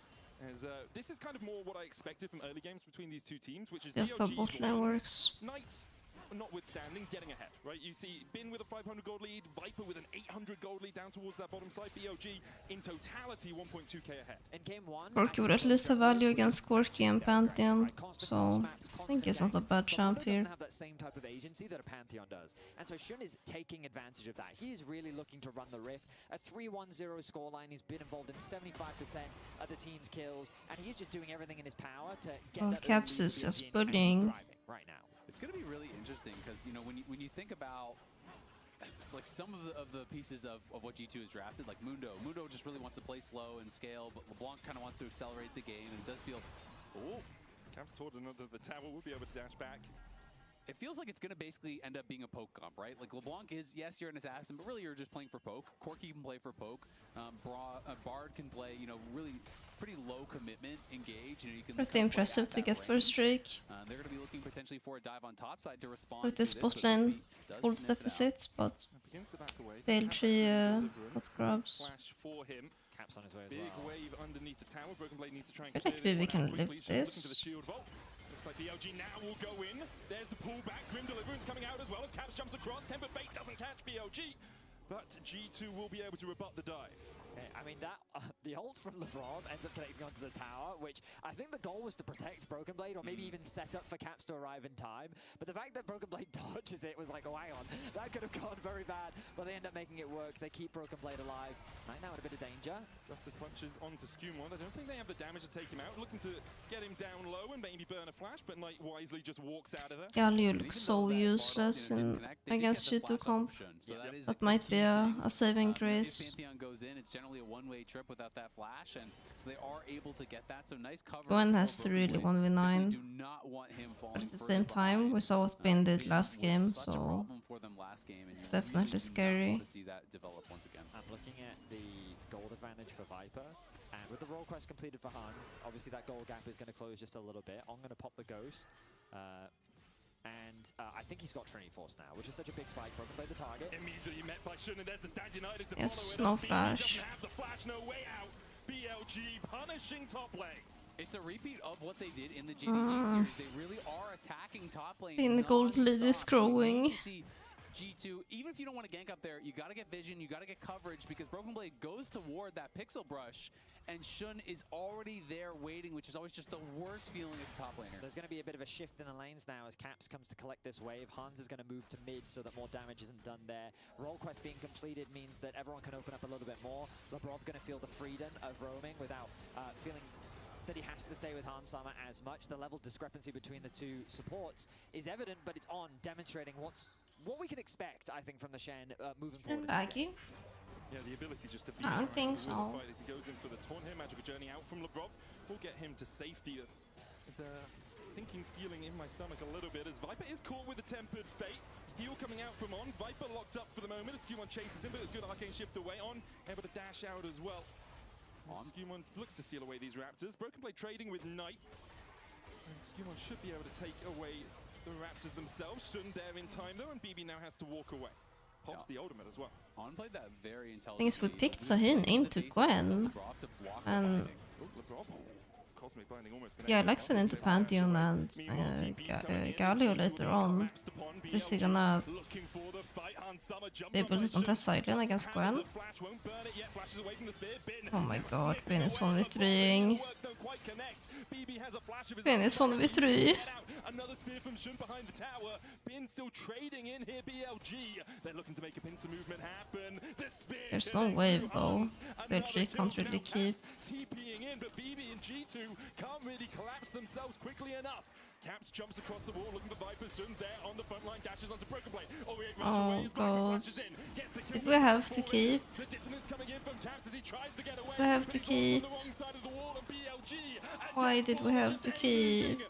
As this is kind of more what I expected from early games between these two teams, which is Just how BLG's bot lane lanes, works. Knight, notwithstanding, getting ahead, right? You see Bin with a 500 gold lead, Viper with an 800 gold lead down towards that bottom side. BLG in totality 1.2k ahead. In game 1, Corki would at least have value against Corki and Pantheon, so I think he's not a bad champ here. doesn't have that same type of agency that a Pantheon does. And so Shun is taking advantage of that. He is really looking to run the Rift. A 3-1-0 scoreline. He's been involved in 75% of the team's kills, and he's just doing everything in his power to get Well, that Caps early is lead just in, and he's bullying. thriving right now. It's going to be really interesting because, you know, when you think about it's like some of the pieces of what G2 has drafted, like Mundo just really wants to play slow and scale, but LeBlanc kind of wants to accelerate the game, and it does feel, Caps toward another, the tower will be able to dash back. it feels like it's going to basically end up being a poke comp, right? Like LeBlanc is, yes, you're an assassin, but really you're just playing for poke. Corki can play for poke. Bard can play, you know, really pretty low commitment, engage. You know, you can Pretty impressive to get first streak. They're going to be looking potentially for a dive on top side to respond With to this bot but lane, BB does full sniff it out. deficit, but Begins to back away. BLG got grabs. Flash for him. Caps on his way as Big well. wave underneath the tower. Broken Blade needs to try and I clear think this BB one can out quickly. lift So looking for the this. shield vault. Looks like BLG now will go in. There's the pullback. Grim Deliverance coming out as well as Caps jumps across. Temper Fate doesn't catch BLG, but G2 will be able to rebut the dive. Okay, I mean, that the ult from LeBron ends up connecting onto the tower, which I think the goal was to protect Broken Blade, or maybe even set up for Caps to arrive in time. But the fact that Broken Blade dodges it was like, oh, hang on, that could have gone very bad. But they end up making it work. They keep Broken Blade alive. Right now in a bit of danger. Justice punches onto Skumon. I don't think they have the damage to take him out. Looking to get him down low and maybe burn a flash, but Knight wisely just walks out of there. Galio looks so useless in against G2 comp. That might be a saving grace. If Pantheon goes in, it's generally a one-way trip without that flash, and so they are able to get that. So nice cover. Gwen has to really 1v9. Do not want him But falling at the further same time, we behind. saw what Bin did last game, Such a so problem for them last game, and it's you really definitely do not scary. want to see that develop once again. I'm looking at the gold advantage for Viper, and with the role quest completed for Hans, obviously that gold gap is going to close just a little bit. I'm going to pop the Ghost, and I think he's got Trinity Force now, which is such a big spike. Broken Blade the target. Immediately met by Shun, and there's the Stand United to Yes, follow it no up. BB flash. doesn't have the flash, no way out. BLG punishing top lane. It's a repeat of what they did in the JDG series. They really are attacking top lane. Bin gold lead is non-stop. So we need growing. to see G2, even if you don't want to gank up there, you got to get vision, you got to get coverage, because Broken Blade goes toward that pixel brush, and Shun is already there waiting, which is always just the worst feeling as a top laner. There's going to be a bit of a shift in the lanes now as Caps comes to collect this wave. Hans is going to move to mid so that more damage isn't done there. Role quest being completed means that everyone can open up a little bit more. Labrov going to feel the freedom of roaming without feeling that he has to stay with Hans Sama as much. The level discrepancy between the two supports is evident, but it's on, demonstrating what we can expect, I think, from the Shen moving forward. Baggy. Yeah, the ability just to I don't think so. fight as he goes in for the taunt here. Magical Journey out from Labrov will get him to safety. It's a sinking feeling in my stomach a little bit as Viper is caught with a tempered fate. Heal coming out from On. Viper locked up for the moment as Skumon chases him, but a good arcane shift away. On able to dash out as well. Skumon looks to steal away these Raptors. Broken Blade trading with Knight. And Skumon should be able to take away the Raptors themselves. Shun there in time though, and BB now has to walk away. Pops the ultimate as well. On played that very intelligently. Things we picked Sahin into Gwen. And yeah, like Sahin into Pantheon and Galio later on. Is he gonna be able to contest sideline against Gwen? Oh my god, Bin is 1v3. Bin is 1v3. Another spear from Shun behind the tower. Bin still trading in here, BLG. They're looking to make a pincer movement happen. The spear. There's no wave though. BLG can't really keep. TPing in, but BB and G2 can't really collapse themselves quickly enough. Caps jumps across the wall looking for Viper. Shun there on the front line, dashes onto Broken Blade. Oh god. Did we have to keep? The dissonance coming in from Caps as he tries to get away. We have to keep. Why did we have to keep?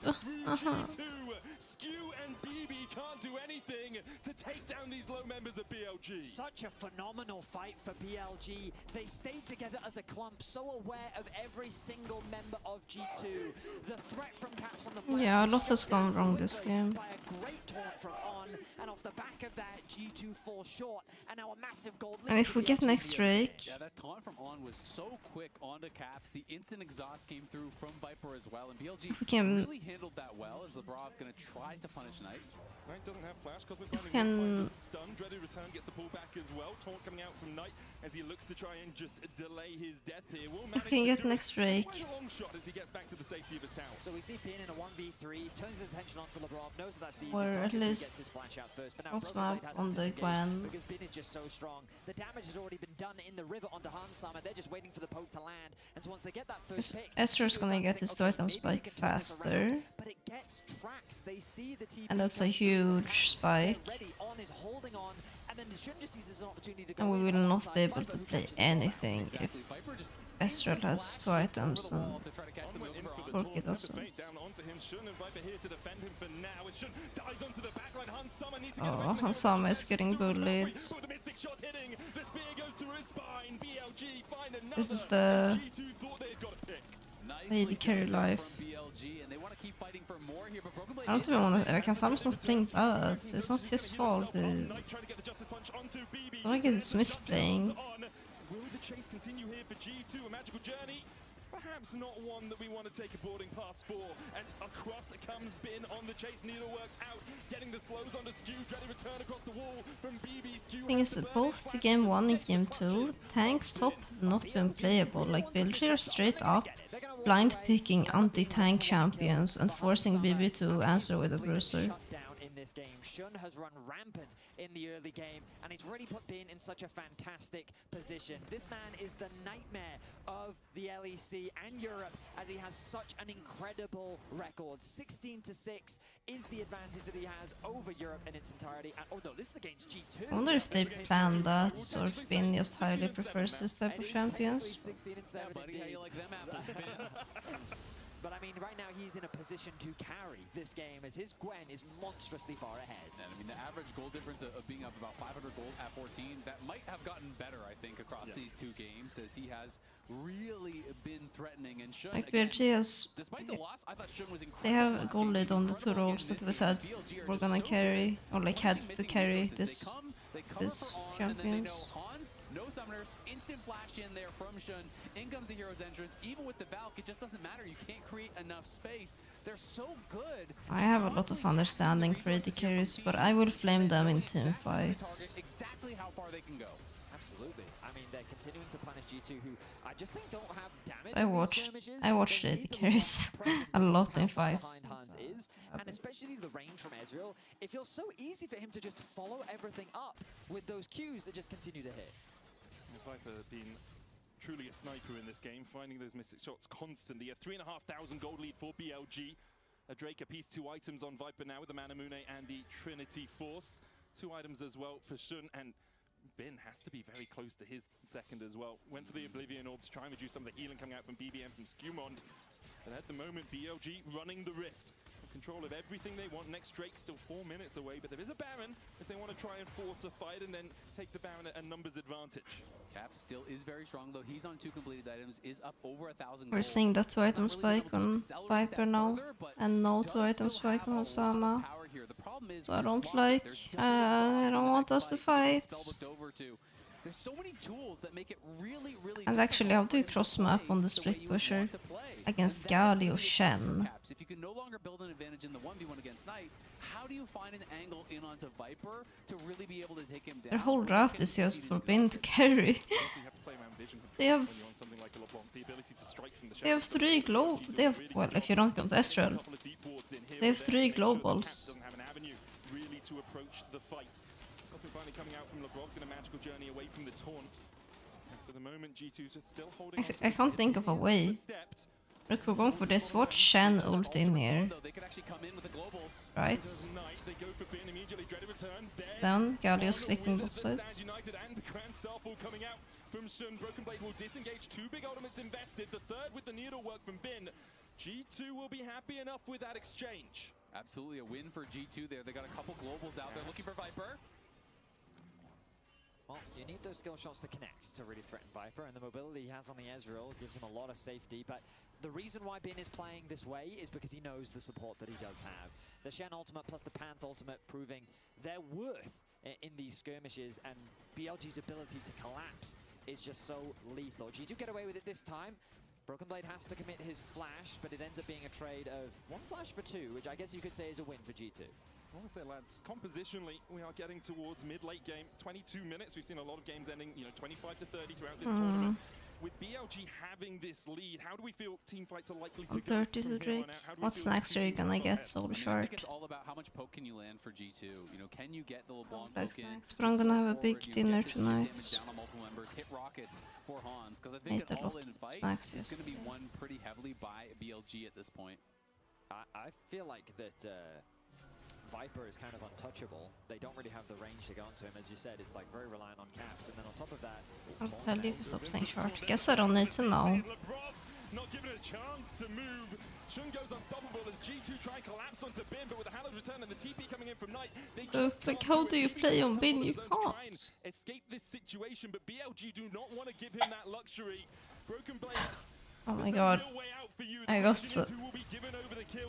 Skew and BB can't do anything to take down these low members of BLG. Such a phenomenal fight for BLG. They stayed together as a clump, so aware of every single member of G2. The threat from Caps on the flank. Yeah, a lot has gone wrong this game. By a great taunt from On, and off the back of that, G2 falls short, and now a massive gold lead. And if we get next Drake. Yeah, that taunt from On was so quick onto Caps. The instant exhaust came through from Viper as well, and BLG really handled that well. As Labrov gonna try to punish Knight. Knight doesn't have flash, Cosmic can stun. Dreaded return gets the pull back as well. Taunt coming out from Knight as he looks to try and just delay his death here. Will manage can to get do next Drake. quite a long shot as he gets back to the safety of his tower. So we see Pin in a 1v3, turns his attention onto Labrov, knows that that's the Or easiest at target, so he least gets his flash out first. But now cross Broken Blade map has on to the disengage Gwen. because Bin is just so strong. The damage has already been done in the river onto Hansama. They're just waiting for the poke to land. And so once they get that first pick, Ezra's gonna get his 2 item spike faster. but it gets tracked. They see the TP And that's a huge spike. ready. On is holding on, and then Shun just sees an opportunity to go And we in will on not side. be able Viper to who play catches anything if Ezra has 2 items and Orchid doesn't. Down onto him, Shun and Viper here to defend him for now. As Shun dives onto the backline, Hansama needs to get Oh, Hansama is getting bullied. the mystic shot hitting. The spear goes through his spine. BLG find another. This is the G2 thought they had got a pick. Lady Carry life. From BLG, and they want to keep fighting for more here, but Broken Blade I don't even want to. Hansama's not playing bad. It's not his fault. It's not like it's misplaying. Will the chase continue here for G2? A magical journey? Perhaps not one that we want to take a boarding pass for. As across comes Bin on the chase, neither works out. Getting the slows on the Skew, dreaded return across the wall from BB. Skew Thing is, both game 1 and game 2, tanks top not been playable. Like BLG are straight up blind picking anti-tank champions and forcing BB to answer with a bruiser. In this game, Shun has run rampant in the early game, and it's really put Bin in such a fantastic position. This man is the nightmare of the LEC and Europe, as he has such an incredible record. 16-6 is the advantage that he has over Europe in its entirety. And, oh no, this is against G2. I wonder if they planned that, or if Bin just highly prefers this type of champions. 16 and 7 indeed. But I mean, right now he's in a position to carry this game, as his Gwen is monstrously far ahead. And I mean, the average gold difference of being up about 500 gold at 14, that might have gotten better, I think, across these 2 games, as he has really been threatening. And Shun, Like again, BLG has, despite the loss, I thought Shun was incredible. they have a gold lead on the 2 roles that we said we're gonna carry, or like had to carry this champions. No summoners, instant flash in there from Shun. In comes the hero's entrance. Even with the Valk, it just doesn't matter. You can't create enough space. They're so good. I have a lot of understanding for AD carries, but I will flame them in team fights. Exactly how far they can go. Absolutely. I mean, they're continuing to punish G2, who I just think don't have damage. So I watched AD carries a lot in fights. Hans is, and especially the range from Ezreal, it feels so easy for him to just follow everything up with those Qs that just continue to hit. Viper being truly a sniper in this game, finding those missed shots constantly. A 3,500 gold lead for BLG. A Drake apiece, 2 items on Viper now with the Manamune and the Trinity Force. 2 items as well for Shun, and Bin has to be very close to his second as well. Went for the Oblivion Orb to try and reduce some of the healing coming out from BBM from Skewmond. And at the moment, BLG running the Rift. Control of everything they want. Next Drake still 4 minutes away, but there is a Baron if they want to try and force a fight and then take the Baron at a numbers advantage. Cap still is very strong, though. He's on 2 completed items, is up over 1,000 We're seeing that 2 item spike on Viper now, and no 2 item spike on Osama. So I don't like, I don't want us to fight. There's so many tools that make it really, really And actually, how do you cross map on the split pusher against Gali or Shen? If you can no longer build an advantage in the 1v1 against Knight, how do you find an angle in onto Viper to really be able to take him down? Their whole draft is just for Bin to carry. They have 3 globe. They have, well, if you don't count Ezreal, they have 3 globals. Really to approach the fight. Finally coming out from LeBron's got a magical journey away from the taunt. And for the moment, G2's just still holding. Actually, I can't think of a way. Look, we're going for this. Watch Shen ult in here. Right. Then Galio's clicking both sides. From Shun, Broken Blade will disengage. 2 big ultimates invested. The third with the needlework from Bin. G2 will be happy enough with that exchange. Absolutely a win for G2 there. They got a couple globals out there looking for Viper. Well, you need those skill shots to connect to really threaten Viper, and the mobility he has on the Ezreal gives him a lot of safety, but the reason why Bin is playing this way is because he knows the support that he does have. The Shen ultimate plus the Panth ultimate proving their worth in these skirmishes, and BLG's ability to collapse is just so lethal. G2 get away with it this time. Broken Blade has to commit his flash, but it ends up being a trade of 1 flash for 2, which I guess you could say is a win for G2. I want to say, lads, compositionally, we are getting towards mid-late game. 22 minutes. We've seen a lot of games ending, 25 to 30 throughout this tournament. With BLG having this lead, how do we feel team fights are likely to go? 30 to Drake. What's next are you gonna get? Soul Shard. I think it's all about how much poke can you land for G2. Can you get the LeBlanc poke in? But I'm gonna have a big dinner tonight. Down on multiple members, hit rockets for Hans, because I think an all-in fight is going to be won pretty heavily by BLG at this point. I feel like that Viper is kind of untouchable. They don't really have the range to go onto him. As you said, it's like very reliant on caps, and then on top of that, I'll tell you if you stop saying short. Guess I don't need to know. Not given a chance to move. Shun goes unstoppable as G2 try and collapse onto Bin, but with the Hallowed Return and the TP coming in from Knight, they just like, how do you play on Bin? You can't. Try and escape this situation, but BLG do not want to give him that luxury. Broken Blade. Oh my god. I got so...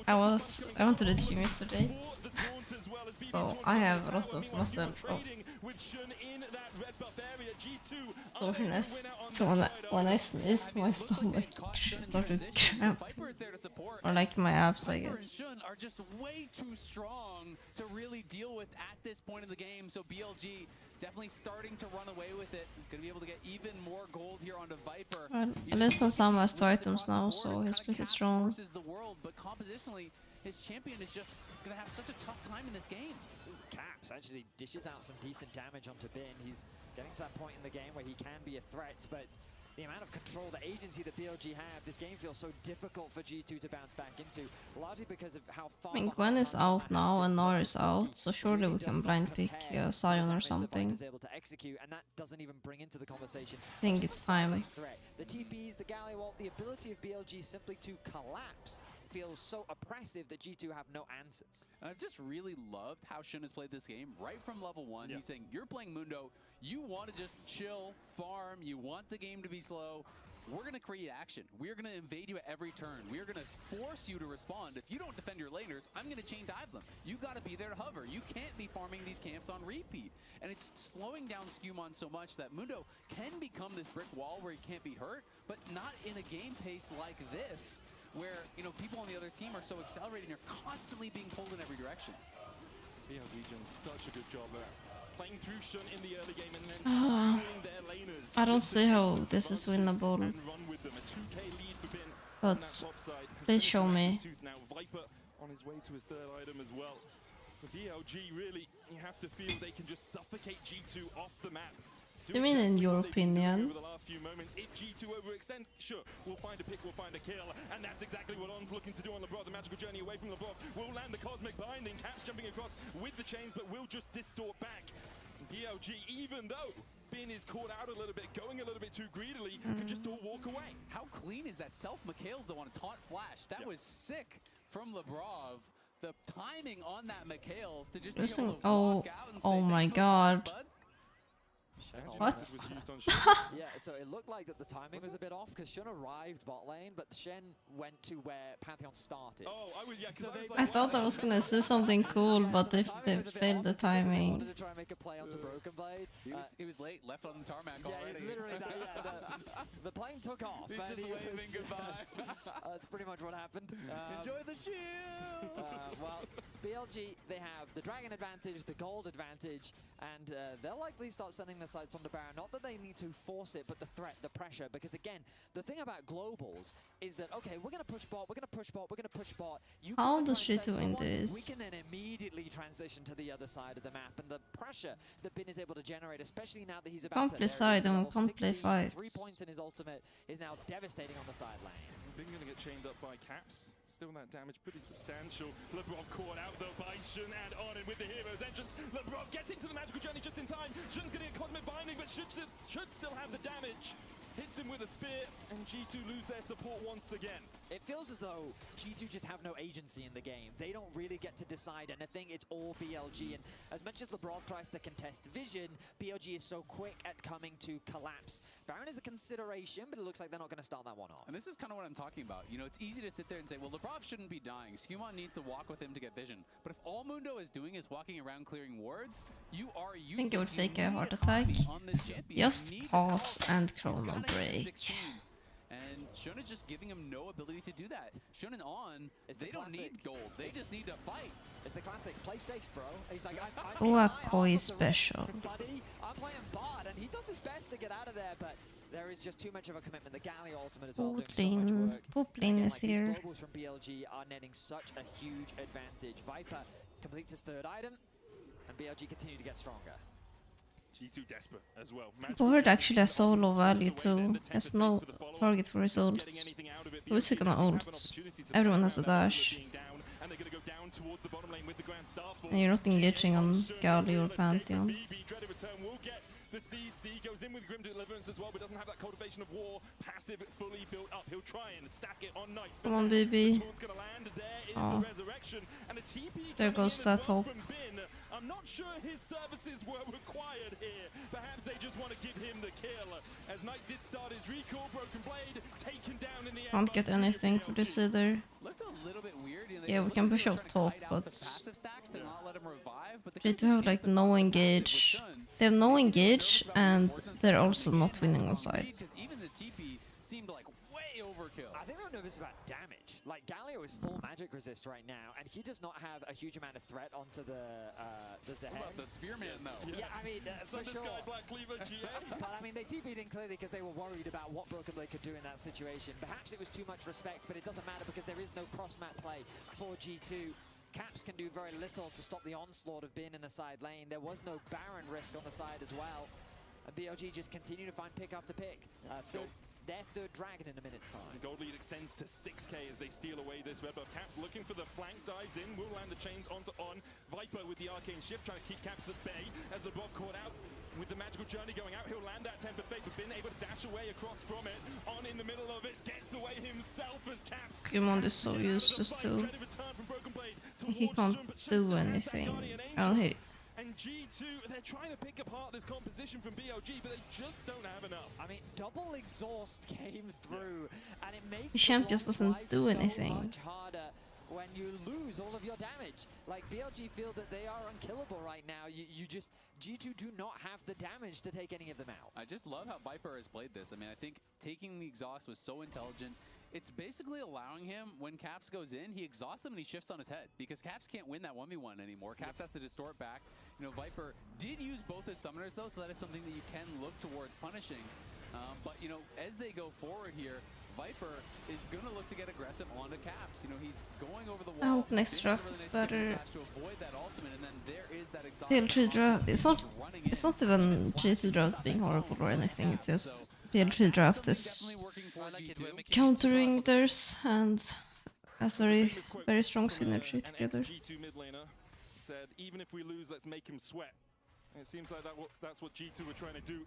I went to the gym yesterday. So I have a lot of muscle soreness. So when I sneezed, my stomach started cramping. Or like my abs, I guess. Shun are just way too strong to really deal with at this point in the game. So BLG definitely starting to run away with it. Gonna be able to get even more gold here onto Viper. Well, at least Osama has 2 items now, so he's pretty strong. The world, but compositionally, his champion is just gonna have such a tough time in this game. Caps actually dishes out some decent damage onto Bin. He's getting to that point in the game where he can be a threat, but the amount of control, the agency that BLG have, this game feels so difficult for G2 to bounce back into, largely because of how far... I mean, Gwen is out now and Nor is out, so surely we can blind pick Sion or something. Able to execute, and that doesn't even bring into the conversation. I think it's time. The TPs, the Galio ult, the ability of BLG simply to collapse feels so oppressive that G2 have no answers. I've just really loved how Shun has played this game right from level 1. He's saying, you're playing Mundo, you want to just chill, farm, you want the game to be slow. we're going to create action. We're going to invade you at every turn. We're going to force you to respond. If you don't defend your laners, I'm going to chain dive them. You got to be there to hover. You can't be farming these camps on repeat. And it's slowing down Skumon so much that Mundo can become this brick wall where he can't be hurt, but not in a game pace like this, where, you know, people on the other team are so accelerated and you're constantly being pulled in every direction. BLG doing such a good job there. Playing through Shun in the early game and then pulling their laners. I don't see how this is winnable. And run with them. A 2k lead for Bin But on that top side. please show me. Now Viper on his way to his third item as well. For BLG, really, you have to feel they can just suffocate G2 off the map. You mean in your opinion? Over the last few moments, if G2 overextend, sure, we'll find a pick, we'll find a kill, and that's exactly what On's looking to do on LeBron. The magical journey away from LeBron will land the cosmic binding. Caps jumping across with the chains, but will just distort back. BLG, even though Bin is caught out a little bit, going a little bit too greedily, can just all walk away. How clean is that self? Mikhail's the one taunt flash. That was sick from Lebrov. The timing on that Mikhail's to just be able to walk out and say, my "Thanks for the god. bud." What? Yeah, so it looked like that the timing was a bit off because Shun arrived bot lane, but Shen went to where Pantheon started. Oh, I would, yeah, so I thought I was gonna say something cool, but they failed the timing. wanted to try and make a play onto Broken Blade. He was late, left on the tarmac Yeah, already. literally, the plane took off. He's and just he waving was- goodbye. That's pretty much what happened. Enjoy the shield! Well, BLG, they have the Dragon advantage, the Gold advantage, and they'll likely start sending their sights onto Baron. Not that they need to force it, but the threat, the pressure. Because again, the thing about globals is that, okay, we're going to push bot, we're going to push bot, we're going to push bot. You How can't does try she and send doing someone, this? We can then immediately transition to the other side of the map. And the pressure that Bin is able to generate, especially now that he's about Can't to... play side and can't play fights. 3 points in his ultimate is now devastating on the side lane. Bin gonna get chained up by Caps. Still that damage pretty substantial. Lebrov caught out though by Shun and on and with the hero's entrance. Lebrov gets into the magical journey just in time. Shun's gonna get cosmic binding, but should still have the damage. Hits him with a spear, and G2 lose their support once again. It feels as though G2 just have no agency in the game. They don't really get to decide anything. It's all BLG. And as much as Lebrov tries to contest Vision, BLG is so quick at coming to collapse. Baron is a consideration, but it looks like they're not going to start that one off. And this is kind of what I'm talking about. You know, it's easy to sit there and say, well, Lebrov shouldn't be dying. Skumon needs to walk with him to get vision. But if all Mundo is doing is walking around clearing wards, you are useless. I think it would You fake a need heart copy attack. on this champion. You Just need pause to and You chrono gotta hit break. 16. And Shun is just giving him no ability to do that. Shun and On, they don't need gold. They just need to fight. It's the classic, play safe, bro. He's like, Uakoi special. buddy, I'm playing bot, and he does his best to get out of there, but there is just too much of a commitment. The Galio ultimate as well, doing so much work. Poplin Again, is like, these here. globals from BLG are netting such a huge advantage. Viper completes his third item, and BLG continue to get stronger. G2 desperate as well. Board actually has solo value too. Has no target for his ult. Who is he gonna ult? Everyone has a dash. And you're not engaging on Gali or Pantheon. The CC goes in with Grim Deliverance as well, but doesn't have that cultivation of war passive fully built up. He'll try and stack it on Knight. Come on, baby. Oh. There goes that hope. I'm not sure his services were required here. Perhaps they just want to give him the kill. As Knight did start his recall, Broken Blade taken down in the air. Can't get anything for this either. Looked a little bit weird. You know, Yeah, we can push up top, but passive stacks to not let him revive, but they do have like no engage. They have no engage, and they're also not winning on sides. Because even the TP seemed like way overkill. I think they're nervous about damage. Like, Galio is full magic resist right now, and he does not have a huge amount of threat onto the Zed. What about the Spearman, though? Yeah, I mean, for sure. Black Cleaver, GA. But I mean, they TP'd in clearly because they were worried about what Broken Blade could do in that situation. Perhaps it was too much respect, but it doesn't matter because there is no cross-map play for G2. Caps can do very little to stop the onslaught of Bin in the side lane. There was no Baron risk on the side as well. And BLG just continue to find pick after pick. Their third dragon in a minute's time. The gold lead extends to 6k as they steal away this red buff. Caps looking for the flank, dives in, will land the chains onto On. Viper with the arcane shift, trying to keep Caps at bay as the Bob caught out. With the magical journey going out, he'll land that Tempered Fate, but been able to dash away across from it. On in the middle of it, gets away himself as Caps. Gumond is so useless too. He can't do anything. Oh, he. And G2, they're trying to pick apart this composition from BLG, but they just don't have enough. I mean, double exhaust came through, and it makes The champ just Blanc's doesn't life do so anything. much harder when you lose all of your damage. Like, BLG feel that they are unkillable right now. You just, G2 do not have the damage to take any of them out. I just love how Viper has played this. I mean, I think taking the exhaust was so intelligent. It's basically allowing him, when Caps goes in, he exhausts him and he shifts on his head because Caps can't win that 1v1 anymore. Caps has to distort back. You know, Viper did use both his summoners though, so that is something that you can look towards punishing. But, you know, as they go forward here, Viper is going to look to get aggressive onto Caps. You know, he's going over the wall. I hope next draft is better. To avoid that ultimate, and then there is that exhaust. BLG draft, it's not even G2 draft being horrible or anything, it's just BLG draft is countering theirs and has very, very strong synergy together. G2 mid laner said, even if we lose, let's make him sweat. And it seems like that's what G2 were trying to do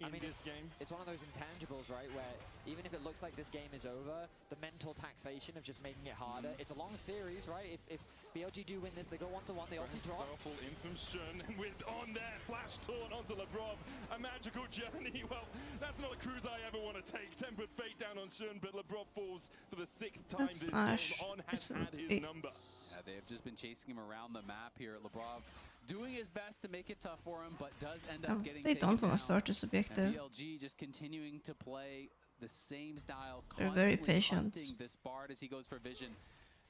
in this game. It's one of those intangibles, right, where even if it looks like this game is over, the mental taxation of just making it harder. It's a long series, right? If BLG do win this, they go 1-1, the ulti drops. Powerful in from Shun, and with on there, flash torn onto Labrov. A magical journey. Well, that's not a cruise I ever want to take. Tempered fate down on Shun, but Labrov falls for the 6th time this game. On has had his number. Yeah, they've just been chasing him around the map here. Labrov doing his best to make it tough for him, but does end up getting they don't want to down. start as objective. And BLG just continuing to play the same style, They're very patient. hunting this Bard as he goes for vision.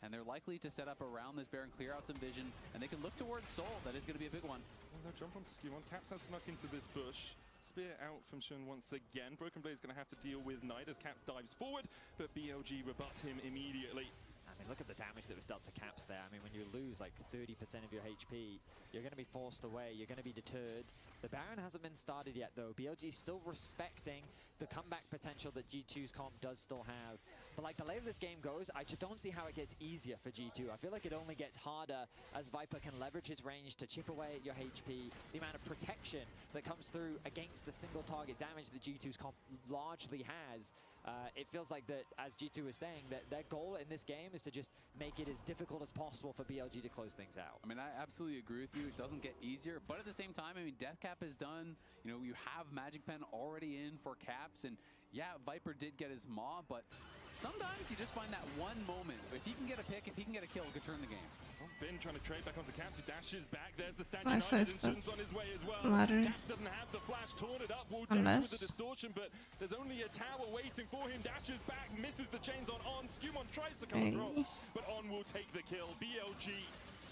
And they're likely to set up around this Baron, clear out some vision, and they can look towards Soul. That is going to be a big one. Well, they'll jump onto Skew1. Caps has snuck into this bush. Spear out from Shun once again. Broken Blade is going to have to deal with Knight as Caps dives forward, but BLG rebuts him immediately. I mean, look at the damage that was dealt to Caps there. I mean, when you lose like 30% of your HP, you're going to be forced away, you're going to be deterred. The Baron hasn't been started yet, though. BLG still respecting the comeback potential that G2's comp does still have. But like the way this game goes, I just don't see how it gets easier for G2. I feel like it only gets harder as Viper can leverage his range to chip away at your HP. The amount of protection that comes through against the single target damage that G2's comp largely has. It feels like that, as G2 is saying, that their goal in this game is to just make it as difficult as possible for BLG to close things out. I mean, I absolutely agree with you. It doesn't get easier, but at the same time, I mean, Deathcap is done. You know, you have Magic Pen already in for Caps, and yeah, Viper did get his maw, but sometimes you just find that one moment. If he can get a pick, if he can get a kill, it could turn the game. Well, Bin trying to trade back onto Caps, who dashes back. There's the standing Nice Knight, and sidestep. Shun's on his way as well. Doesn't matter. Caps doesn't have the flash, torn it up, will Unless- dash with the distortion, but there's only a tower waiting for him. Dashes back, misses the chains on On. Skew1 tries to come Hey. across, but On will take the kill. BLG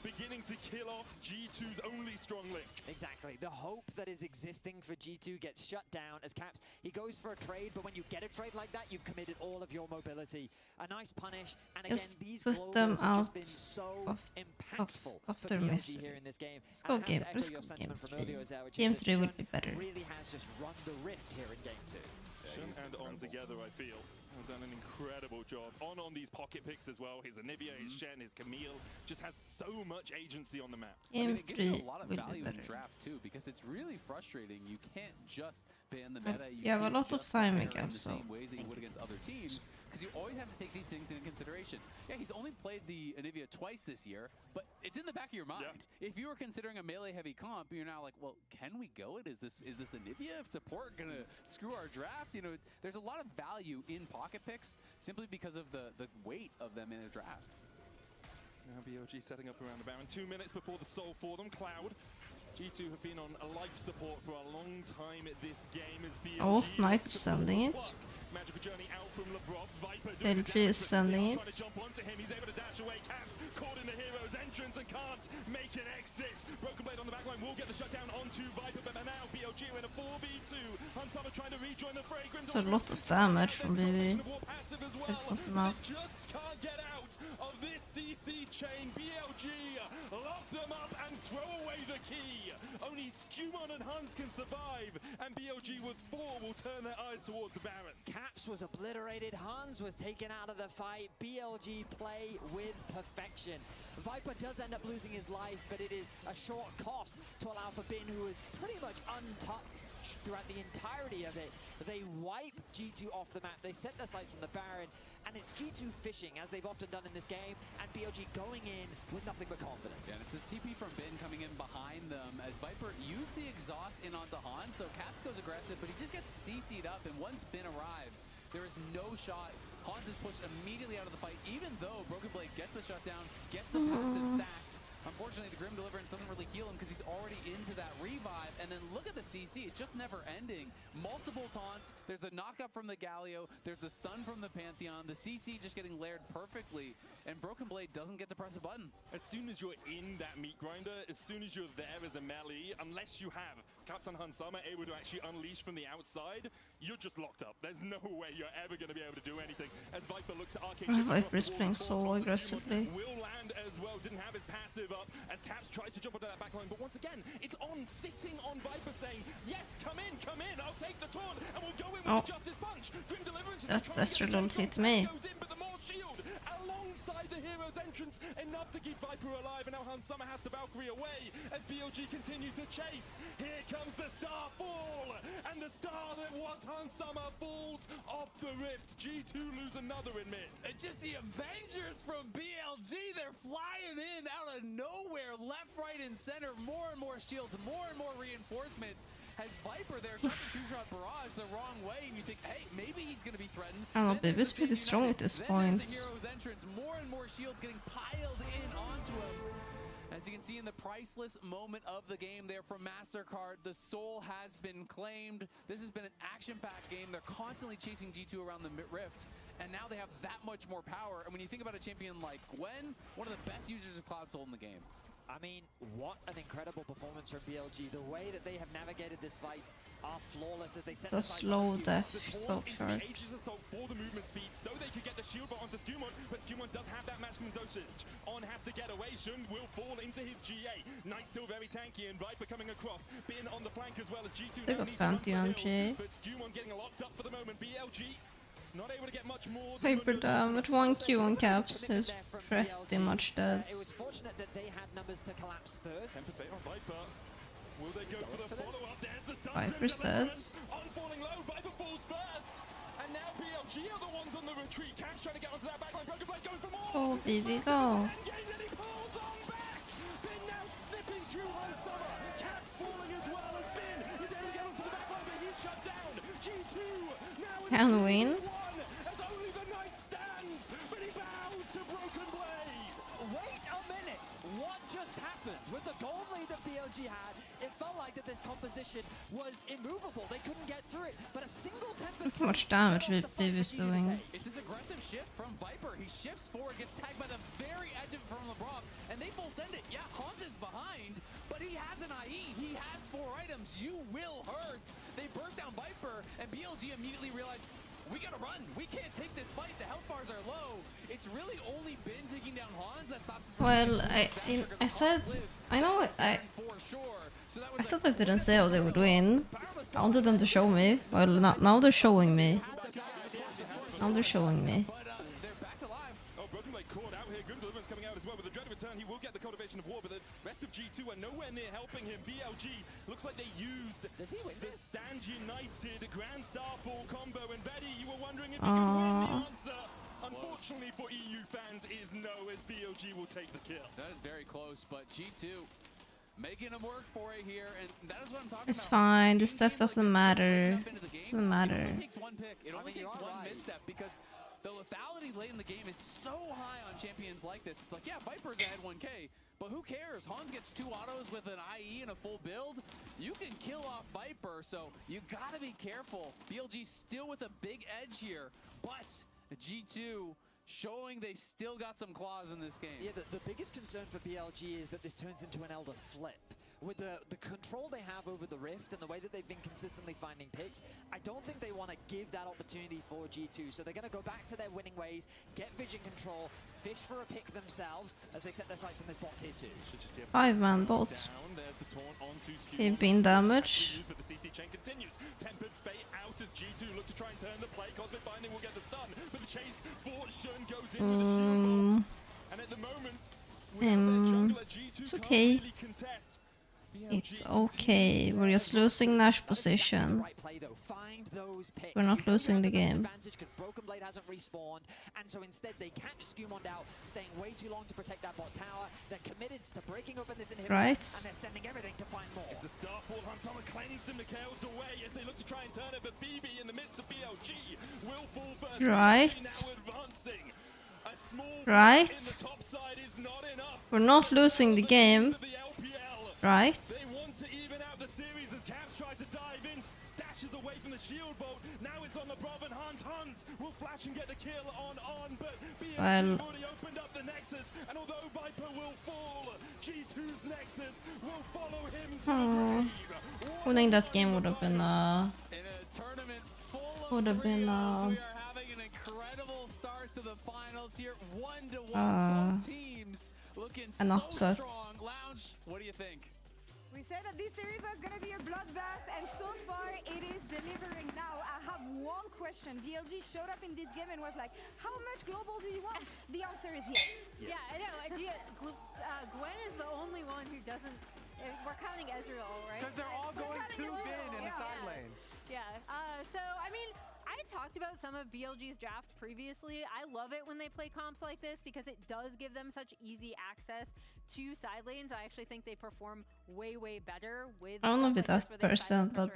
beginning to kill off G2's only strong link. Exactly. The hope that is existing for G2 gets shut down as Caps, he goes for a trade, but when you get a trade like that, you've committed all of your mobility. A nice punish, and again, Just these put them globals have just out been so of impactful of for their BLG misery. here in this game. Let's And go I have to game. echo Let's your go sentiment game from earlier, Zao, which is Game that 3 will Shun be better. really has just run the rift here in game 2. Shun and On together, I feel, have done an incredible job. On these pocket picks as well. His Anivia, his Shen, his Camille, just has so much agency on the map. I mean, Game it gives you 3 a lot of will be value in better. draft too, because it's really frustrating. You can't just ban the meta. You have a can't lot of just time prepare in again, the so same ways that you would against other teams, because you always have to take these things into consideration. Yeah, he's only played the Anivia twice this year, but it's in the back of your mind. If you were considering a melee-heavy comp, you're now like, well, can we go it? Is this Anivia support gonna screw our draft? You know, there's a lot of value in pocket picks simply because of the weight of them in a draft. Now BLG setting up around the Baron. 2 minutes before the soul for them. Cloud. G2 have been on a life support for a long time at this game as BLG. Oh, Knight is sending it. Magical journey out from Labrov. Viper doing BLG is sending trying to it. jump onto him. He's able to dash away. Caps caught in the hero's entrance and can't make an exit. Broken Blade on the backline will get the shutdown onto Viper, but now BLG are in a 4v2. Hunsama trying to rejoin the fray. It's a lot of damage from BB. There's not enough. Just can't get out of this CC chain. BLG lock them up and throw away the key. Only Skew1 and Hans can survive, and BLG with 4 will turn their eyes towards the Baron. Caps was obliterated, Hans was taken out of the fight, BLG play with perfection. Viper does end up losing his life, but it is a short cost to allow for Bin, who is pretty much untouched throughout the entirety of it. They wipe G2 off the map, they set their sights on the Baron, and it's G2 fishing, as they've often done in this game, and BLG going in with nothing but confidence. Yeah, and it's this TP from Bin coming in behind them as Viper used the exhaust in onto Hans, so Caps goes aggressive, but he just gets CC'd up, and once Bin arrives, there is no shot. Hans is pushed immediately out of the fight, even though Broken Blade gets the shutdown, gets the passive stacked. Unfortunately, the Grim Deliverance doesn't really heal him because he's already into that revive. And then look at the CC, it's just never ending. Multiple taunts, there's the knockup from the Galio, there's the stun from the Pantheon, the CC just getting layered perfectly, and Broken Blade doesn't get to press a button. As soon as you're in that meat grinder, as soon as you're there as a melee, unless you have Caps and Hansama able to actually unleash from the outside, you're just locked up. There's no way you're ever going to be able to do anything. As Viper looks at Arcade, Viper is playing solo aggressively. Will land as well, didn't have his passive up as Caps tries to jump onto that backline, but once again, it's on, sitting on Viper saying, yes, come in, I'll take the taunt, and we'll go in with the Justice Punch. Grim Deliverance is That's related to me. goes in, but the more shield alongside the hero's entrance, enough to keep Viper alive, and now Hansama has to Valkyrie away as BLG continue to chase. Here comes the star fall, and the star that was Hansama falls off the rift. G2 lose another in mid. And just the Avengers from BLG, they're flying in out of nowhere, left, right, and center. More and more shields, more and more reinforcements. Has Viper there shot the two-shot barrage the wrong way, and you think, hey, maybe he's going to be threatened. I don't know, Baby's pretty strong at this point. The hero's entrance, more and more shields getting piled in onto him. As you can see in the priceless moment of the game there from MasterCard, the soul has been claimed. This has been an action-packed game. They're constantly chasing G2 around the rift, and now they have that much more power. And when you think about a champion like Gwen, one of the best users of Cloud Soul in the game. I mean, what an incredible performance from BLG. The way that they have navigated this fight are flawless as they set It's a slow death, so short. Aegis Assault for the movement speed so they could get the shield bot onto Skumon, but Skumon does have that maximum dosage. On has to get away, Shun will fall into his GA. Knight still very tanky, and Viper coming across. Bin on the flank as well as G2 They now got needs to run for Pantheon the G. hills, but Skumon getting locked up for the moment. BLG not able to get much more. Viper down with 1 Q on Caps is pretty much dead. It was fortunate that they had numbers to collapse first. Temper Fate on Viper. Will they go for the follow-up? There's the stun. Viper's dead. On falling low, Viper falls first. And now BLG are the ones on the retreat. Caps trying to get onto that backline. Broken Blade going for more. Oh, BB, go. And he pulls on back. Bin now snipping through Hansama. Caps falling as well as Bin. He's able to get onto the backline, but he's shut down. G2 now in Can win. as only the Knight stands, but he bows to Broken Blade. Wait a minute! What just happened? With the gold lead that BLG had, it felt like that this composition was immovable. They couldn't get through it, but a single temper. Look how much damage Baby's doing. It's this aggressive shift from Viper. He shifts forward, gets tagged by the very edge of from LeBron, and they full send it. Yeah, Hans is behind, but he has an IE. He has 4 items. You will hurt. They burst down Viper, and BLG immediately realized, we gotta run. We can't take this fight. The health bars are low. It's really only been taking down Hans that stops us from Well, I said, I know I said I didn't say how they would win. I wanted them to show me. Well, now they're showing me. Now they're showing me. Oh, Broken Blade caught out here. Grim Deliverance coming out as well. With the Dread of Return, he will get the Cultivation of War, but the rest of G2 are nowhere near helping him. BLG looks like they used Does he win the this? Stand United Grand Starfall combo. And Betty, you were wondering if you could win the answer. Unfortunately for EU fans is no, as BLG will take the kill. That is very close, but G2 making them work for it here, and that is what I'm talking It's about. fine. This stuff doesn't matter. Doesn't matter. It only takes one pick. It only takes one misstep because the lethality late in the game is so high on champions like this. It's like, yeah, Viper's ahead 1K, but who cares? Hans gets 2 autos with an IE and a full build. You can kill off Viper, so you gotta be careful. BLG still with a big edge here, but G2 showing they still got some claws in this game. Yeah, the biggest concern for BLG is that this turns into an Elder flip. With the control they have over the Rift and the way that they've been consistently finding picks, I don't think they want to give that opportunity for G2. So they're going to go back to their winning ways, get vision control, fish for a pick themselves as they set their sights on this bot tier 2. 5-man bot. He's been damaged. But the CC chain continues. Tempered Fate out as G2 look to try and turn the play. Cosmic Binding will get the stun, but the chase for Shun goes in with the shield bot. And at the moment, we have their jungler G2 it's okay. can't really contest. It's okay. We're just losing Nash position. We're not losing the game. Broken Blade hasn't respawned, and so instead they catch Skumond out, staying way too long to protect that bot tower. They're committed to breaking open this inhibitor, Right. and they're sending everything to find more. It's a Starfall hunt. Someone cleans them. Mikhail's away as they look to try and turn it, but BB in the midst of BLG will fall first. Right. Now advancing. A small Right. in the top side is not enough. We're not losing the game. Right. They want to even out the series as Caps tries to dive in, dashes away from the shield bolt. Now it's on the Brov and Hans. Hans will flash and get the kill on, but BLG Well, already opened up the Nexus, and although Viper will fall, G2's Nexus will follow him to the grave. winning that game would have been In a tournament full of would have been we are having an incredible start to the finals here. 1-1 both teams looking an so upset. strong. Lounge, what do you think? We said that this series was going to be a bloodbath, and so far it is delivering. Now, I have one question. BLG showed up in this game and was like, how much global do you want? The answer is yes. Yeah, I know. Gwen is the only one who doesn't. We're counting Ezreal, right? Because they're all going to bin in the side lane. Yeah. So, I mean, I talked about some of BLG's drafts previously. I love it when they play comps like this because it does give them such easy access to side lanes. I actually think they perform way better with. I don't know if it's that percent, but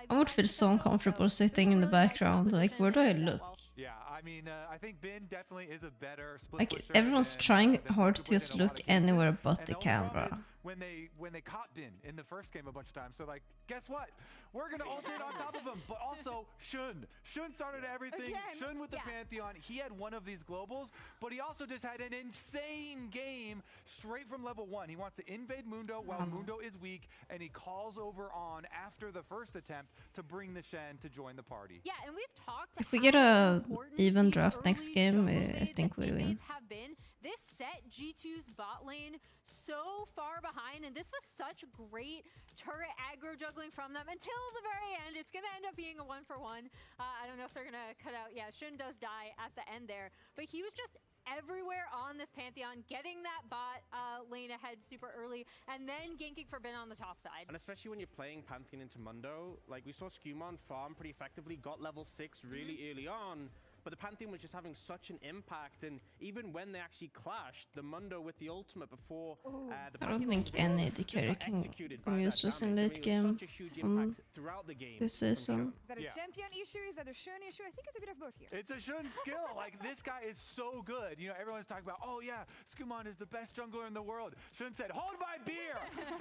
I would feel so uncomfortable sitting in the background. Like, where do I look? Yeah, I mean, I think Bin definitely is a better split Like, pusher everyone's than, trying than hard Blue to Blade just in a lot look of cases. anywhere but And the only problem camera. is when they caught Bin in the first game a bunch of times, so like, guess what? We're gonna ultimate on top of him, but also Shun. Shun started everything. Again. Shun with the Pantheon. He had one of these globals, but he also just had an insane game straight from level 1. He wants to invade Mundo while Mundo is weak, and he calls over on after the first attempt to bring the Shen to join the party. Yeah, and we've talked. If we get a even draft next game, I think we win. Have been this set G2's bot lane so far behind, and this was such great turret aggro juggling from them until the very end. It's gonna end up being a 1-for-1. I don't know if they're gonna cut out. Yeah, Shun does die at the end there, but he was just everywhere on this Pantheon, getting that bot lane ahead super early, and then ganking for Bin on the top side. And especially when you're playing Pantheon into Mundo, like we saw Skumon farm pretty effectively, got level 6 really early on, but the Pantheon was just having such an impact, and even when they actually clashed, the Mundo with the ultimate before the I don't Pantheon think any AD carry can become useless in late game this season. Is that a champion issue? Is that a Shun issue? I think it's a bit of both here. It's a Shun skill. Like, this guy is so good. You know, everyone's talking about, oh yeah, Skumon is the best jungler in the world. Shun said, hold my beer.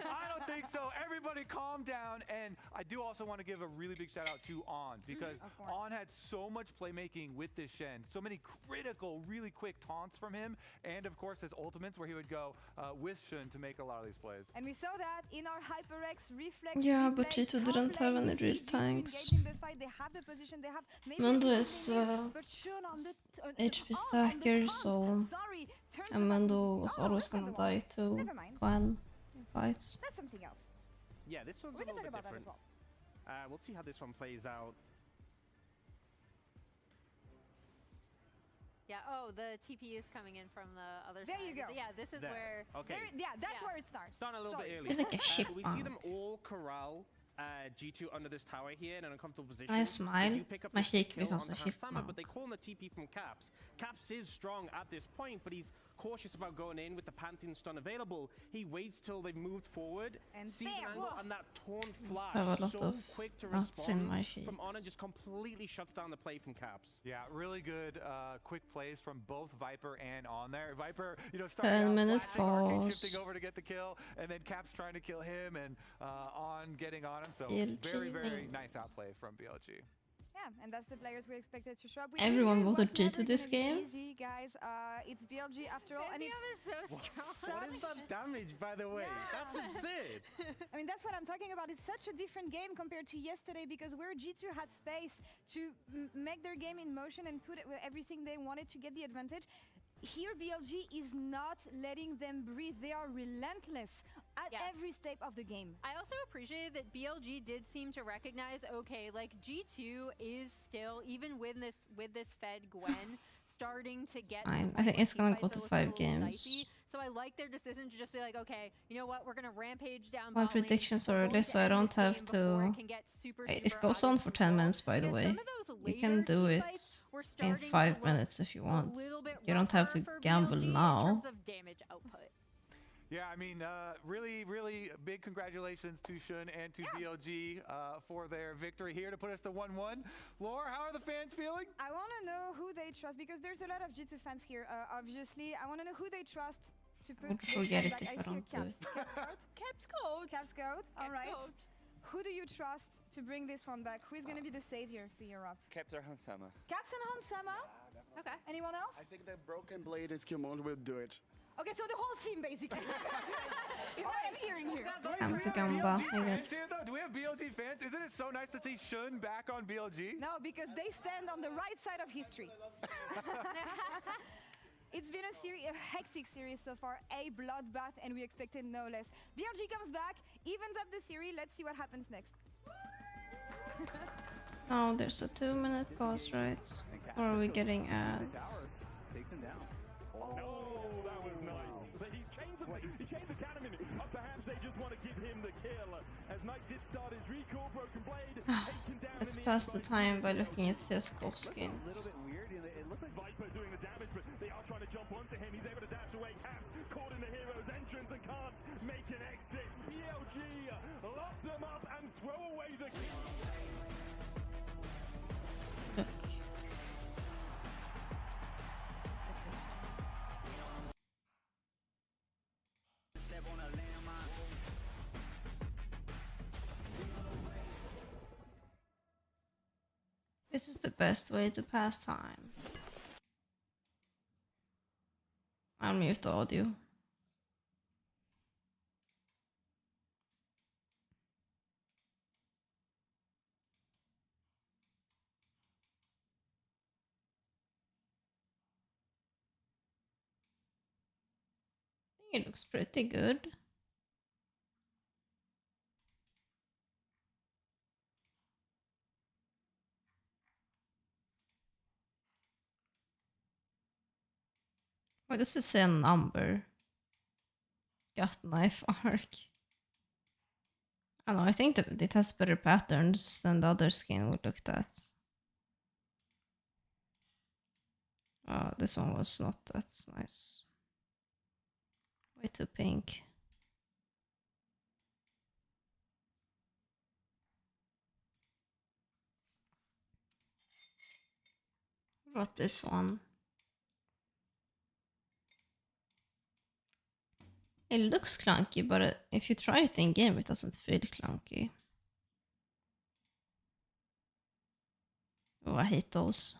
I don't think so. Everybody calm down. And I do also want to give a really big shout out to On, because On had so much playmaking with this Shen. So many critical, really quick taunts from him. And of course, his ultimates where he would go with Shun to make a lot of these plays. And we saw that in our HyperX reflex. Yeah, but G2 didn't have any real tanks. Mundo is HP stacker, so and Mundo was always gonna die to Gwen fights. That's something else. Yeah, this one's We a can little talk bit about that different. as well. We'll see how this one plays out. Yeah, the TP is coming in from the other There side. you go. Yeah, this is where. Okay. That's where it starts. Starting a little bit early. I feel like a ship we see them all corral G2 under this tower here in an uncomfortable position. I smile. They do pick up My the shake kill becomes on a the ship Hansama, mark. but they call in the TP from Caps. Caps is strong at this point, but he's cautious about going in with the Pantheon stun available. He waits till they've moved forward, and sees an angle, and that taunt have a flash lot so of quick to nuts in my respond from On and just completely shuts down the play from Caps. Yeah, really good quick plays from both Viper and On there. Viper, you know, 10 starting out minute flashing, arcade pause. shifting over to get the kill, and then Caps trying to kill him, and On getting on him. So BLG. very nice outplay from BLG. Yeah, and that's the players we expected to show up. Everyone was voted G2 this game. Easy, guys. It's BLG after all, and it's so strong. What is that damage, by the way? That's absurd. I mean, that's what I'm talking about. It's such a different game compared to yesterday, because where G2 had space to make their game in motion and put everything they wanted to get the advantage, here BLG is not letting them breathe. They are relentless at every step of the game. I also appreciate that BLG did seem to recognize, okay, like G2 is still, even with this fed Gwen, starting to get Fine. to the I think point it's where gonna team go fights to are 5 looking a little games. dicey. So I like their decision to just be like, okay, you know what, we're gonna rampage down My bot lane. predictions We're early, going so to I end don't this have game before to. it can get super, It super goes out on of for 10 control. minutes, by the Because way. some of those You can later do team it fights were in starting to 5 look minutes if you a want. little bit You don't have to rougher for gamble BLG in now. terms of damage output. Yeah, I mean, really, really big congratulations to Shun and to BLG for their victory here to put us to 1-1. Laura, how are the fans feeling? I want to know who they trust because there's a lot of G2 fans here. Obviously, I want to know who they trust to put. Would this forget one it back. if I I see a don't do it. Caps code. Caps code. All Caps right. code. Who do you trust to bring this one back? Who is going to be the savior for Europe? Captain Hansama. Caps and Hansama. Okay. Anyone else? I think that Broken Blade and Skillmon will do it. Okay, so the whole team basically. Is what I'm hearing here. Come to Gamba. I Fans got. here, though? Do we have BLG fans? Isn't it so nice to see Shun back on BLG? No, because they stand on the right side of history. It's been a hectic series so far, a bloodbath, and we expected no less. BLG comes back, evens up the series. Let's see what happens next. Oh, there's a 2-minute pause, right? Or are we getting ads? Takes him down. Oh, that was nice. He changed the cannon. Perhaps they just want to give him the kill. As Knight did start his recall, Broken Blade taken down. Let's pass the time by looking at CSGO skins. A little bit weird. It looks like Viper doing the damage, but they are trying to jump onto him. He's able to dash away. Caps caught in the hero's entrance and can't make an exit. BLG lock them up and throw away the kill. This is the best way to pass time. I'll mute the audio. I think it looks pretty good. Why does it say a number? Gut knife arc. I don't know, I think that it has better patterns than the other skin we looked at. Oh, this one was not that nice. Way too pink. What about this one? It looks clunky, but if you try it in game, it doesn't feel clunky. Oh, I hate those.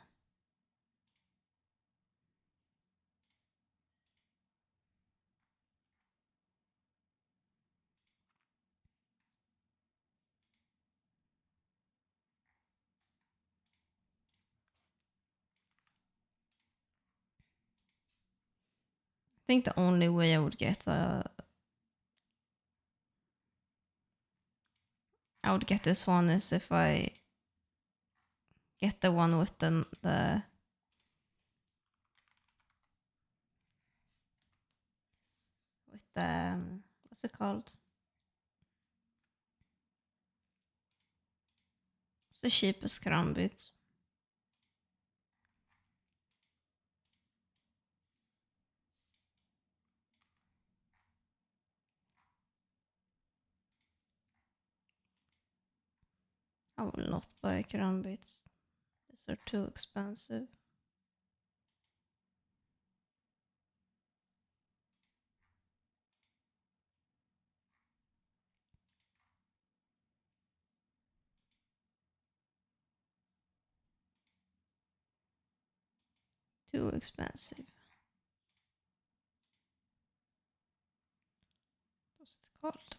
I think the only way I would get this one is if I get the one with the what's it called? What's the cheapest karambit? I will not buy karambits. These are too expensive. Too expensive. What's it called?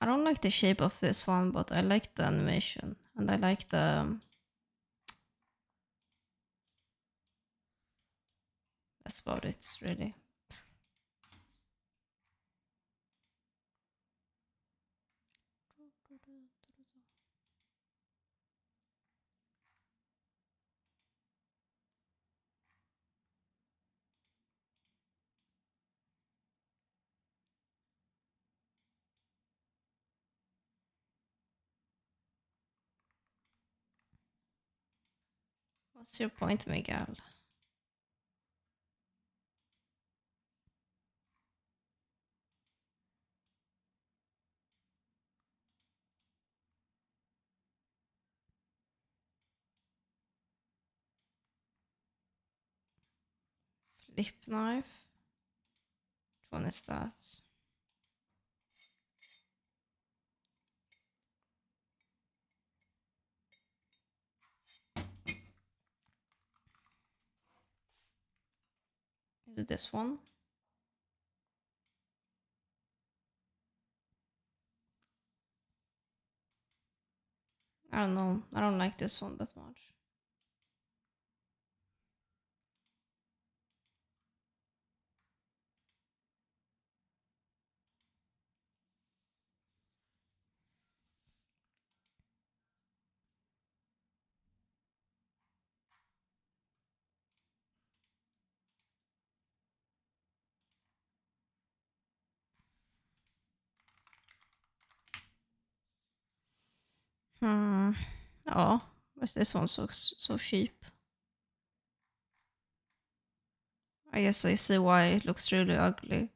I don't like the shape of this one, but I like the animation and I like the That's about it, really. What's your point, Miguel? Flip knife. Which one is that? Is it this one? I don't know. I don't like this one that much. Oh, where's this one so cheap? I guess I see why it looks really ugly.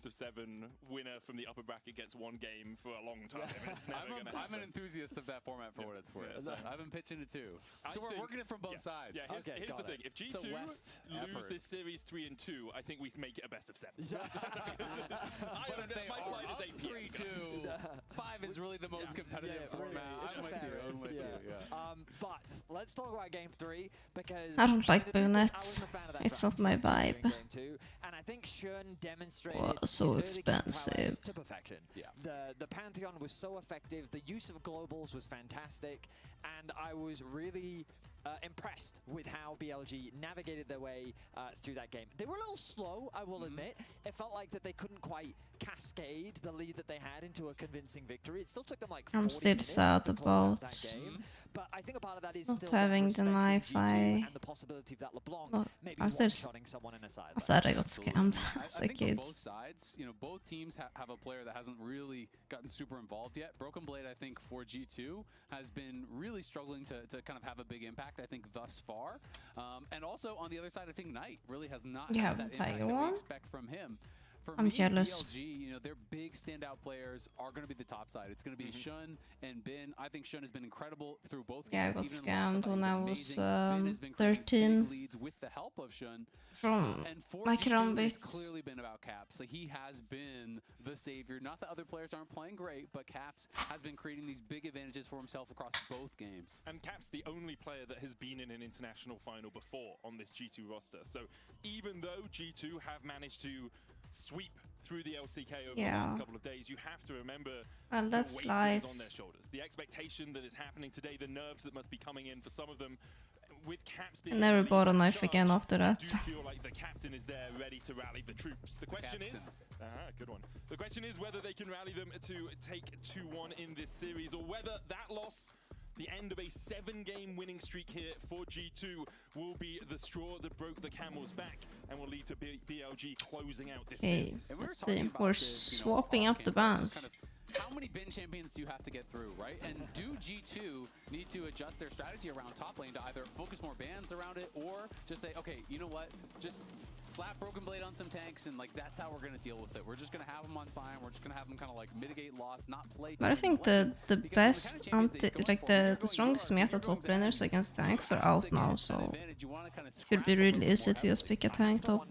Of 7 winner from the upper bracket gets one game for a long time. It's never gonna happen. I'm an enthusiast of that format for what it's worth. Yeah, so I've been pitching it too. So we're working it from both sides. Yeah, here's the thing. If G2 lose this series 3-2, I think we make it a best of 7. My flight is 8 3-2. 5 is really the most competitive format. I'm with you. But let's talk about game 3 because I don't like bonnets. It's not my vibe. And I think Shun demonstrated so expensive. To perfection. The Pantheon was so effective. The use of globals was fantastic, and I was really impressed with how BLG navigated their way through that game. They were a little slow, I will admit. It felt like that they couldn't quite cascade the lead that they had into a convincing victory. It still took them like 40 I'm still minutes sad to close out about that game. But I think a part of that is not still having the knife. and the possibility of that LeBlanc maybe I'm still one-shotting someone in a side. I'm sad I got scammed as a I think kid. on both sides, you know, both teams have a player that hasn't really gotten super involved yet. Broken Blade, I think, for G2 has been really struggling to kind of have a big impact, I think, thus far. And also, on the other side, I think Knight really has not had that impact that we expect from him. For I'm me, jealous. BLG, you know, their big standout players are going to be the top side. It's going to be Shun and Bin. I think Shun has been incredible through both games. I got scammed when I was Bin has been 13. leads with the help of Shun. From and for my G2, it's Karambits. clearly been about Caps. So he has been the savior. Not that other players aren't playing great, but Caps has been creating these big advantages for himself across both games. And Cap's the only player that has been in an international final before on this G2 roster. So even though G2 have managed to sweep through the LCK over the last couple of days, you have to remember the weight that is on their shoulders. The expectation that is happening today, the nerves that must be coming in for some of them. With Caps being I never bought a knife again after that. I do feel like the captain is there ready to rally the troops. The question is, good one. The question is whether they can rally them to take 2-1 in this series, or whether that loss, the end of a 7-game winning streak here for G2, will be the straw that broke the camel's back and will lead to BLG closing out this series. Let's see. We're swapping up the bans. How many bin champions do you have to get through, right? And do G2 need to adjust their strategy around top lane to either focus more bans around it, or just say, okay, you know what, just slap Broken Blade on some tanks, and like that's how we're going to deal with it. We're just going to have them on Sion. We're just going to have them kind of like mitigate loss, not play. But I think the best the strongest meta top laners against tanks are out now, so it could be really easy to just pick a tank top.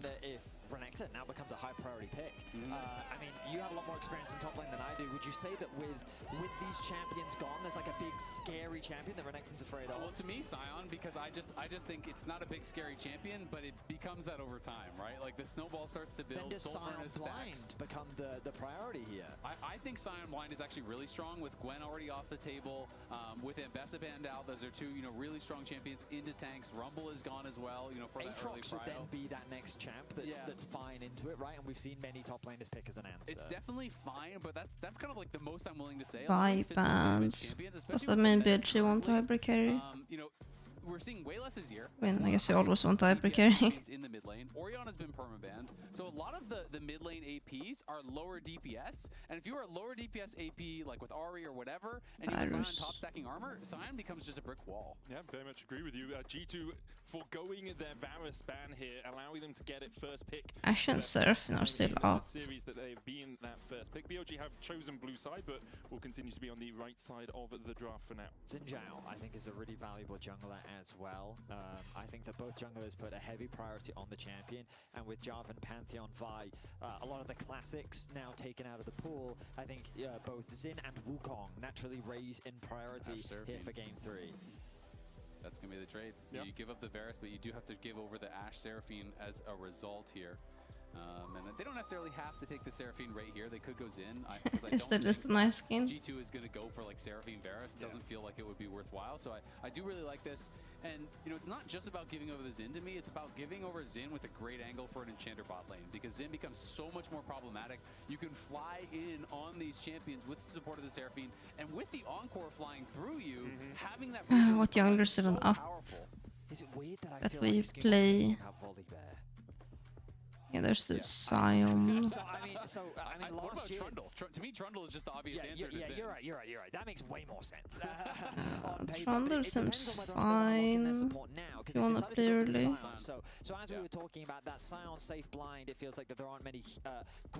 Renekton now becomes a high priority pick. I mean, you have a lot more experience in top lane than I do. Would you say that with these champions gone, there's like a big scary champion that Renekton's afraid of? Well, to me, Sion, because I just think it's not a big scary champion, but it becomes that over time, right? Like the snowball starts to build. Then does Sion Blind become the priority here? I think Sion Blind is actually really strong with Gwen already off the table, with Ambessa banned out. Those are two, really strong champions into tanks. Rumble is gone as well, for that early Aatrox would then be that next champ that's fine into it, right? And we've seen many top laners pick as an answer. It's definitely fine, but that's kind of like the most I'm willing to say. Buy bands. Does that mean BLG want hybrid carry? We're seeing way less this year. I mean, I guess you always want hybrid carry. In the mid lane. Orion has been permabanned, so a lot of the mid lane APs are lower DPS, and if you are a lower DPS AP, like with Ahri or whatever, and you have Sion top stacking armor, Sion becomes just a brick wall. Yeah, very much agree with you. G2 foregoing their Varus ban here, allowing them to get it first pick. Ashe and Seraphine are still up. Series that they've been that first pick. BLG have chosen blue side, but will continue to be on the right side of the draft for now. Xin Zhao, I think, is a really valuable jungler as well. I think that both junglers put a heavy priority on the champion, and with Jarvan, Pantheon, Vi, a lot of the classics now taken out of the pool, I think both Xin and Wukong naturally raise in priority here for Game 3. That's going to be the trade. Yep. You give up the Varus, but you do have to give over the Ashe Seraphine as a result here. And they don't necessarily have to take the Seraphine right here. They could go Xin. Is that just a nice skin? G2 is going to go for like Seraphine Varus. Doesn't feel like it would be worthwhile. So I do really like this. And it's not just about giving over the Xin to me. It's about giving over Xin with a great angle for an Enchanter bot lane, because Xin becomes so much more problematic. You can fly in on these champions with the support of the Seraphine, and with the Encore flying through you, having that. What youngers even up? Is it weird that we play? Yeah, there's this Sion. So, I mean, what about Trundle? To me, Trundle is just the obvious answer to Xin. You're right. That makes way more sense. Trundle seems fine. You wanna play early? So as we were talking about that Sion safe blind, it feels like that there aren't many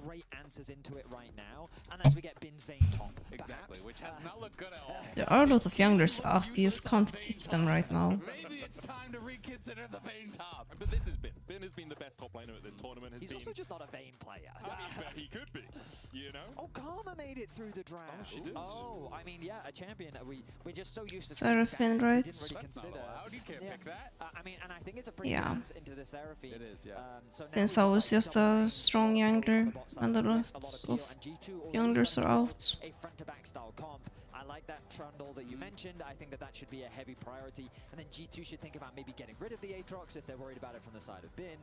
great answers into it right now. And as we get Bin's Vayne top, exactly, which has not looked good at all. There are a lot of youngers up. You just can't pick them right now. Maybe it's time to reconsider the Vayne top. But this is Bin. Bin has been the best top laner at this tournament. He's also just not a Vayne player. I mean, but he could be, Oh, Karma made it through the draft. Oh, she did. Oh, I mean, yeah, a champion. We're just so used to Seraphine, right? Didn't really consider. You can't pick that. I mean, and I think it's a pretty good answer into the Seraphine. It is, yeah. Since I was just a strong jungler and the rest of youngers are out. A front-to-back style comp. I like that Trundle that you mentioned. I think that should be a heavy priority. And then G2 should think about maybe getting rid of the Aatrox if they're worried about it from the side of Bin,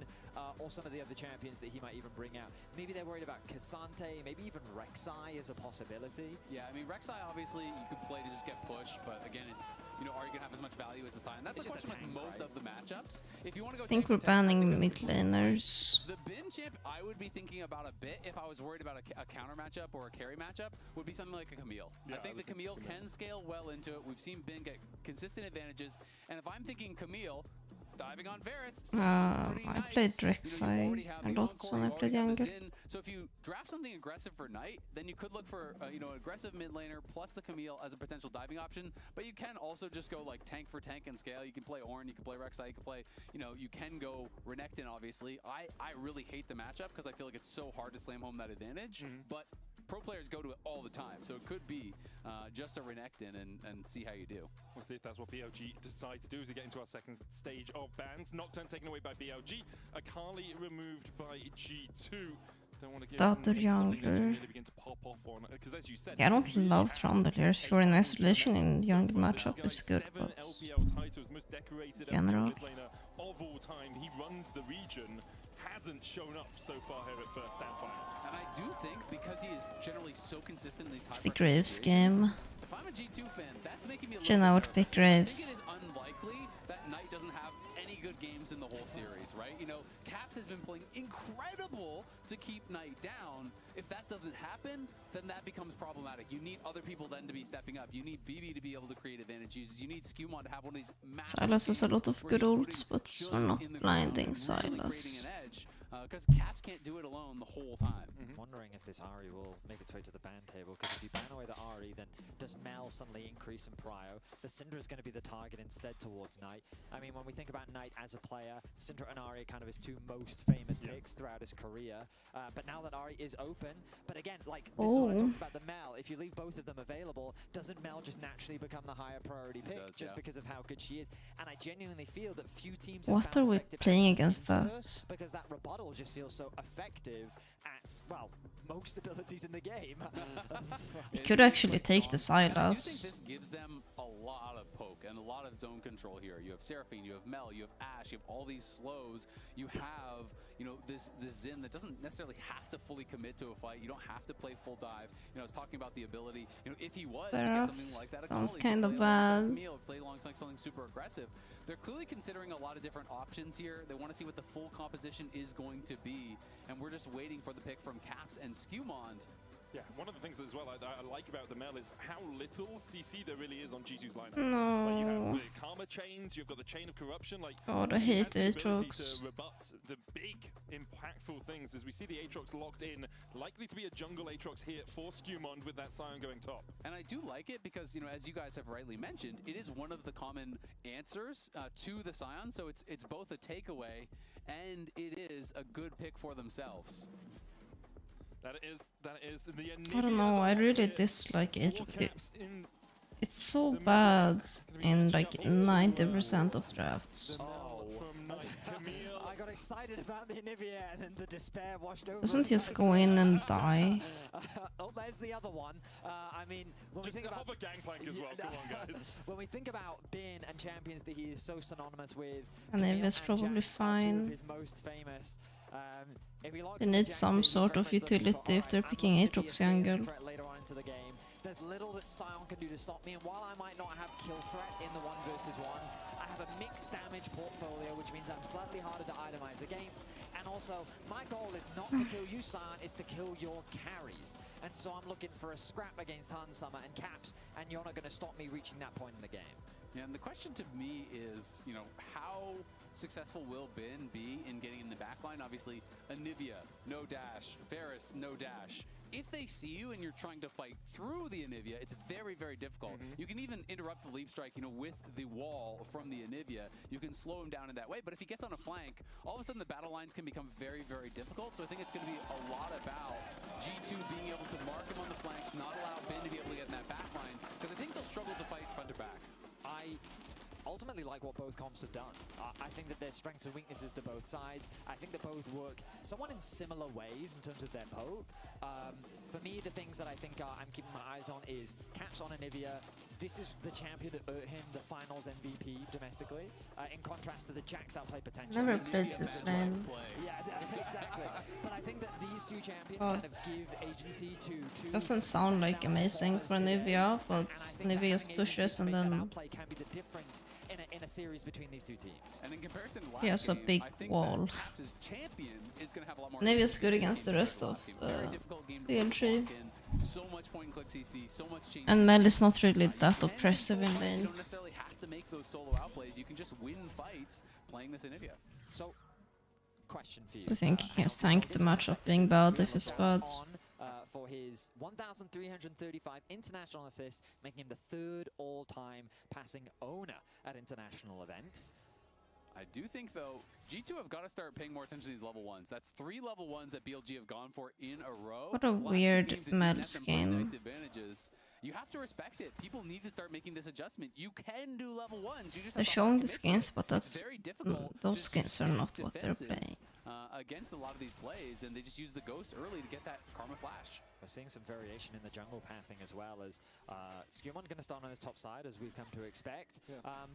or some of the other champions that he might even bring out. Maybe they're worried about Cassante, maybe even Rek'Sai is a possibility. Yeah, I mean, Rek'Sai, obviously, you could play to just get pushed, but again, it's, are you going to have as much value as the Sion? That's the question with most of the matchups. If you want to go, I think we're banning mid laners. The Bin champ, I would be thinking about a bit if I was worried about a counter matchup or a carry matchup, would be something like a Camille. I think the Camille can scale well into it. We've seen Bin get consistent advantages, and if I'm thinking Camille, diving on Varus, I played Rek'Sai a lot when I played younger. So if you draft something aggressive for Knight, then you could look for an aggressive mid laner plus the Camille as a potential diving option. But you can also just go like tank for tank and scale. You can play Ornn, you can play Rek'Sai, you can play, you can go Renekton. Obviously, I really hate the matchup because I feel like it's so hard to slam home that advantage. But pro players go to it all the time, so it could be just a Renekton and see how you do. We'll see if that's what BLG decide to do as we get into our second stage of bans. Nocturne taken away by BLG, Akali removed by G2. Don't want to give Daughter younger. Begin to pop off on, because as you said, yeah, I don't love Trundle here. Sure, in isolation in younger matchup is good, but LPL titles, most decorated general. mid laner of all time. He runs the region. Hasn't shown up so far here at first stand finals. And I do think because he is generally so consistent in these high it's the Graves game. If I'm a G2 fan, that's making me a Jhin, I would pick Graves. I think it is unlikely that Knight doesn't have any good games in the whole series, right? Caps has been playing incredible to keep Knight down. If that doesn't happen, then that becomes problematic. You need other people then to be stepping up. You need BB to be able to create advantages. You need Skumon to have one of these massive Sylas has a lot of good ults, but we're not blinding Sylas. Because Caps can't do it alone the whole time. Wondering if this Ahri will make its way to the ban table, because if you ban away the Ahri, then does Mel suddenly increase in prio? The Syndra is going to be the target instead towards Knight. I mean, when we think about Knight as a player, Syndra and Ari are kind of his two most famous picks throughout his career. But now that Ari is open, but again, like this is what I talked about the Mel. If you leave both of them available, doesn't Mel just naturally become the higher priority pick just because of how good she is? And I genuinely feel that few teams have What are found we effective playing answers against into her that? because that rebuttal just feels so effective at, well, most abilities in the game. He could actually take the I do think Sylas. this gives them a lot of poke and a lot of zone control here. You have Seraphine, you have Mel, you have Ashe, you have all these slows. You have, you know, this Xin that doesn't necessarily have to fully commit to a fight. You don't have to play full dive. You know, I was talking about the ability, you know, if he was to get something like that, sounds Akali, kind to of play alongside bad. Camille, play alongside something super aggressive. They're clearly considering a lot of different options here. They want to see what the full composition is going to be, and we're just waiting for the pick from Caps and Skewmond. Yeah, one of the things as well I like about the Mel is how little CC there really is on G2's lineup. No. Like you have the Karma chains, you've got the Chain of Corruption. Like God, I she hate has the ability Aatrox. to rebut the big, impactful things as we see the Aatrox locked in. Likely to be a jungle Aatrox here for Skewmond with that Scion going top. And I do like it because, you know, as you guys have rightly mentioned, it is one of the common answers to the Scion. So it's both a takeaway and it is a good pick for themselves. That is the I don't know, I really dislike it. It's so bad in like 90% of drafts. I got excited about the Anivia and then the despair washed over. Doesn't he just go in and die? Oh, there's the other one. I mean, when we think about a gangplank as well. Come on, guys. when we think about Bin and champions that he is so synonymous with, Anivia's probably Jax are two of fine. his most famous. If he locks They in need Jax, some he's sort very of much looking utility for, if they're "Alright, picking I'm not gonna be a Aatrox stay-in jungle. threat later on into the game." There's little that Sion can do to stop me, and while I might not have kill threat in the 1 versus 1, I have a mixed damage portfolio, which means I'm slightly harder to itemize against. And also, my goal is not to kill you, Sion, it's to kill your carries. And so I'm looking for a scrap against Hansama and Caps, and you're not going to stop me reaching that point in the game. Yeah, and the question to me is, you know, how successful will Bin be in getting in the backline? Obviously, Anivia, no dash. Varus, no dash. If they see you and you're trying to fight through the Anivia, it's very, very difficult. You can even interrupt the leap strike, you know, with the wall from the Anivia. You can slow him down in that way, but if he gets on a flank, all of a sudden the battle lines can become very, very difficult. So I think it's going to be a lot about G2 being able to mark him on the flanks, not allow Bin to be able to get in that back line, because I think they'll struggle to fight front to back. I ultimately like what both comps have done. I think that there's strengths and weaknesses to both sides. I think that both work somewhat in similar ways in terms of their poke. For me, the things that I think I'm keeping my eyes on is Caps on Anivia. This is the champion that earned him the finals MVP domestically, in contrast to the Jax outplay potential. Never played this lane. Yeah, exactly. But I think that these two champions kind of give agency to two. Doesn't sound like amazing for Nivea, but Nivea just pushes and then Outplay can be the difference in a series between these two teams. And in comparison to last he has a game, big I think wall. that Caps' champion is going to have a lot more. Nivea's good against the rest of BLG. So much point and click CC, so much change. And Mel is not really that oppressive in You lane. don't necessarily have to make those solo outplays. You can just win fights playing this Anivia. So, question for you. I think he has tanked the matchup being bad if it's bad. For his 1,335 international assists, making him the 3rd all-time passing owner at international events. I do think, though, G2 have got to start paying more attention to these level 1s. That's 3 level 1s that BLG have gone for in a row. What a Last 2 weird games, it didn't Mel have them playing skin. nice advantages. You have to respect it. People need to start making this adjustment. You can do level 1s. You just They're have to showing the commit to skins, it. but It's that's very difficult those to skins are stack not what they're defenses, playing. Against a lot of these plays, and they just use the Ghost early to get that Karma Flash. We're seeing some variation in the jungle pathing as well as Skewmond going to start on his top side as we've come to expect.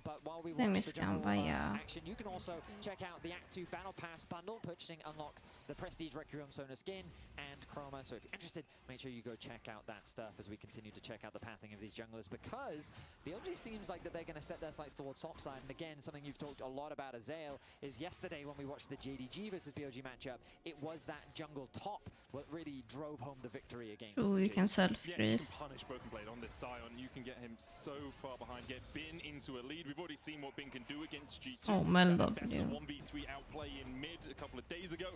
But while we They watch missed the jungle Gambaya. action, you can also check out the Act 2 Battle Pass bundle. Purchasing unlocks the Prestige Requiem Sona skin and Chroma. So if you're interested, make sure you go check out that stuff as we continue to check out the pathing of these junglers, because BLG seems like that they're going to set their sights towards top side. And again, something you've talked a lot about, Azael, is yesterday when we watched the JDG versus BLG matchup, it was that jungle top what really drove home the victory against Ooh, you can self Yeah, free. you can punish Broken Blade on this Scion. You can get him so far behind, get Bin into a lead. We've already seen what Bin can do against G2. Oh, Mel Best W. 1v3 outplay in mid a couple of days ago.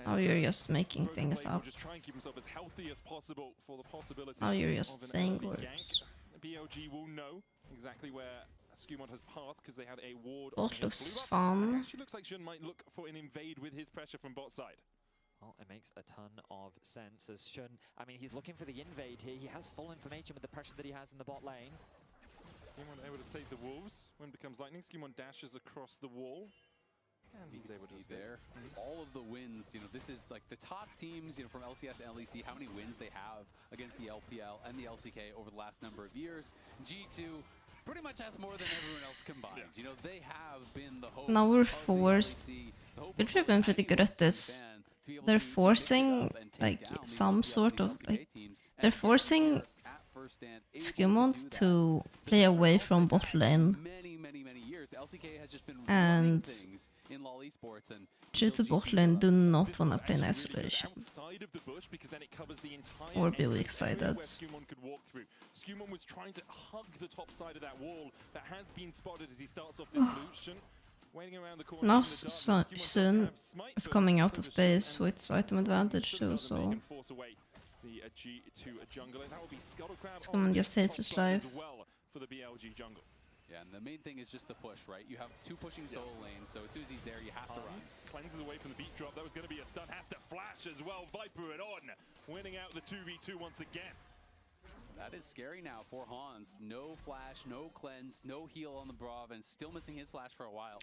Now you're just making things Blade will up. just try and keep himself as healthy as possible for the possibility Now you're just of an saying early words. gank. BLG will know exactly where Skumon has passed because they had a ward Bot on his looks blue buff. fun. It actually looks like Shun might look for an invade with his pressure from bot side. Well, it makes a ton of sense as Shun, I mean, he's looking for the invade here. He has full information with the pressure that he has in the bot lane. Skumon able to take the wolves. When it becomes lightning, Skumon dashes across the wall. And he's able to see there all of the wins. You know, this is like the top teams, you know, from LCS and LEC, how many wins they have against the LPL and the LCK over the last number of years. G2 pretty much has more than everyone else combined. You know, they have been the hope. Now we're forced. BLG have been pretty good at this. They're forcing like some sort of like they're forcing Skumon to play away from bot lane. Many years. LCK has just been And in LoL esports, and G2 bot lane do not wanna play in isolation. Outside of the bush because then it covers the entire Or be entrance weak sided. area where Skumon could walk through. Skumon was trying to hug the top side of that wall that has been spotted as he starts off this blue. Shun waiting around the corner. Now in the darkness. Skumon does Sun have smite, is but coming out for the of Shun base and with item advantage too, doesn't make so him force away the G2 jungler. That will be Scuttlecrab Skumon on just the hates top his side life. as well for the BLG jungle. Yeah, and the main thing is just the push, right? You have two pushing solo lanes, so as soon as he's there, you have to run. Cleanses away from the beat drop. That was going to be a stun. Has to flash as well. Viper it on. Winning out the 2v2 once again. That is scary now for Hans. No flash, no cleanse, no heal on the Brav, and still missing his flash for a while.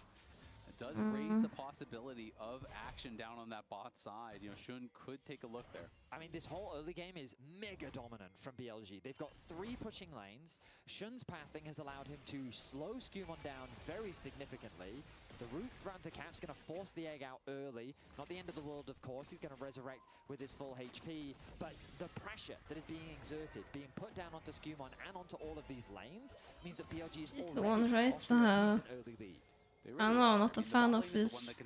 It does raise the possibility of action down on that bot side. You know, Shun could take a look there. I mean, this whole early game is mega dominant from BLG. They've got 3 pushing lanes. Shun's pathing has allowed him to slow Skumon down very significantly. The root thrown to Cap's going to force the egg out early. Not the end of the world, of course. He's going to resurrect with his full HP. But the pressure that is being exerted, being put down onto Skumon and onto all of these lanes, means that BLG is already one, right? off to a decent early lead. I know, I'm not a fan of this.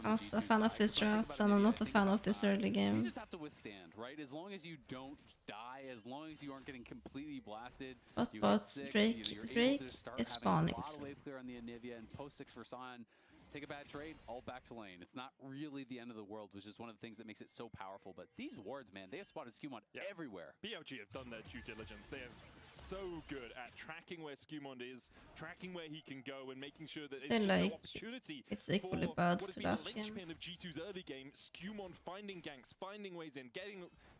I'm not a fan of this draft, and I'm not a fan of this early You game. just have to withstand, right? As long as you don't die, as long as you aren't getting completely blasted. But you got 6, Drake you're able Drake to start is having spawning. a lot of wave clear on the Anivia and post 6 for Sion. Take a bad trade, all back to lane. It's not really the end of the world, which is one of the things that makes it so powerful. But these wards, man, they have spotted Skumon everywhere. BLG have done their due diligence. They are so good at tracking where Skumon is, tracking where he can go, and making sure that They're it's just like, no opportunity it's equally for bad what has to been a last game. linchpin of G2's early game. Skumon finding ganks, finding ways in,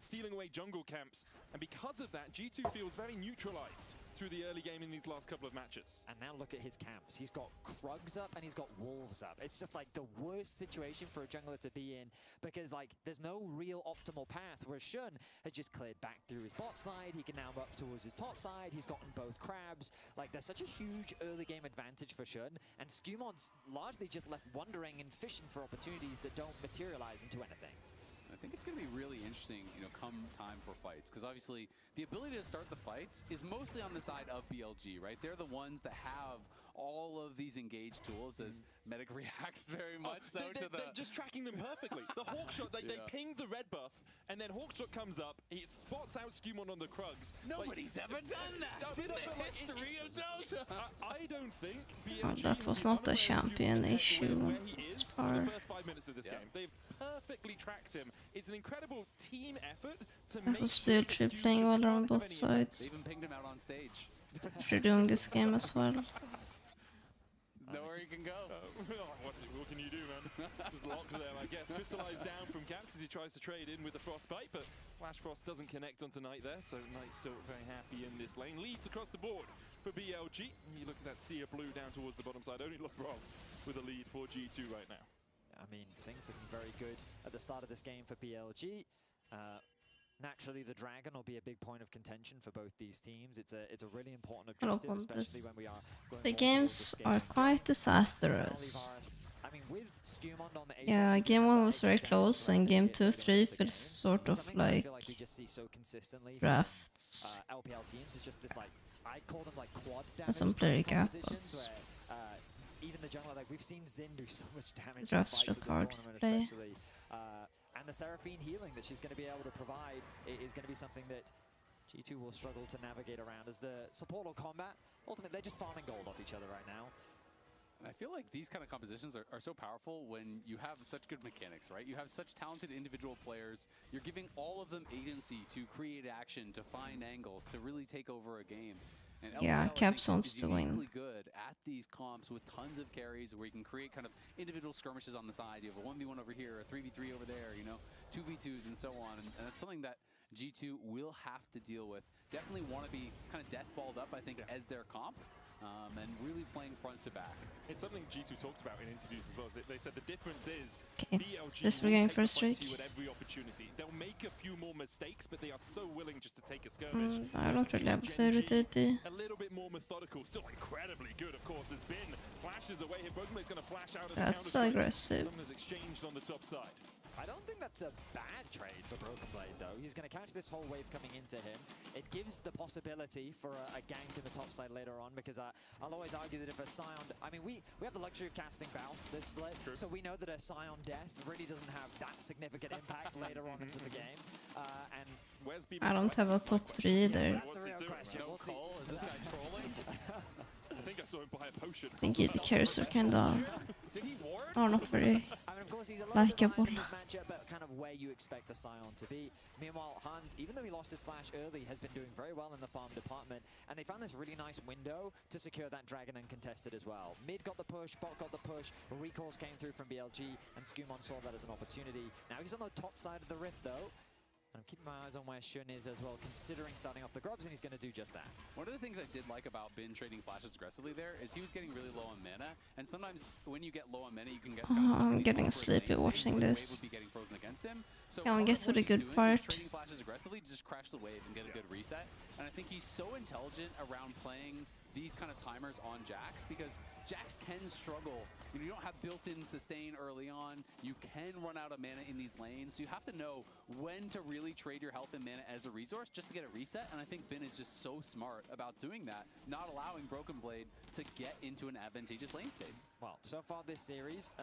stealing away jungle camps, and because of that, G2 feels very neutralized through the early game in these last couple of matches. And now look at his camps. He's got Krugs up and he's got Wolves up. It's just like the worst situation for a jungler to be in because like there's no real optimal path, whereas Shun has just cleared back through his bot side. He can now up towards his top side. He's gotten both crabs. Like there's such a huge early game advantage for Shun, and Skumon's largely just left wondering and fishing for opportunities that don't materialize into anything. I think it's going to be really interesting, you know, come time for fights, because obviously the ability to start the fights is mostly on the side of BLG, right? They're the ones that have all of these engaged tools, as Medic reacts very much They're just tracking them perfectly. The Hawkshot, they pinged the red buff, and then Hawkshot comes up, he spots out Skumon on the Krugs. Nobody's ever done that in the history of Dota. I don't think Oh, BLG that was not a champion issue. As for far. the first 5 minutes of this game. They've perfectly tracked him. It's an incredible team effort to That make was sure BLG that Skumon playing just well can't on have both any sides. They even pinged him out on stage. They're doing this game as well. Nowhere you can go. What can you do, man? Just locked there, I guess. Crystallized down from Caps as he tries to trade in with the Frostbite, but Flash Frost doesn't connect onto Knight there, so Knight's still very happy in this lane. Leads across the board for BLG. You look at that sea of blue down towards the bottom side. Only LeBron with a lead for G2 right now. I mean, things looking very good at the start of this game for BLG. Naturally, the Dragon will be a big point of contention for both these teams. It's a really important objective, especially when we are going The more games towards the are schedule. quite disastrous. I mean, with Skumon on the A Yeah, side, game 1 was very close, and game 2, 3 feels sort of something that I like feel like we just see so consistently from, drafts. LPL teams is just this like I call them like quad And damage some player gap, compositions where even the jungler, like we've seen Xin do so much damage in Drafts fights at look this hard to tournament play. especially. And the Seraphine healing that she's going to be able to provide is going to be something that G2 will struggle to navigate around as the support or combat. Ultimately, they're just farming gold off each other right now. And I feel like these kind of compositions are so powerful when you have such good mechanics, right? You have such talented individual players. You're giving all of them agency to create action, to find angles, to really take over a game. And Yeah, LPL, Caps I think, wants is to win. uniquely good at these comps with tons of carries where you can create kind of individual skirmishes on the side. You have a 1v1 over here, a 3v3 over there, you know, 2v2s and so on. And that's something that G2 will have to deal with. Definitely want to be kind of death-balled up, I think, as their comp. And really playing front to back. It's something G2 talked about in interviews as well. They said the difference is BLG This will we're going take for a the fight streak. to you at every opportunity. They'll make a few more mistakes, but they are so willing just to take a skirmish. I don't really have favorite. A little bit more methodical, still incredibly good, of course. Has been flashes away here. Brokenblade's going to flash out of the That's counter. aggressive. Someone has exchanged on the top side. I don't think that's a bad trade for Brokenblade, though. He's going to catch this whole wave coming into him. It gives the possibility for a gank in the top side later on, because I'll always argue that if a Scion... I mean, we have the luxury of casting Bounce this split, so we know that a Scion death really doesn't have that significant impact later on into the game. And where's I don't have a top 3 either. That's the real question. We'll see. Is this guy trolling? I think I saw him buy a potion. I think the carries are kinda... Did he ward? are not very I mean, of course, he's a little bit likeable. behind in this matchup, but kind of where you expect the Scion to be. Meanwhile, Hans, even though he lost his flash early, has been doing very well in the farm department, and they found this really nice window to secure that dragon uncontested as well. Mid got the push, bot got the push, recalls came through from BLG, and Skumon saw that as an opportunity. Now he's on the top side of the rift, though. I'm keeping my eyes on where Shun is as well, considering starting off the grubs, and he's going to do just that. One of the things I did like about Bin trading flashes aggressively there is he was getting really low on mana, and sometimes when you get low on mana, you can get kind of stuck in I'm these getting awkward sleepy lane states watching where the wave this. would be getting frozen against him. So Can we part get of to what the he's good doing is part? trading flashes aggressively to just crash the wave and get a good reset. And I think he's so intelligent around playing these kind of timers on Jax, because Jax can struggle. You don't have built-in sustain early on. You can run out of mana in these lanes. So you have to know when to really trade your health and mana as a resource just to get a reset. And I think Bin is just so smart about doing that, not allowing Brokenblade to get into an advantageous lane state. Well, so far this series,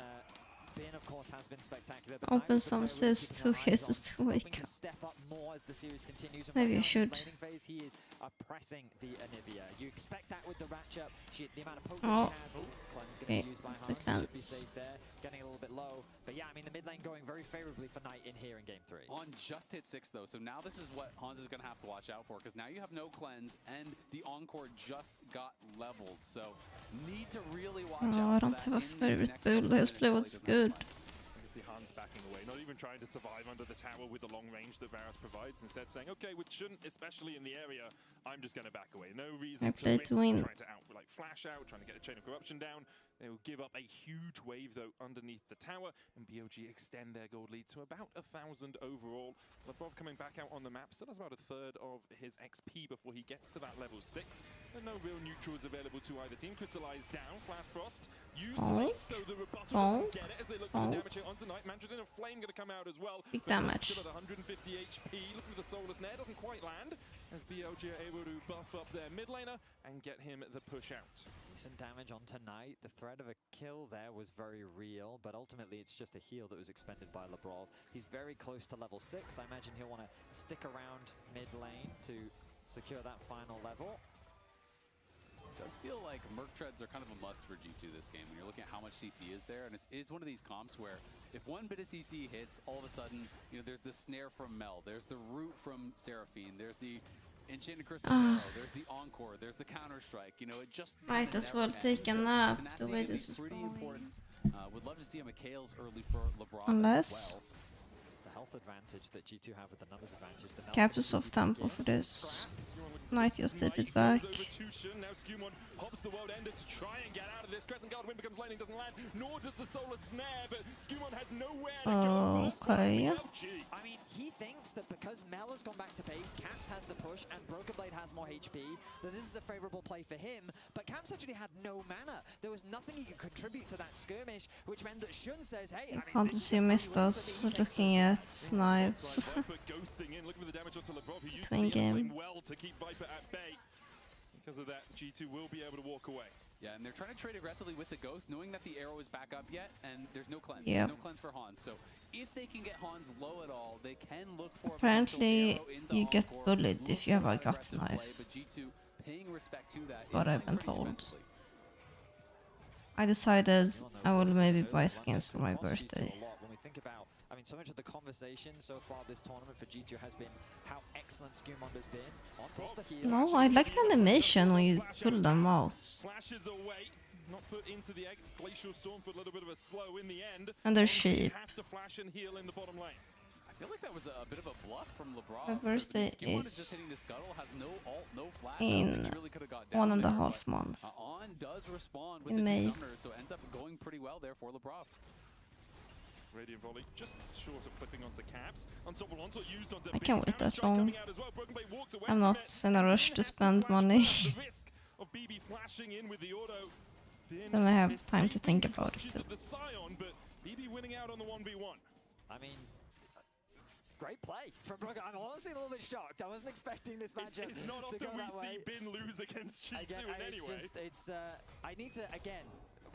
Bin, of course, has been spectacular. But Open some says 2 hisses to wake hoping up. to step up more as the series continues. And Maybe right you now in should. this laning phase, he is oppressing the Anivia. You expect that with the Ratchet. The amount of poke Oh. she has. Cleanse going Okay, to be used by so Hans. Should be cleanse. safe there. Getting a little bit low. But yeah, I mean, the mid lane going very favorably for Knight in here in game 3. On just hit 6 though, so now this is what Hans is going to have to watch out for, because now you have no cleanse and the Encore just got leveled. So need to really watch Oh, out I for don't that have a in these favorite next couple build. of Let's minutes play while he what's doesn't have good. cleanse. You can see Hans backing away, not even trying to survive under the tower with the long range that Varus provides, instead saying, okay, with Shun, especially in the area, I'm just going to back away. No reason I to play risk to win. trying to flash out, trying to get a chain of corruption down. They will give up a huge wave, though, underneath the tower, and BLG extend their gold lead to about 1,000 overall. Labrov coming back out on the map, still has about a third of his XP before he gets to that level 6. And no real neutrals available to either team. Crystallized down, Flat Frost. Use the lane, so the rebuttal doesn't get it as they look for the damage here onto Knight. Mandrain and a Flame going to come out as well. Big But Knight's damage. still at 150 HP. Looking for the Solar Snare, doesn't quite land, as BLG are able to buff up their mid laner and get him the push out. Decent damage onto Knight. The threat of a kill there was very real, but ultimately it's just a heal that was expended by Labrov. He's very close to level 6. I imagine he'll want to stick around mid lane to secure that final level. It does feel like Merc Treads are kind of a must for G2 this game when you're looking at how much CC is there, and it is one of these comps where if one bit of CC hits, all of a sudden, you know, there's the snare from Mel, there's the root from Seraphine, there's the Enchanted Crystal Arrow, there's the Encore, there's the Counter-Strike, you know, it just Might as well take a nap the way this is pretty going. important. Would love to see a Mikhail's early for Labrov Unless- as well. The health advantage that G2 have with the numbers advantage. The Caps is off tempo for this. Knight just step it back. Over to Shun. Now Skumon hops the world ender to try and get out of this. Crescent Guard Wind becomes lightning, doesn't land, nor does the Solar Snare, but Skumon has nowhere to go. Okay. I mean, he thinks that because Mel has gone back to base, Caps has the push, and Brokenblade has more HP, that this is a favorable play for him. But Caps actually had no mana. There was nothing he could contribute to that skirmish, which meant that Shun says, hey, I mean, Want to see missed us looking at knives. Viper ghosting in, looking for the damage onto Labrov, who used Playing the game. flame well to keep Viper at bay. Because of that, G2 will be able to walk away. Yeah, and they're trying to trade aggressively with the Ghost, knowing that the arrow is back up yet, and there's no cleanse. Yep. There's no cleanse for Hans. So if they can get Hans low at all, they can look for Apparently, a potential arrow into you get Encore, bullied look if you have for a that gut aggressive knife. play, but G2 paying respect to that What is I've been playing pretty told. defensively. I decided I will maybe buy skins for my birthday. When we think about, I mean, so much of the conversation so far this tournament for G2 has been how excellent Skumond has been on Foster here. No, I like the animation when you pull them out. Flashes away, not put into the egg. Glacial Storm for a little bit of a slow in the end. And they're Onto sheep. have to flash and heal in the bottom lane. I feel like that was a bit of a bluff from LeBron. My birthday Skumond is just is hitting the scuttle, has no ult, no flash. I don't in think he really could have got down 1.5 there, but, months. On does respond with In the May. two summoners, so ends up going pretty well there for LeBron. Radiant volley just short of clipping onto Caps. Unstoppable onslaught used onto I can't wait that Strike long. coming out as well. Broken Blade walks away I'm from not it. in a rush to spend money. The risk of BB flashing in with the auto. Then I have time to think about it. She's of the Scion, but BB winning out on the 1v1. I mean, great play from Brooke. I'm honestly a little bit shocked. I wasn't expecting this matchup It's not to often go we that way. see Bin lose against G2 Again, in any way. I need to, again,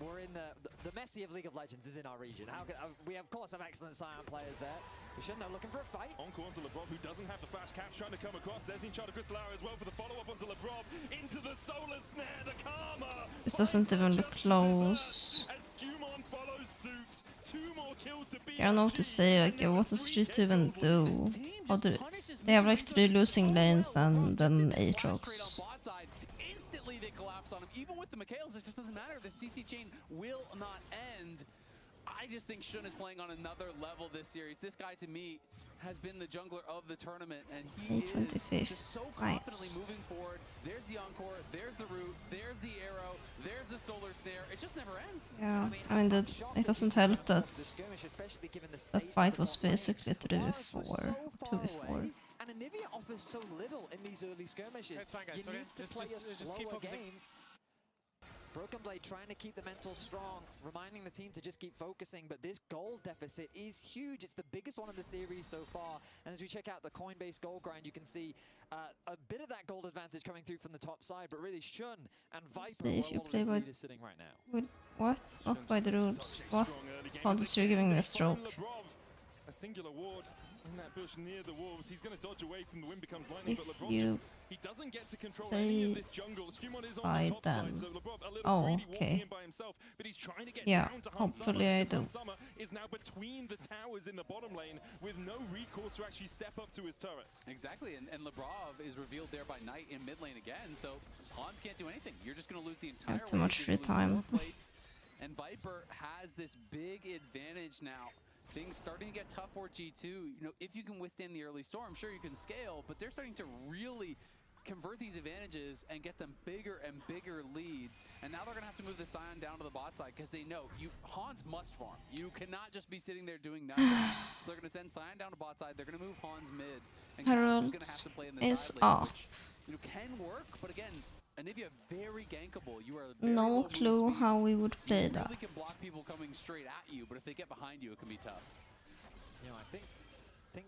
we're in the Messi of League of Legends is in our region. How can, we, of course, have excellent Scion players there. We shouldn't know, looking for a fight. Encore onto Lebrov, who doesn't have the flash. Caps trying to come across. There's Inchada Crystallara as well for the follow-up onto Lebrov. Into the solar snare, the Karma. This doesn't even look close. As Skumond follows suit. 2 more kills to I don't know what to say, like, what does G2 even do? How do they have like 3 losing lanes and then Aatrox. Instantly they collapse on him. Even with the Mikhails, it just doesn't matter. The CC chain will not end. I just think Shun is playing on another level this series. This guy, to me, has been the jungler of the tournament, and he is just so confidently moving forward. There's the Encore, there's the root, there's the arrow, there's the solar snare. It just never ends. Yeah, I mean that it doesn't help that that fight was basically 3v4, 2v4. And Anivia offers so little in these early skirmishes. You need to play a slower game. Broken Blade trying to keep the mental strong, reminding the team to just keep focusing, but this gold deficit is huge. It's the biggest one in the series so far, and as we check out the coin-based gold grind, you can see a bit of that gold advantage coming through from the top side, but really Shun and Viper See where if a you lot of play this by lead is sitting right now. with what? Not by the rules. What? Oh, this you're giving me a stroke. A singular ward in that bush near the wolves. He's going to dodge away from the wind becomes lightning, but LeBron You just, he doesn't get to control any of this jungle. Skumond is on by the top them. side, so LeBron a little Oh, greedy walking okay. in by himself, but he's trying to get Yeah, down to hopefully Hansama I because do. Hansama is now between the towers in the bottom lane with no recourse to actually step up to his turret. Exactly, and Lebrov is revealed there by Knight in mid lane again, so Hans can't do anything. You're just going to lose the entire Have too much wave, free you're gonna lose time. more plates, and Viper has this big advantage now. Things starting to get tough for G2. You know, if you can withstand the early storm, sure you can scale, but they're starting to really convert these advantages and get them bigger and bigger leads. And now they're gonna have to move the Scion down to the bot side because they know Hans must farm. You cannot just be sitting there doing nothing. So they're gonna send Scion down to bot side. They're gonna move Hans mid, and Caps is gonna have to play in the is side lane, off. which can work. But again, Anivia very gankable. You are very No low move clue speed. how we would play You that. really can block people coming straight at you, but if they get behind you, it can be tough. You know, I think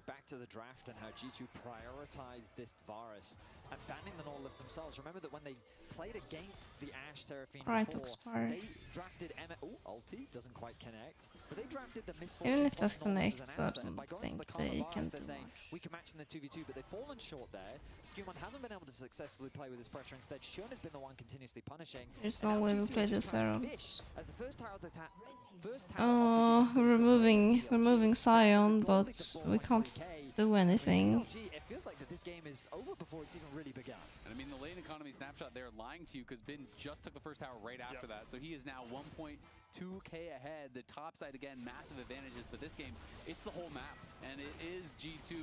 back to the draft and how G2 prioritized this Varus and banning the Nautilus themselves. Remember that when they played against the Ashe Seraphine Right, before, expired. they drafted Emma. Oh, ulti doesn't quite connect, but they drafted the Misfortune Even if plus that Nautilus connects, as I an answer. And don't by going think for the Karma they Varus, can they're do saying much. we can match in the 2v2, but they've fallen short there. Skumond hasn't been able to successfully play with this pressure. Instead, Shun has been the one continuously punishing. There's And no now way we G2 play are just this trying to arrow. fish as the first tower of the We're removing Scion, but we can't do anything. BLG, it feels like that this game is over before it's even really begun. And I mean, the lane economy snapshot, they're lying to you because Bin just took the first tower right after that. So he is now 1.2k ahead. The top side, again, massive advantages. But this game, it's the whole map. And it is G2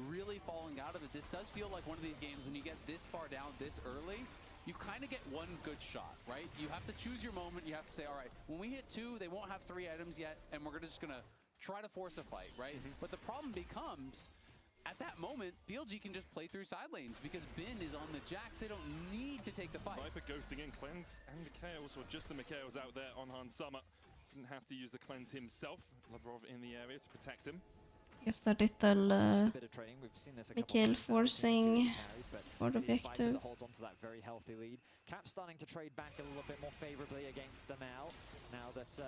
really falling out of it. This does feel like one of these games when you get this far down this early, you kind of get one good shot, right? You have to choose your moment. You have to say, all right, when we hit 2, they won't have 3 items yet, and we're just going to try to force a fight, right? But the problem becomes, at that moment, BLG can just play through side lanes because Bin is on the Jax. They don't need to take the fight. Viper ghosting in Cleanse and Mikhails, or just the Mikhails out there on Hansama. Didn't have to use the Cleanse himself. Lavrov in the area to protect him. Just a little Mikhail forcing for the objective. Holds onto that very healthy lead. Cap starting to trade back a little bit more favorably against the Mal. Now that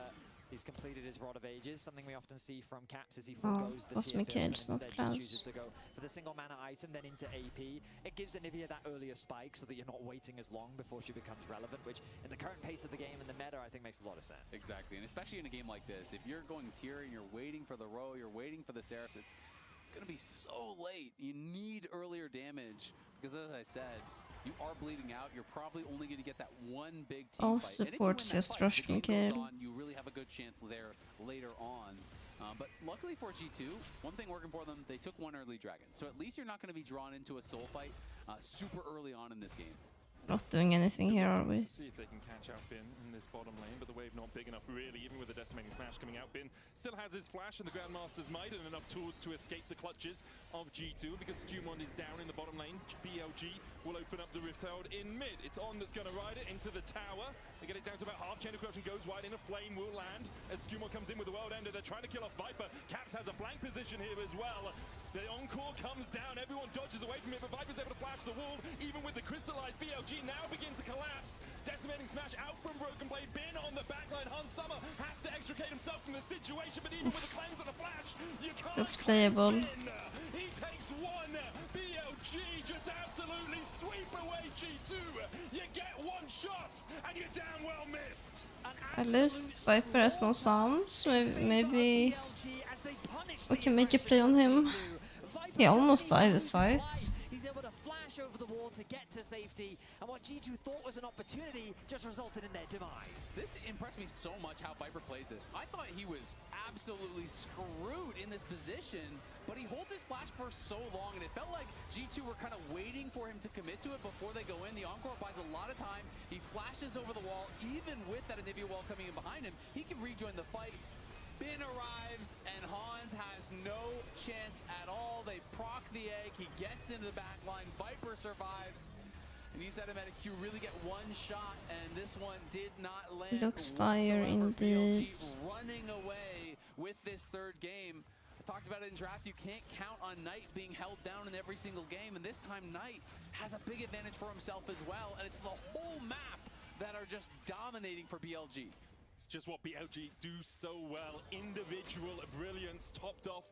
He's completed his Rod of Ages, something we often see from Caps as he Oh, forgoes the Cosmic tier build and Edge, not instead just class. chooses to go for the single mana item, then into AP. It gives Anivia that earlier spike so that you're not waiting as long before she becomes relevant, which in the current pace of the game and the meta, I think makes a lot of sense. Exactly, and especially in a game like this, if you're going tier and you're waiting for the row, you're waiting for the Seraphs, it's going to be so late. You need earlier damage because, as I said, you are bleeding out. You're probably only going to get that one big team All fight. And if you supports win that just fight, rushed the me, game goes kid. on, you really have a good chance there later on. But luckily for G2, one thing working for them, they took one early dragon. So at least you're not going to be drawn into a soul fight super early on in this game. Not doing anything here, are we? To see if they can catch out Bin in this bottom lane, but the wave not big enough really, even with the decimating smash coming out. Bin still has his flash and the Grandmaster's Might and enough tools to escape the clutches of G2 because Skumon is down in the bottom lane. BLG will open up the Rift Herald in mid. It's On that's going to ride it into the tower. They get it down to about half. Chain of Corruption goes wide in. A flame will land as Skumon comes in with the World Ender. They're trying to kill off Viper. Caps has a flank position here as well. The Encore comes down. Everyone dodges away from it, but Viper's able to flash the wall. Even with the crystallized, BLG now begin to collapse. Decimating smash out from Broken Blade. Bin on the backline. Hans Summer has to extricate himself from the situation, but even with the cleanse and the flash, you can't. Looks playable. He takes one. BLG just absolutely sweep away G2. You get one shot and you're damn well missed. At least Viper has no Psalms. Maybe we can make a play on him. He almost died this fight. He's able to flash over the wall to get to safety, and what G2 thought was an opportunity just resulted in their demise. This impressed me so much how Viper plays this. I thought he was absolutely screwed in this position, but he holds his flash for so long, and it felt like G2 were kind of waiting for him to commit to it before they go in. The Encore buys a lot of time. He flashes over the wall, even with that Anivia wall coming in behind him. He can rejoin the fight. Bin arrives, and Hans has no chance at all. They proc the egg. He gets into the back line. Viper survives. And you said him at a Q, really get one shot, and this one did not land. Looks tired indeed. BLG running away with this third game. I talked about it in draft. You can't count on Knight being held down in every single game, and this time Knight has a big advantage for himself as well, and it's the whole map that are just dominating for BLG. It's just what BLG do so well. Individual brilliance topped off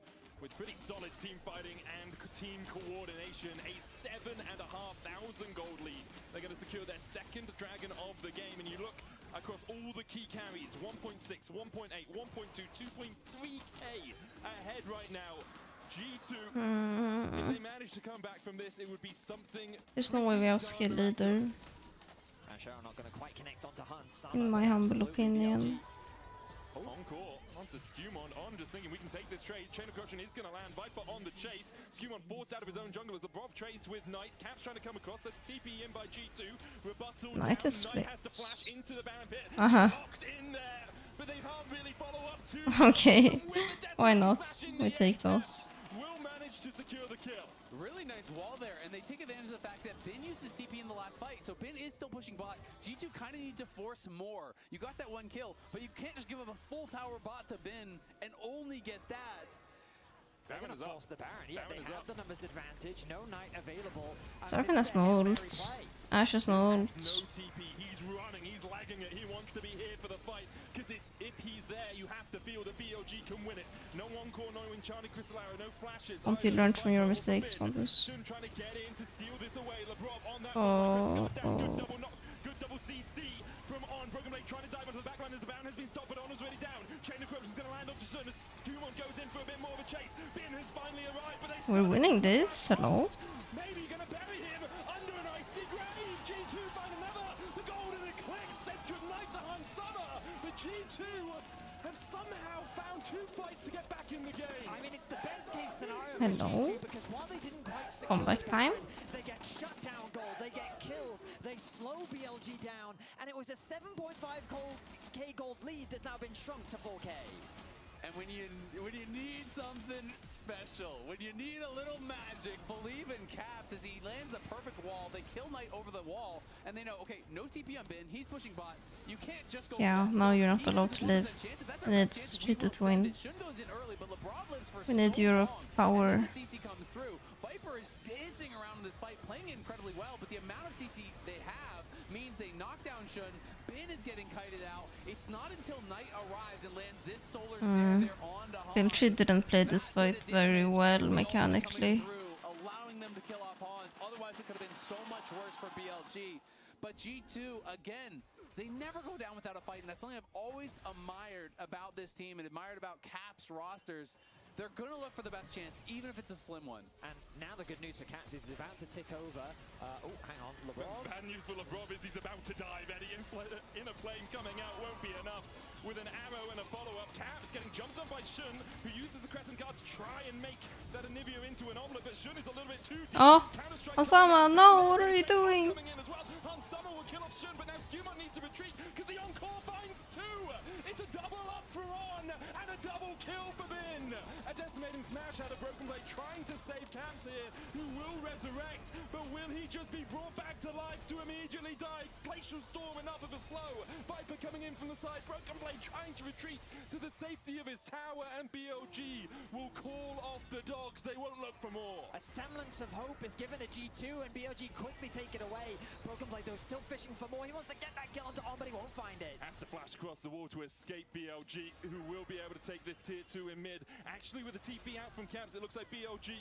with pretty solid team fighting and team coordination. A 7,500 gold lead. They're going to secure their second dragon of the game. And you look across all the key carries, 1.6, 1.8, 1.2, 2.3k ahead right now. G2, if they manage to come back from this, it would be something. There's no way we have skill either. Sharon not going to quite connect onto Hans. In my humble opinion. Encore onto Skumon. On just thinking we can take this trade. Chain of Corruption is going to land. Viper on the chase. Skumon forced out of his own jungle as the Brov trades with Knight. Caps trying to come across. That's TP in by G2. Rebuttal Knight down. is Knight has to split. flash into the Baron pit. Uh-huh. Locked in there. But they can't really follow up to. Okay, why not? We take those. Will manage to secure the kill. Really nice wall there, and they take advantage of the fact that Bin used his TP in the last fight, so Bin is still pushing bot. G2 kind of need to force more. You got that one kill, but you can't just give up a full tower bot to Bin and only get that. They're going to force the Baron. Yeah, they have the numbers advantage. No Knight available. Sarkin has no ult. Ashe has no ult. No TP. He's running. He's lagging it. He wants to be here for the fight. Because if he's there, you have to feel that BLG can win it. No Encore, no Enchanted Crystal Arrow, no flashes. Hope you learned from your mistakes, Pontus. Shun trying to get in to steal this away. Lebrov on that. Good double CC from On. Broken Blade trying to dive onto the backline as the Baron has been stopped, but On is already down. Chain of Corruption is going to land onto Shun as Skumon goes in for a bit more of a chase. Bin has finally arrived, but they We're winning this. Hello. maybe going to bury him under an icy grave. G2 find another. The golden eclipse says goodnight to Hans Summer. But G2 have somehow found 2 fights to get back in the game. I mean, it's the best case scenario for Hello. G2 because while they didn't quite secure Comeback the time. Baron, they get shut down gold, they get kills, they slow BLG down, and it was a 7.5k gold lead that's now been shrunk to 4k. And when you need something special, when you need a little magic, believe in Caps as he lands the perfect wall. They kill Knight over the wall, and they know, okay, no TP on Bin. He's pushing bot. You can't just go. Yeah, now you're not allowed to live. We need Street to win. Shun goes in early, but Lebrov lives for We need so Europe long. power. And then the CC comes through. Viper is dancing around in this fight, playing incredibly well, but the amount of CC they have means they knock down Shun. Bin Bin is getting kited out. It's not until Knight arrives and lands this solar snare there on the BLG didn't play this fight very well mechanically. allowing them to kill off Hans. Otherwise, it could have been so much worse for BLG. But G2, again, they never go down without a fight, and that's something I've always admired about this team and admired about Caps rosters. They're going to look for the best chance, even if it's a slim one. And now the good news for Caps is he's about to tick over. Oh, hang on, LeBron. Bad news for LeBron is he's about to dive. Eddie in a plane coming out won't be enough. With an arrow and a follow-up, Caps getting jumped on by Shun, who uses the Crescent Guard to try and make that Anivia into an omelet, but Shun is a little bit too deep. Oh, Osama, no, what are you doing? Han Summer will kill off Shun, but now Skewmont needs to retreat because the Encore finds two. It's a double up for On and a double kill for Bin. A decimating smash out of Broken Blade trying to save Caps here, who will resurrect, but will he just be brought back to life to immediately die? Glacial Storm, enough of a slow. Viper coming in from the side, Broken Blade trying to retreat to the safety of his tower, and BLG will call off the dogs. They won't look for more. A semblance of hope is given to G2, and BLG quickly take it away. Broken Blade, though, still fishing for more. He wants to get that kill onto On, but he won't find it. Has to flash across the wall to escape BLG, who will be able to take this tier 2 in mid. Actually, with a TP out from Caps, it looks like BLG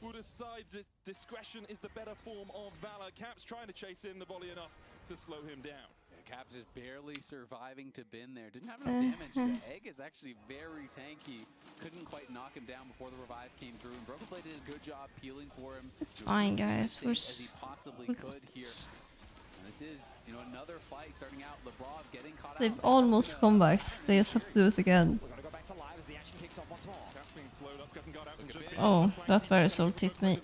will decide that discretion is the better form of valor. Caps trying to chase in the volley enough to slow him down. Caps is barely surviving to Bin there. Didn't have enough damage. The egg is actually very tanky. Couldn't quite knock him down before the revive came through. And Broken Blade did a good job peeling for him. It's fine, guys. As he possibly could here. And this is, another fight starting out. Lebrov getting caught out. They've almost come back. They just have to do it again. We're gonna go back to live as the action kicks off once more. Caps being slowed up, doesn't got out and just Oh, that very salty hit me.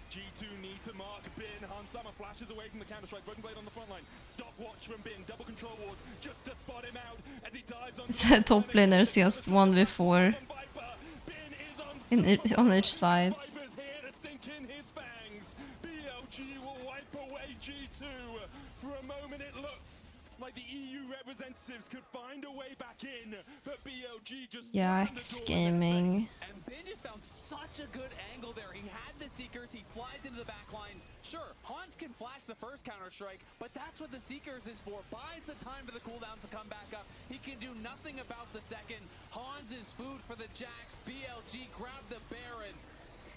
G2 need to mark Bin. Han Summer flashes away from the counter-strike. Broken Blade on the front line. Stopwatch from Bin. Double control wards just to spot him out as he dives on. Top laners just 1v4 on each side. Viper's here to sink in his fangs. BLG will wipe away G2. For a moment it looked like the EU representatives could find a way back in, but BLG just Yikes, gaming. And Ben just found such a good angle there. He had the Seekers, he flies into the back line. Sure, Hans can flash the first counter-strike, but that's what the Seekers is for. Buys the time for the cooldowns to come back up. He can do nothing about the second. Hans is food for the Jax. BLG grab the Baron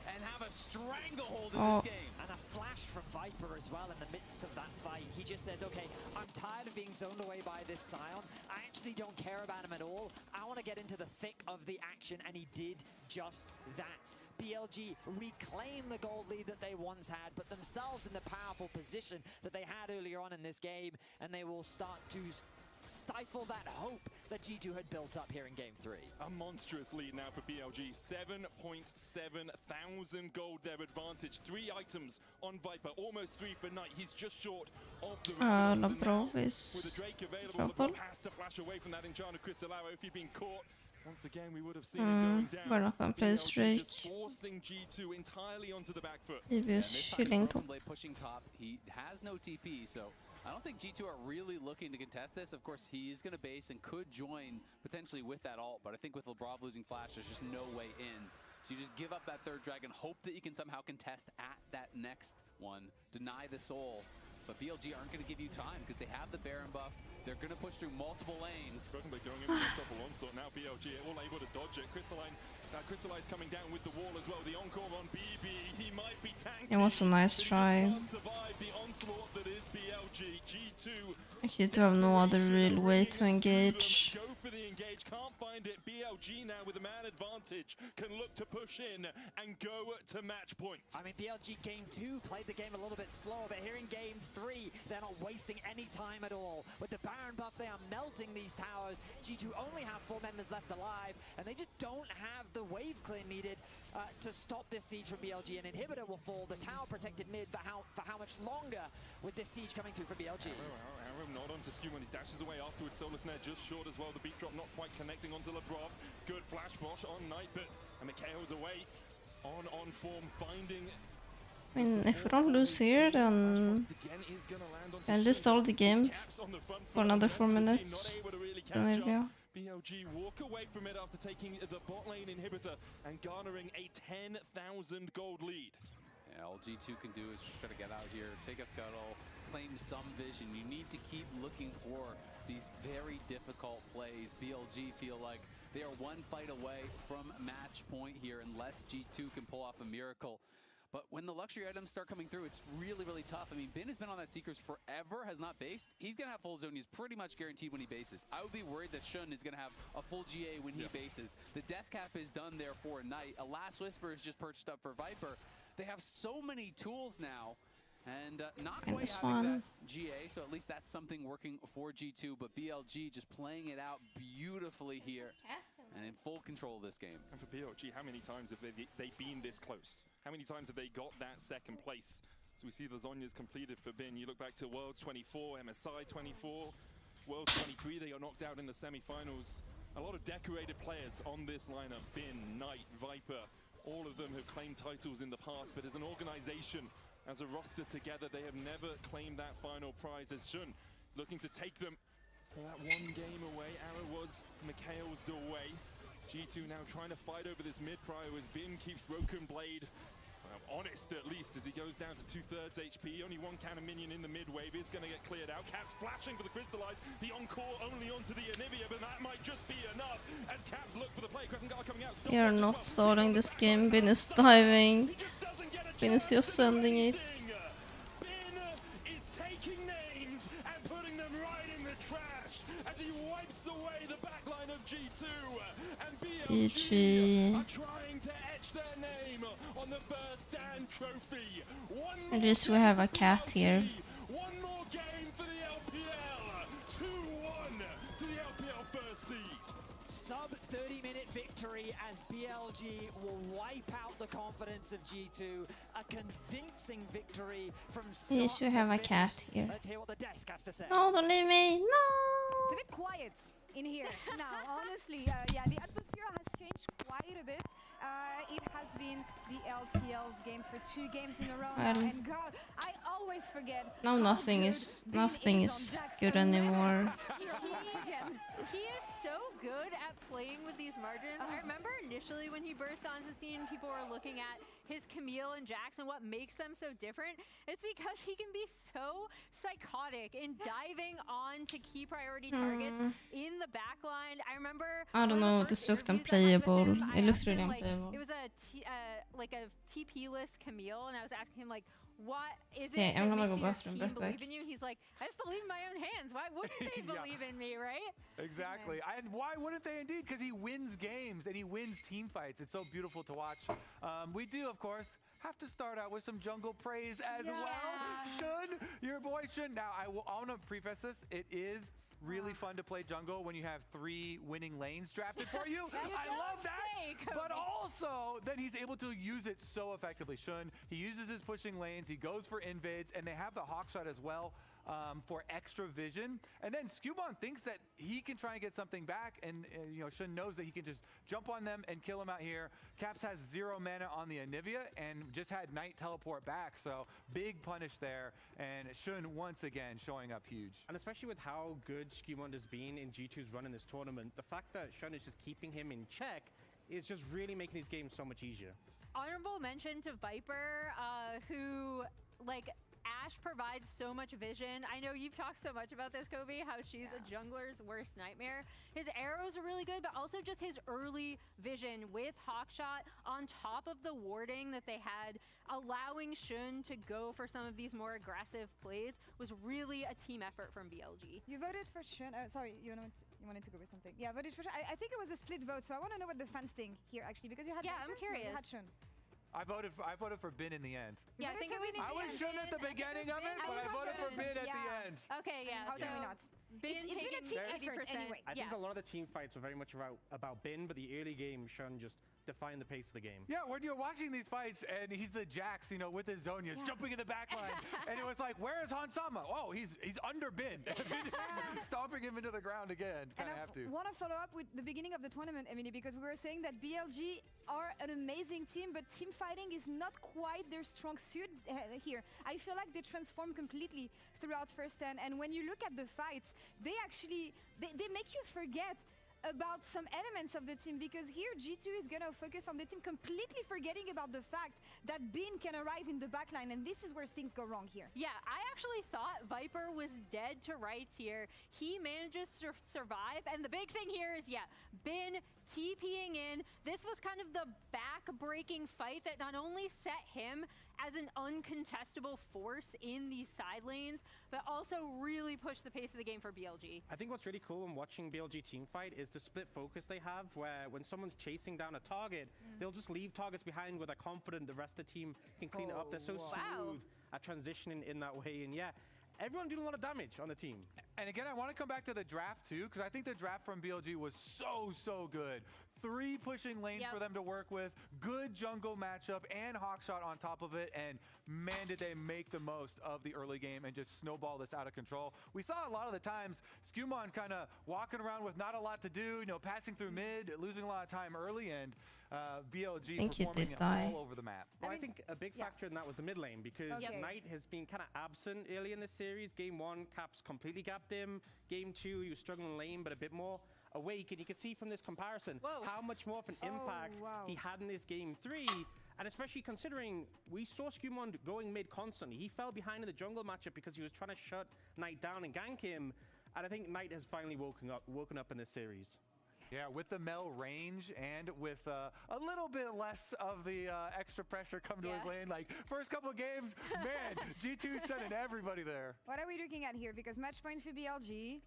and have a stranglehold in this game. And a flash from Viper as well in the midst of that fight. He just says, okay, I'm tired of being zoned away by this Scion. I actually don't care about him at all. I want to get into the thick of the action, and he did just that. BLG reclaim the gold lead that they once had, but themselves in the powerful position that they had earlier on in this game, and they will start to stifle that hope that G2 had built up here in Game 3. A monstrous lead now for BLG. 7.7 thousand gold their advantage. 3 items on Viper, almost 3 for Knight. He's just short of the Labrov is with the Drake available, Labrov has to flash away from that Enchanted Crystal Arrow. If he'd been caught, once again we would have seen him going down. We're not gonna play straight. Just forcing G2 entirely onto the back foot. He's chilling top. Pushing top. He has no TP, so I don't think G2 are really looking to contest this. Of course, he is going to base and could join potentially with that ult, but I think with Labrov losing flash, there's just no way in. So you just give up that third dragon, hope that you can somehow contest at that next one, deny the soul. But BLG aren't going to give you time because they have the Baron buff. They're going to push through multiple lanes. Broken Blade going in for himself a onslaught. Now BLG all able to dodge it. Crystallize coming down with the wall as well. The encore on BB. He might be tanking. It was a nice try. Survive the onslaught that is BLG. G2. Actually, to have no other real way to engage. Go for the engage. Can't find it. BLG now with a man advantage can look to push in and go to match point. I mean, BLG Game 2 played the game a little bit slower, but here in Game 3, they're not wasting any time at all. With the Baron buff, they are melting these towers. G2 only have 4 members left alive, and they just don't have the wave clear needed to stop this siege from BLG. An inhibitor will fall, the tower protected mid, but for how much longer with this siege coming through from BLG? Arrow not onto Skew when he dashes away afterwards. Solar Snare just short as well. The beat drop not quite connecting onto Labrov. Good flash bosh on Knight, but Mikhail's away. On form, finding. I mean, if we don't lose here, then I'll just stall the game for another 4 minutes. Then there we go. BLG walk away from it after taking the bot lane inhibitor and garnering a 10,000 gold lead. Yeah, all G2 can do is just try to get out here, take a scuttle, claim some vision. You need to keep looking for these very difficult plays. BLG feel like they are one fight away from match point here unless G2 can pull off a miracle. But when the luxury items start coming through, it's really, really tough. I mean, Bin has been on that Seekers forever, has not based. He's going to have full Zonias pretty much guaranteed when he bases. I would be worried that Shun is going to have a full GA when he bases. The death cap is done there for a Knight. A Last Whisper is just perched up for Viper. They have so many tools now. And not quite having that GA, so at least that's something working for G2, but BLG just playing it out beautifully here and in full control of this game. And for BLG, how many times have they been this close? How many times have they got that second place? So we see the Zonias completed for Bin. You look back to Worlds 24, MSI 24, Worlds 23, they got knocked out in the semi-finals. A lot of decorated players on this lineup, Bin, Knight, Viper, all of them have claimed titles in the past, but as an organization, as a roster together, they have never claimed that final prize as Shun is looking to take them for that one game away. Arrow was Mikhail's away. G2 now trying to fight over this mid-prio as Bin keeps Broken Blade honest at least as he goes down to 2/3 HP. Only one cannon minion in the mid-wave is going to get cleared out. Caps flashing for the Crystallize. The encore only onto the Anivia, but that might just be enough as Caps look for the play. Crescent Guard coming out. We are not starting this game. Bin is diving. Bin is just sending it. Bin is taking names and putting them right in the trash as he wipes away the backline of G2. And BLG are trying to etch their name on the first stand trophy. At least we have a cat here. One more game for the LPL. 2-1 to the LPL first seed. Sub 30-minute victory as BLG will wipe out the confidence of G2. A convincing victory from start At least we have a cat here. Let's hear what the desk has to say. No, don't leave me. No. It's a bit quiet in here now, honestly. Yeah, the atmosphere has changed quite a bit. It has been the LPL's game for 2 games in a row now, and God, I always forget. No, nothing is good anymore. He is so good at playing with these margins. I remember initially when he burst onto the scene, people were looking at his Camille and Jax and what makes them so different. It's because he can be so psychotic in diving on to key priority targets in the backline. I remember. I don't know. This looked unplayable. It looked really unplayable. It was a TP-less Camille, and I was asking him like, what is it Okay, I'm that gonna makes go your bathroom, team back. believe in you? He's like, I just believe in my own hands. Why wouldn't they believe in me, right? Exactly. And why wouldn't they indeed? Because he wins games and he wins team fights. It's so beautiful to watch. We do, of course, have to start out with some jungle praise as well. Shun, your boy Shun. Now, I want to preface this. It is really fun to play jungle when you have 3 winning lanes drafted for you. I love that. But also that he's able to use it so effectively. Shun, he uses his pushing lanes, he goes for invids, and they have the hawk shot as well for extra vision. And then Skewbon thinks that he can try and get something back, and you know, Shun knows that he can just jump on them and kill them out here. Caps has 0 mana on the Anivia and just had Knight teleport back, so big punish there. And Shun once again showing up huge. And especially with how good Skewbon has been in G2's run in this tournament, the fact that Shun is just keeping him in check is just really making these games so much easier. Honorable mention to Viper, who, like, Ashe provides so much vision. I know you've talked so much about this, Kobe, how she's a jungler's worst nightmare. His arrows are really good, but also just his early vision with Hawkshot on top of the warding that they had, allowing Shun to go for some of these more aggressive plays was really a team effort from BLG. You voted for Shun. Sorry, you wanted to go with something. Yeah, voted for Shun. I think it was a split vote, so I want to know what the fans think here, actually, because you had. Yeah, I'm curious. You had Shun. I voted for Bin in the end. Yeah, I think it was. I was Shun at the beginning of it, but I voted for Bin at the end. Okay, yeah. How can we not? Bin It's been a team effort anyway. I think a lot of the team fights were very much about Bin, but the early game, Shun just defined the pace of the game. Yeah, when you're watching these fights and he's the Jax, you know, with his Zonias jumping in the back line, and it was like, where is Hansama? Oh, he's under Bin. Bin is stomping him into the ground again. Kind of have to. I want to follow up with the beginning of the tournament, Emily, because we were saying that BLG are an amazing team, but team fighting is not quite their strong suit here. I feel like they transform completely throughout first 10, and when you look at the fights, they actually they make you forget about some elements of the team, because here G2 is gonna focus on the team, completely forgetting about the fact that Bin can arrive in the backline, and this is where things go wrong here. Yeah, I actually thought Viper was dead to rights here. He manages to survive, and the big thing here is, yeah, Bin TPing in. This was kind of the back-breaking fight that not only set him as an uncontestable force in these side lanes, but also really pushed the pace of the game for BLG. I think what's really cool when watching BLG team fight is the split focus they have, where when someone's chasing down a target, they'll just leave targets behind where they're confident the rest of the team can clean it up. They're so smooth at transitioning in that way. And yeah, everyone doing a lot of damage on the team. And again, I want to come back to the draft too, because I think the draft from BLG was so good. 3 pushing lanes for them to work with, good jungle matchup, and Hawkshot on top of it, and man, did they make the most of the early game and just snowball this out of control. We saw a lot of the times Skumon kind of walking around with not a lot to do, you know, passing through mid, losing a lot of time early, and BLG performing all over the map. Well, I think a big factor in that was the mid lane, because Knight has been kind of absent early in the series. Game 1, Caps completely gapped him. Game 2, he was struggling lane, but a bit more awake, and you can see from this comparison how much more of an impact he had in this Game 3, and especially considering we saw Skumon going mid constantly. He fell behind in the jungle matchup because he was trying to shut Knight down and gank him, and I think Knight has finally woken up in this series. Yeah, with the Mel range and with a little bit less of the extra pressure come to his lane. Like, first couple of games, man, G2 sending everybody there. What are we looking at here? Because match point for BLG.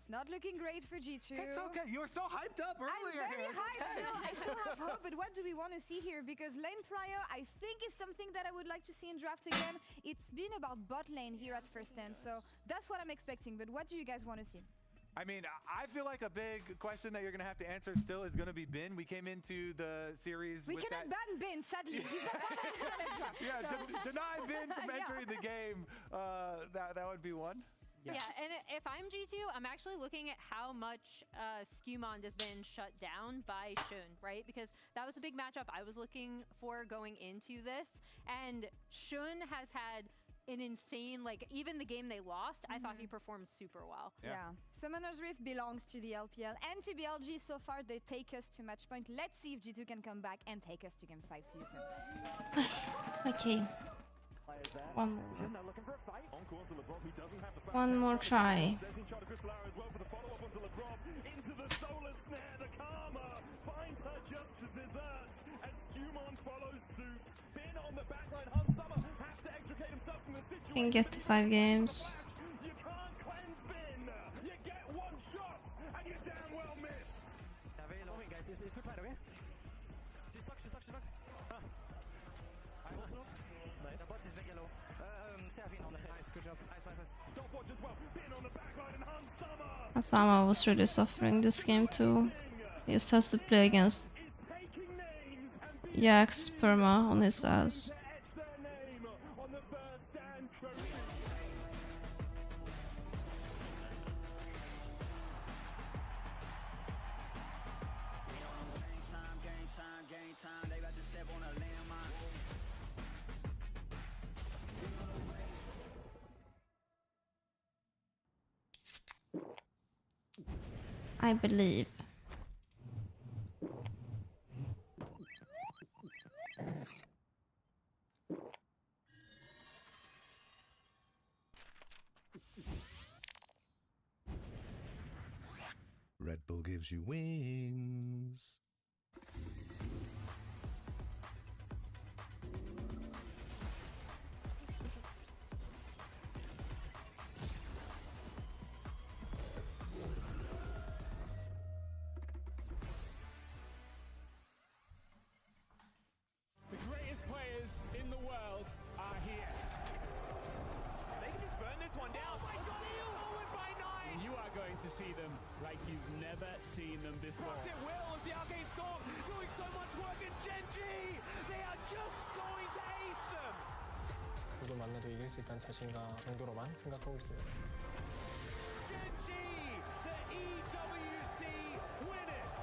It's not looking great for G2. It's okay. You were so hyped up earlier. I'm very hyped still. I still have hope, but what do we want to see here? Because lane prio, I think, is something that I would like to see in draft again. It's been about bot lane here at first stand, so that's what I'm expecting. But what do you guys want to see? I mean, I feel like a big question that you're going to have to answer still is going to be Bin. We came into the series We cannot ban Bin, sadly. He's not part of the challenge draft. Yeah, deny Bin from entering the game. That would be one. Yeah, and if I'm G2, I'm actually looking at how much Skumon has been shut down by Shun, right? Because that was a big matchup I was looking for going into this. And Shun has had an insane, like, even the game they lost, I thought he performed super well. Yeah. Summoner's Rift belongs to the LPL and to BLG. So far, they take us to match point. Let's see if G2 can come back and take us to game 5 season. Okay. One more try. Can get to 5 games. Asama was really suffering this game too. He just has to play against Jax perma on his ass. I believe. Red Bull gives you wings. The greatest players in the world are here. They can just burn this one down. Oh my god, he'll hold it by 9! You are going to see them like you've never seen them before. It will as the Arcane Storm doing so much work in Genji! They are just going to ace them! 누굴 만나도 이길 수 있다는 자신감 정도로만 생각하고 있습니다. Genji, the EWC winners!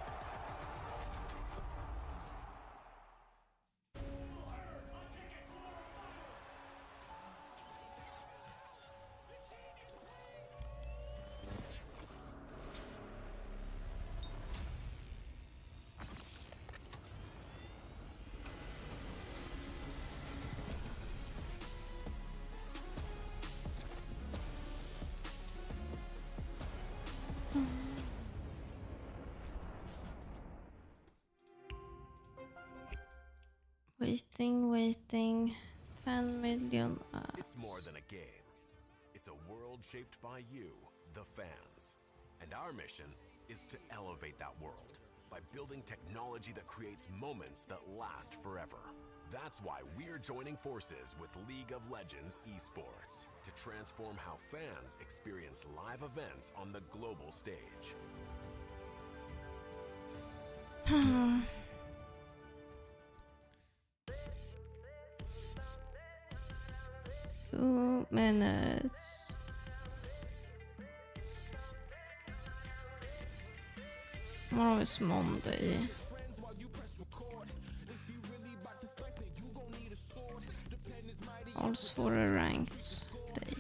Waiting. 10 million It's more than a game. It's a world shaped by you, the fans. And our mission is to elevate that world by building technology that creates moments that last forever. That's why we're joining forces with League of Legends Esports to transform how fans experience live events on the global stage. 2 minutes. Tomorrow is Monday. Also for a ranked day.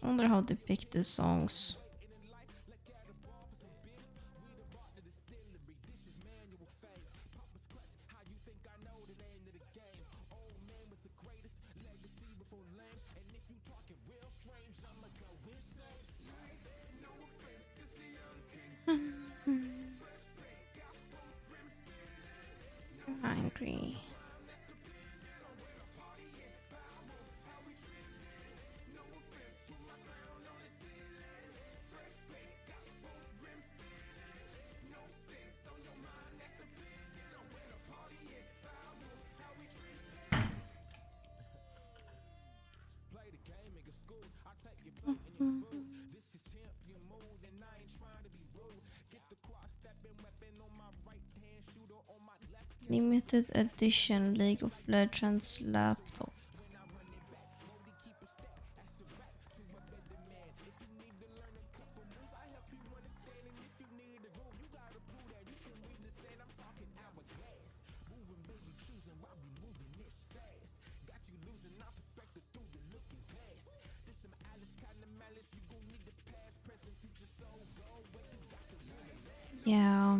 I wonder how they pick the songs. Angry. Limited edition League of Legends laptop. Yeah.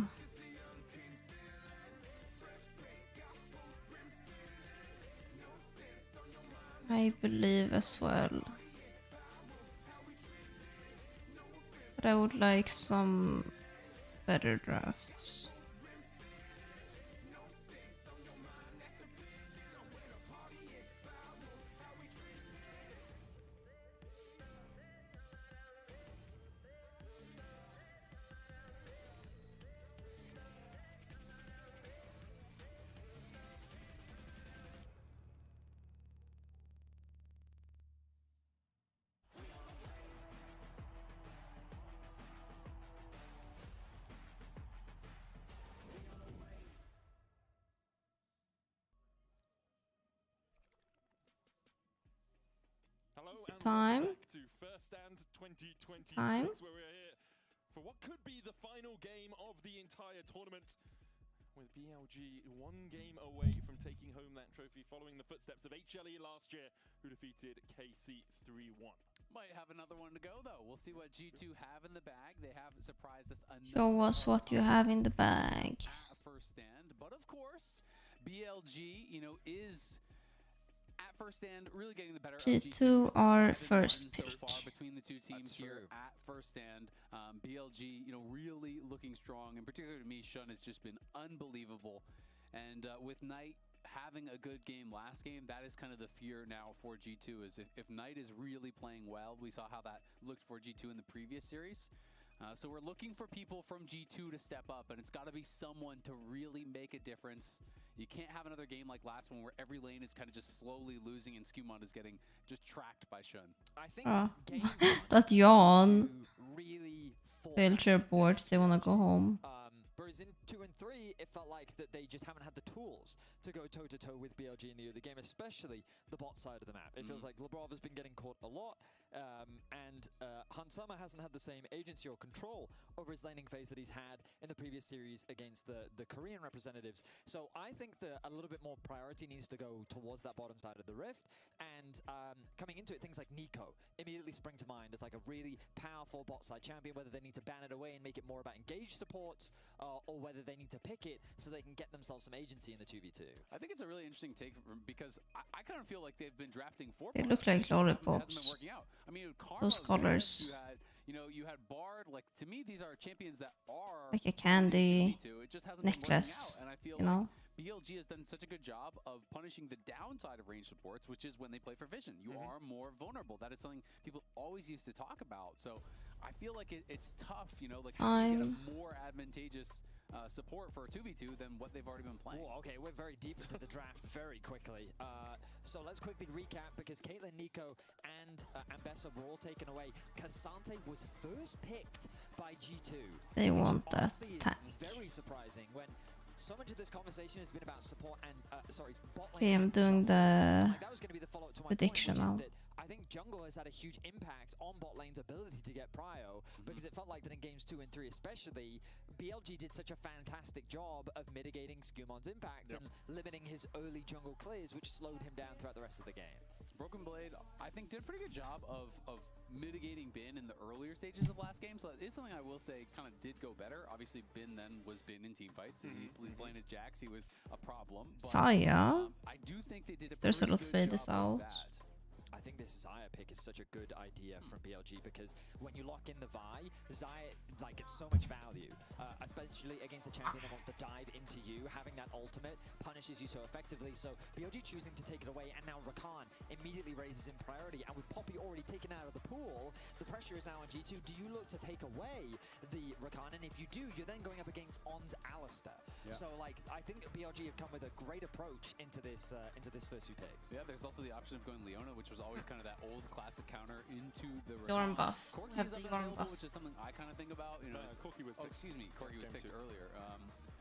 I believe as well. But I would like some better drafts. Time. To First Stand 2026, Time. where we're here for what could be the final game of the entire tournament, with BLG one game away from taking home that trophy, following the footsteps of HLE last year, who defeated KC 3-1. Might have another one to go, though. We'll see what G2 have in the bag. They have surprised us Show us what you have in the bag. at First Stand. But of course, BLG, you know, is at First Stand really getting the better of G2 are first pick. so far between the two teams here at First Stand. BLG, you know, really looking strong, and particularly to me, Shun has just been unbelievable. And with Knight having a good game last game, that is kind of the fear now for G2, is if Knight is really playing well. We saw how that looked for G2 in the previous series. So we're looking for people from G2 to step up, and it's got to be someone to really make a difference. You can't have another game like last one where every lane is kind of just slowly losing and Skumon is getting just tracked by Shun. I think That yawn. really Wheelchair bored, they wanna go home. Whereas in 2 and 3, it felt like that they just haven't had the tools to go toe-to-toe with BLG in the other game, especially the bot side of the map. It feels like Labrov has been getting caught a lot, And Hansama hasn't had the same agency or control over his laning phase that he's had in the previous series against the Korean representatives. So I think that a little bit more priority needs to go towards that bottom side of the rift. And coming into it, things like Nico immediately spring to mind as like a really powerful bot side champion, whether they need to ban it away and make it more about engaged supports, or whether they need to pick it so they can get themselves some agency in the 2v2. I think it's a really interesting take because I kind of feel like they've been drafting four. They look like lollipops. Hasn't been working out. I mean, Those colors. You had Bard. Like, to me, these are champions that are Like a candy it just hasn't necklace, been working out, and I feel you know? BLG has done such a good job of punishing the downside of range supports, which is when they play for vision. You are more vulnerable. That is something people always used to talk about. So I feel like it's tough, like how do you get a more advantageous support for a 2v2 than what they've already been playing. Ooh, okay, we're very deep into the draft very quickly. So let's quickly recap, because Caitlyn, Nico, and Ambessa were all taken away. Cassante was first picked by G2. They want that honestly tank. It's very surprising when so much of this conversation has been about support and bot lane. Okay, I'm doing the Like, that was going to be the follow-up to my prediction point, now. which is that I think jungle has had a huge impact on bot lane's ability to get prio, because it felt like that in games 2 and 3 especially, BLG did such a fantastic job of mitigating Skumon's impact and limiting his early jungle clears, which slowed him down throughout the rest of the game. Broken Blade, I think, did a pretty good job of mitigating Bin in the earlier stages of last game, so it's something I will say kind of did go better. Obviously, Bin then was Bin in team fights. He's playing as Jax. He was a problem. But, Saya? I do think they did a There's a pretty lot good fade this job out. of that. I think this Xayah pick is such a good idea from BLG, because when you lock in the Vi, Xayah gets so much value, especially against a champion that wants to dive into you. Having that ultimate punishes you so effectively. So BLG choosing to take it away, and now Rakan immediately raises in priority. And with Poppy already taken out of the pool, the pressure is now on G2. Do you look to take away the Rakan? And if you do, you're then going up against On's Alistair. So I think BLG have come with a great approach into this first 2 picks. Yeah, there's also the option of going Leona, which was always kind of that old classic counter into the Yorn buff. Corki Have is the up and Yorn available, buff. which is something I kind of think about. Corki was picked. Excuse me, Corki was picked earlier.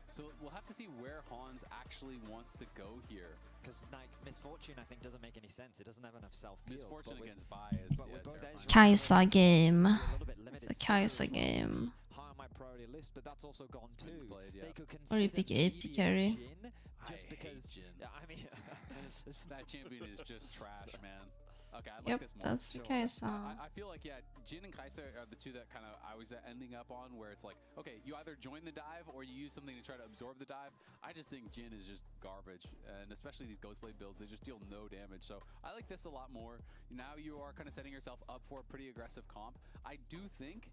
So we'll have to see where Hans actually wants to go here. Because Misfortune, I think, doesn't make any sense. It doesn't have enough self-peel. Misfortune against Vi is Kaisa game. It's a Kaisa game. High on my priority list, but that's also gone too. They could Or you consider pick AP carry. Jhin, just because. I mean, that champion is just trash, man. Okay, I like Yep, this more. that's the Kaisa. I feel like, Jhin and Kaisa are the two that kind of I was ending up on, where it's like, okay, you either join the dive or you use something to try to absorb the dive. I just think Jhin is just garbage, and especially these Ghostblade builds, they just deal no damage. So I like this a lot more. Now you are kind of setting yourself up for a pretty aggressive comp. I do think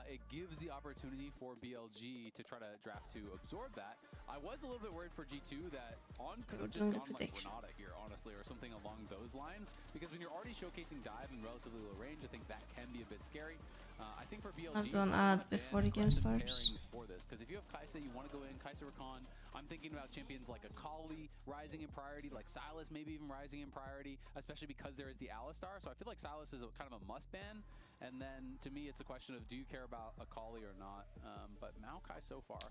it gives the opportunity for BLG to try to draft to absorb that. I was a little bit worried for G2 that On could have just gone like Renata here, honestly, or something along those lines, because when you're already showcasing dive in relatively low range, I think that can be a bit scary. I think for BLG, I'll do an ad before the game starts. pairings for this, because if you have Kaisa, you want to go in Kaisa Rakan. I'm thinking about champions like Akali rising in priority, like Sylas maybe even rising in priority, especially because there is the Alistar. So I feel like Sylas is kind of a must ban. And then to me, it's a question of do you care about Akali or not? But Maokai so far,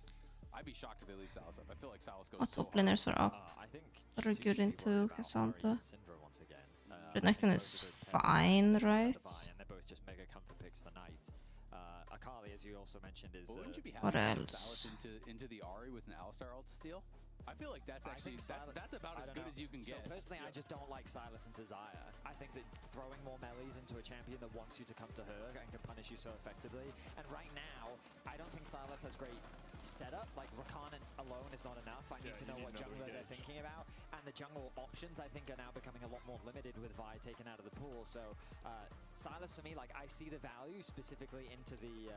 I'd be shocked if they leave Sylas up. I feel like Sylas goes Our so top laners are up. I think That are good into Cassandra. Syndra once again. Renekton is fine, right? And they're both just mega comfort picks for Knight. Akali, as you also mentioned, is. Wouldn't you be What happy to put else? Sylas into the Ahri with an Alistar ult steal? I feel like that's actually that's about as good as you can So get. personally, I just don't like Sylas into Xayah. I think that throwing more melees into a champion that wants you to come to her and can punish you so effectively. And right now, I don't think Sylas has great setup. Like Rakan alone is not enough. I need to know what jungler they're thinking about. And the jungle options, I think, are now becoming a lot more limited with Vi taken out of the pool. So Sylas, for me, like I see the value specifically into the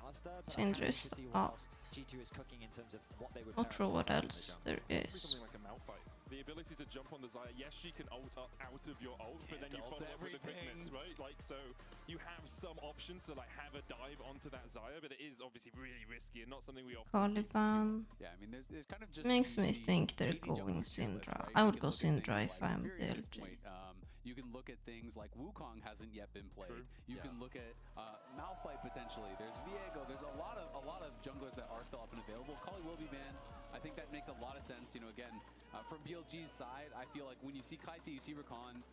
Alistar. But I Syndra need to is see what up. else G2 is cooking in terms of what they would. Not pair sure up what alongside else the there jungle. is. Something like a Malphite. The ability to jump on the Xayah, yes, she can ult up out of your ult, but then you ult follow up with the quickness, everything. right? Like, so you have some options to like have a dive onto that Xayah, but it is obviously really risky and not something we often see. Caliban Yeah, I mean, there's kind of just makes me the think they're AD jungle going tier list, Syndra. right? I You would can go look at Syndra things if like I'm Fury at this BLG. point. You can look at things like Wukong hasn't yet been played. True. You can look at Malphite potentially. There's Viego. There's a lot of junglers that are still up and available. Kali will be banned. I think that makes a lot of sense. You know, again, from BLG's side, I feel like when you see Kaisa, you see Rakan.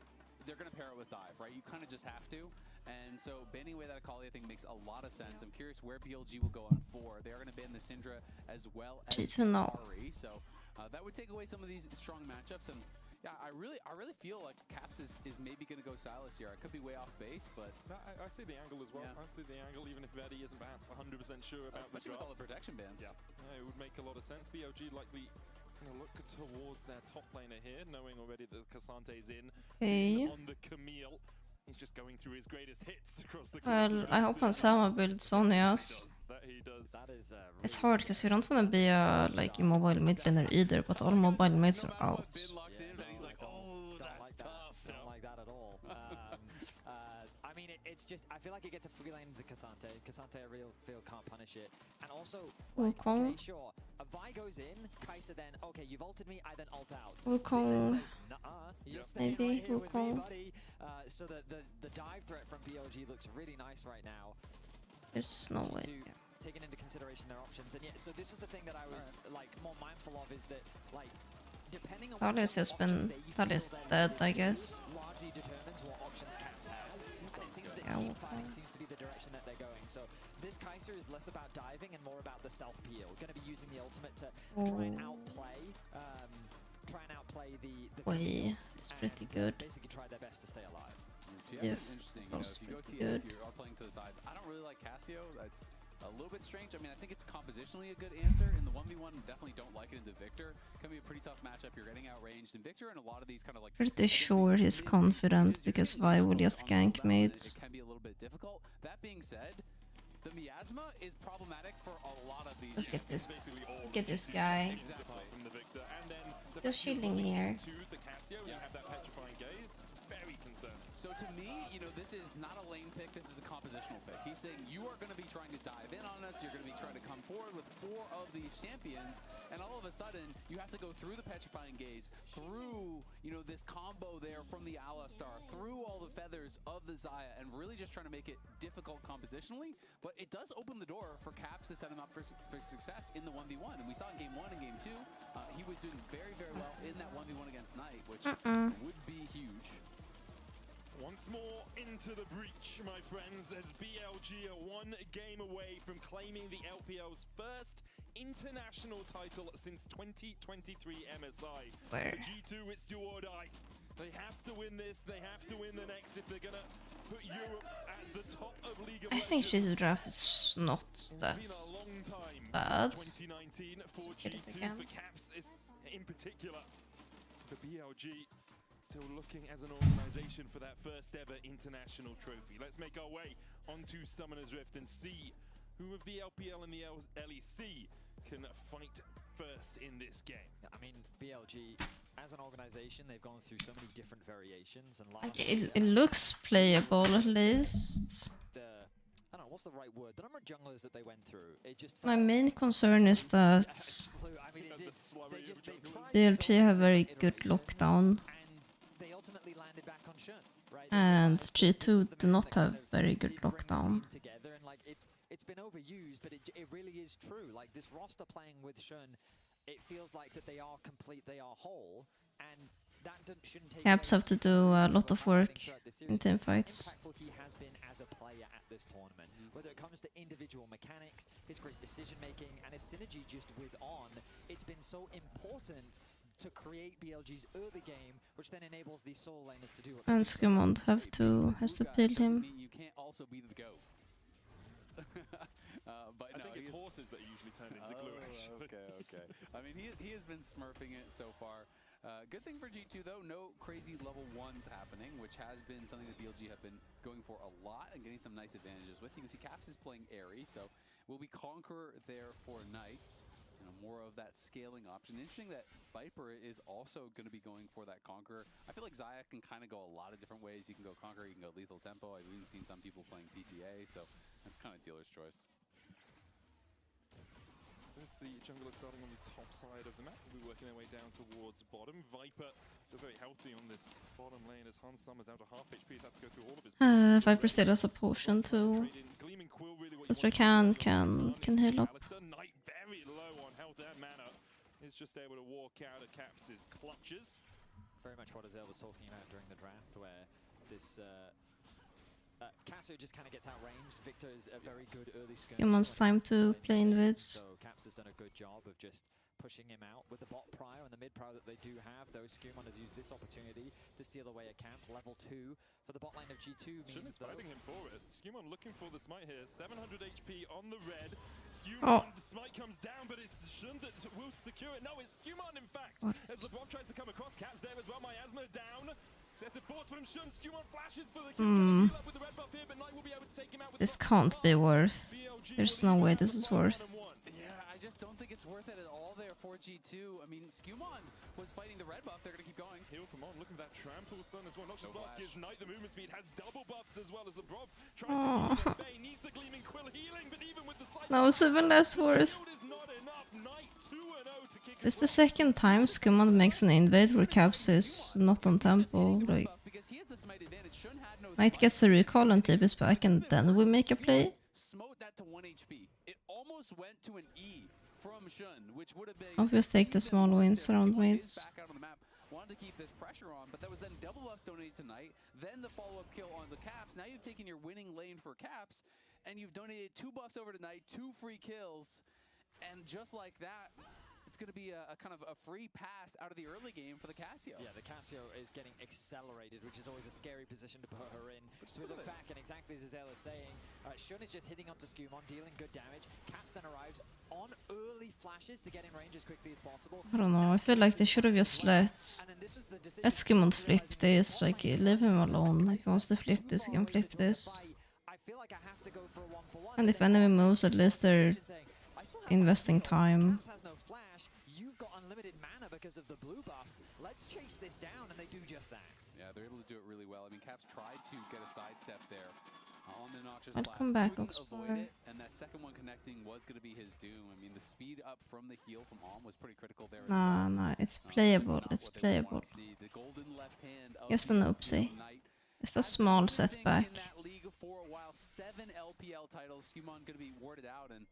they're going to pair it with dive, right? You kind of just have to. And so banning away that Akali, I think, makes a lot of sense. I'm curious where BLG will go on 4. They are going to ban the Syndra as well as Ari. So that would take away some of these strong matchups. And yeah, I really feel like Caps is maybe going to go Silas here. I could be way off base, but I see the angle as well. Yeah. I see the angle, even if Vedi isn't perhaps 100% sure about especially with all the protection bans. Yeah, it would make a lot of sense. BLG likely look towards their top laner here, knowing already that Cassante's in on the Camille. He's just going through his greatest hits across the Well, I hope on Sama builds Sonia's. It's hard because you don't want to be a like immobile mid laner either, but all mobile mids are out. Don't like that at all. I mean, it's just, I feel like you get to free lane into Cassante. Cassante, I really feel can't punish it. And also, like, okay, sure, a Vi goes in, Kai'Sa then, okay, you've ulted me, I then ult out. Wukong. Maybe Wukong. So the dive threat from BLG looks really nice right now. There's no way. Taking into consideration their options, and yeah, so this is the thing that I was like more mindful of, is that like depending on Thales has been dead, I guess. Largely determines what options Caps has, and it seems that team fighting seems to be the direction that they're going. So this Kai'Sa is less about diving and more about the self peel. Going to be using the ultimate to try and outplay the Way, it's pretty good. Basically try their best to stay alive. Yeah, it's interesting. You know, if you go TF, you are playing to the sides. I don't really like Cassio. That's a little bit strange. I mean, I think it's compositionally a good answer. In the 1v1, definitely don't like it into Victor. Can be a pretty tough matchup. You're getting outranged. And Victor and a lot of these kind of like... Pretty sure he's confident because Vi will just gank mates. It can be a little bit difficult. That being said, the miasma is problematic for a lot of these. Look at this. Look at this guy. Still shielding here. So to me, you know, this is not a lane pick, this is a compositional pick. He's saying you are going to be trying to dive in on us, you're going to be trying to come forward with 4 of these champions, and all of a sudden, you have to go through the Petrifying Gaze, through, you know, this combo there from the Alistar, through all the feathers of the Xayah, and really just trying to make it difficult compositionally, but it does open the door for Caps to set him up for success in the 1v1, and we saw in Game 1 and Game 2, he was doing very, very well in that 1v1 against Knight, which would be huge. Once more into the breach, my friends, as BLG are 1 game away from claiming the LPL's first international title since 2023 MSI. Where? For G2, it's do or die. They have to win this, they have to win the next if they're gonna put Europe at the top of League of Legends. I think G2 draft is not that bad. 2019 for G2, for Caps is in particular. For BLG, still looking as an organization for that first ever international trophy. Let's make our way onto Summoner's Rift and see who of the LPL and the LEC can fight first in this game. I mean, BLG, as an organization, they've gone through so many different variations. And Like it looks playable at least. I don't know, what's the right word? The number of junglers that they went through, it just... My main concern is that BLG have very good lockdown. They ultimately landed back on Shun, right? And G2 do not have very good lockdown. Together, and like it's been overused, but it really is true. Like this roster playing with Shun, it feels like that they are complete, they are whole, and that shouldn't take. Caps have to do a lot of work in team fights. Impactful he has been as a player at this tournament, whether it comes to individual mechanics, his great decision making, and his synergy just with On. It's been so important to create BLG's early game, which then enables these solo laners to do what And Scumond has to peel him. You can't also be the GOAT. But I think it's horses that are usually turned into glue, actually. Okay. I mean, he has been smurfing it so far. Good thing for G2, though, no crazy level 1s happening, which has been something that BLG have been going for a lot and getting some nice advantages with. You can see Caps is playing Airy, so will be Conqueror there for Knight. More of that scaling option. Interesting that Viper is also going to be going for that Conqueror. I feel like Xayah can kind of go a lot of different ways. You can go Conqueror, you can go Lethal Tempo. I've even seen some people playing PTA, so that's kind of dealer's choice. With the jungler starting on the top side of the map, we'll be working their way down towards bottom. Viper still very healthy on this bottom lane as Hans Summer down to half HP. He's had to go through all of his... Viper still has a potion too. But we can heal up. Knight very low on health and mana. Is just able to walk out of Caps' clutches. Very much what Azale was talking about during the draft, where this Casio just kind of gets outranged. Victor is a very good early skirmisher. Scumon's time to play invids. So Caps has done a good job of just pushing him out with the bot prior and the mid prior that they do have, though Scumon has used this opportunity to steal away a camp. Level 2 for the bot lane of G2 Shun means is fighting him for it. Scumon looking for the smite here. 700 HP on the red. Oh. The smite comes down, but it's Shun that will secure it. No, it's Scumon, in fact. What? As LeBron tries to come across, Caps there as well. Miasma down. Excessive force from Shun. Scumon flashes for the kill. Trying to heal up with the red buff here, but Knight will be able to take him out with This the buff. can't be worth. There's no way this is worth. Yeah, I just don't think it's worth it at all there for G2. I mean, Scumon was fighting the red buff. They're going to keep going. Heal from On. Looking at that trample stun as well. Not just blast, gives Knight the movement speed. Has double buffs as well as LeBron tries to keep it at bay. Needs the Gleaming Quill healing, but even with the sight... Now it's even less worth. Shield is not enough. Knight 2-0 to kick It's the second time Scumon makes an invade where Caps is not on tempo. Like, Knight gets a recall and TP is back, and then we make a play. Smote that to 1 HP. It almost went to an E from Shun, which would have been... Obviously take the small wins around mids. Back out on the map. Wanted to keep this pressure on, but that was then double buffs donated tonight, then the follow-up kill on the Caps. Now you've taken your winning lane for Caps, and you've donated 2 buffs over tonight, 2 free kills, and just like that, it's going to be a kind of a free pass out of the early game for the Casio. Yeah, the Casio is getting accelerated, which is always a scary position to put her in. So we look back, and exactly as Azale is saying, Shun is just hitting onto Scumon, dealing good damage. Caps then arrives on early flashes to get in range as quickly as possible. I don't know, I feel like they should have just let Scumon flip this, like, leave him alone. If he wants to flip this, he can flip this. And if enemy moves, at least they're investing time. You've got unlimited mana because of the blue buff. Let's chase this down, and they do just that. Yeah, they're able to do it really well. I mean, Caps tried to get a sidestep there on the Noxious I'll blast. come back, Couldn't Oxford. avoid it, and that second one connecting was going to be his doom. I mean, the speed up from the heal from Alm was pretty critical there as well. Nah, it's playable, it's playable. The golden left hand of Just an oopsie. Just a small setback. in that league for a while. 7 LPL titles. Scumon going to be warded out, and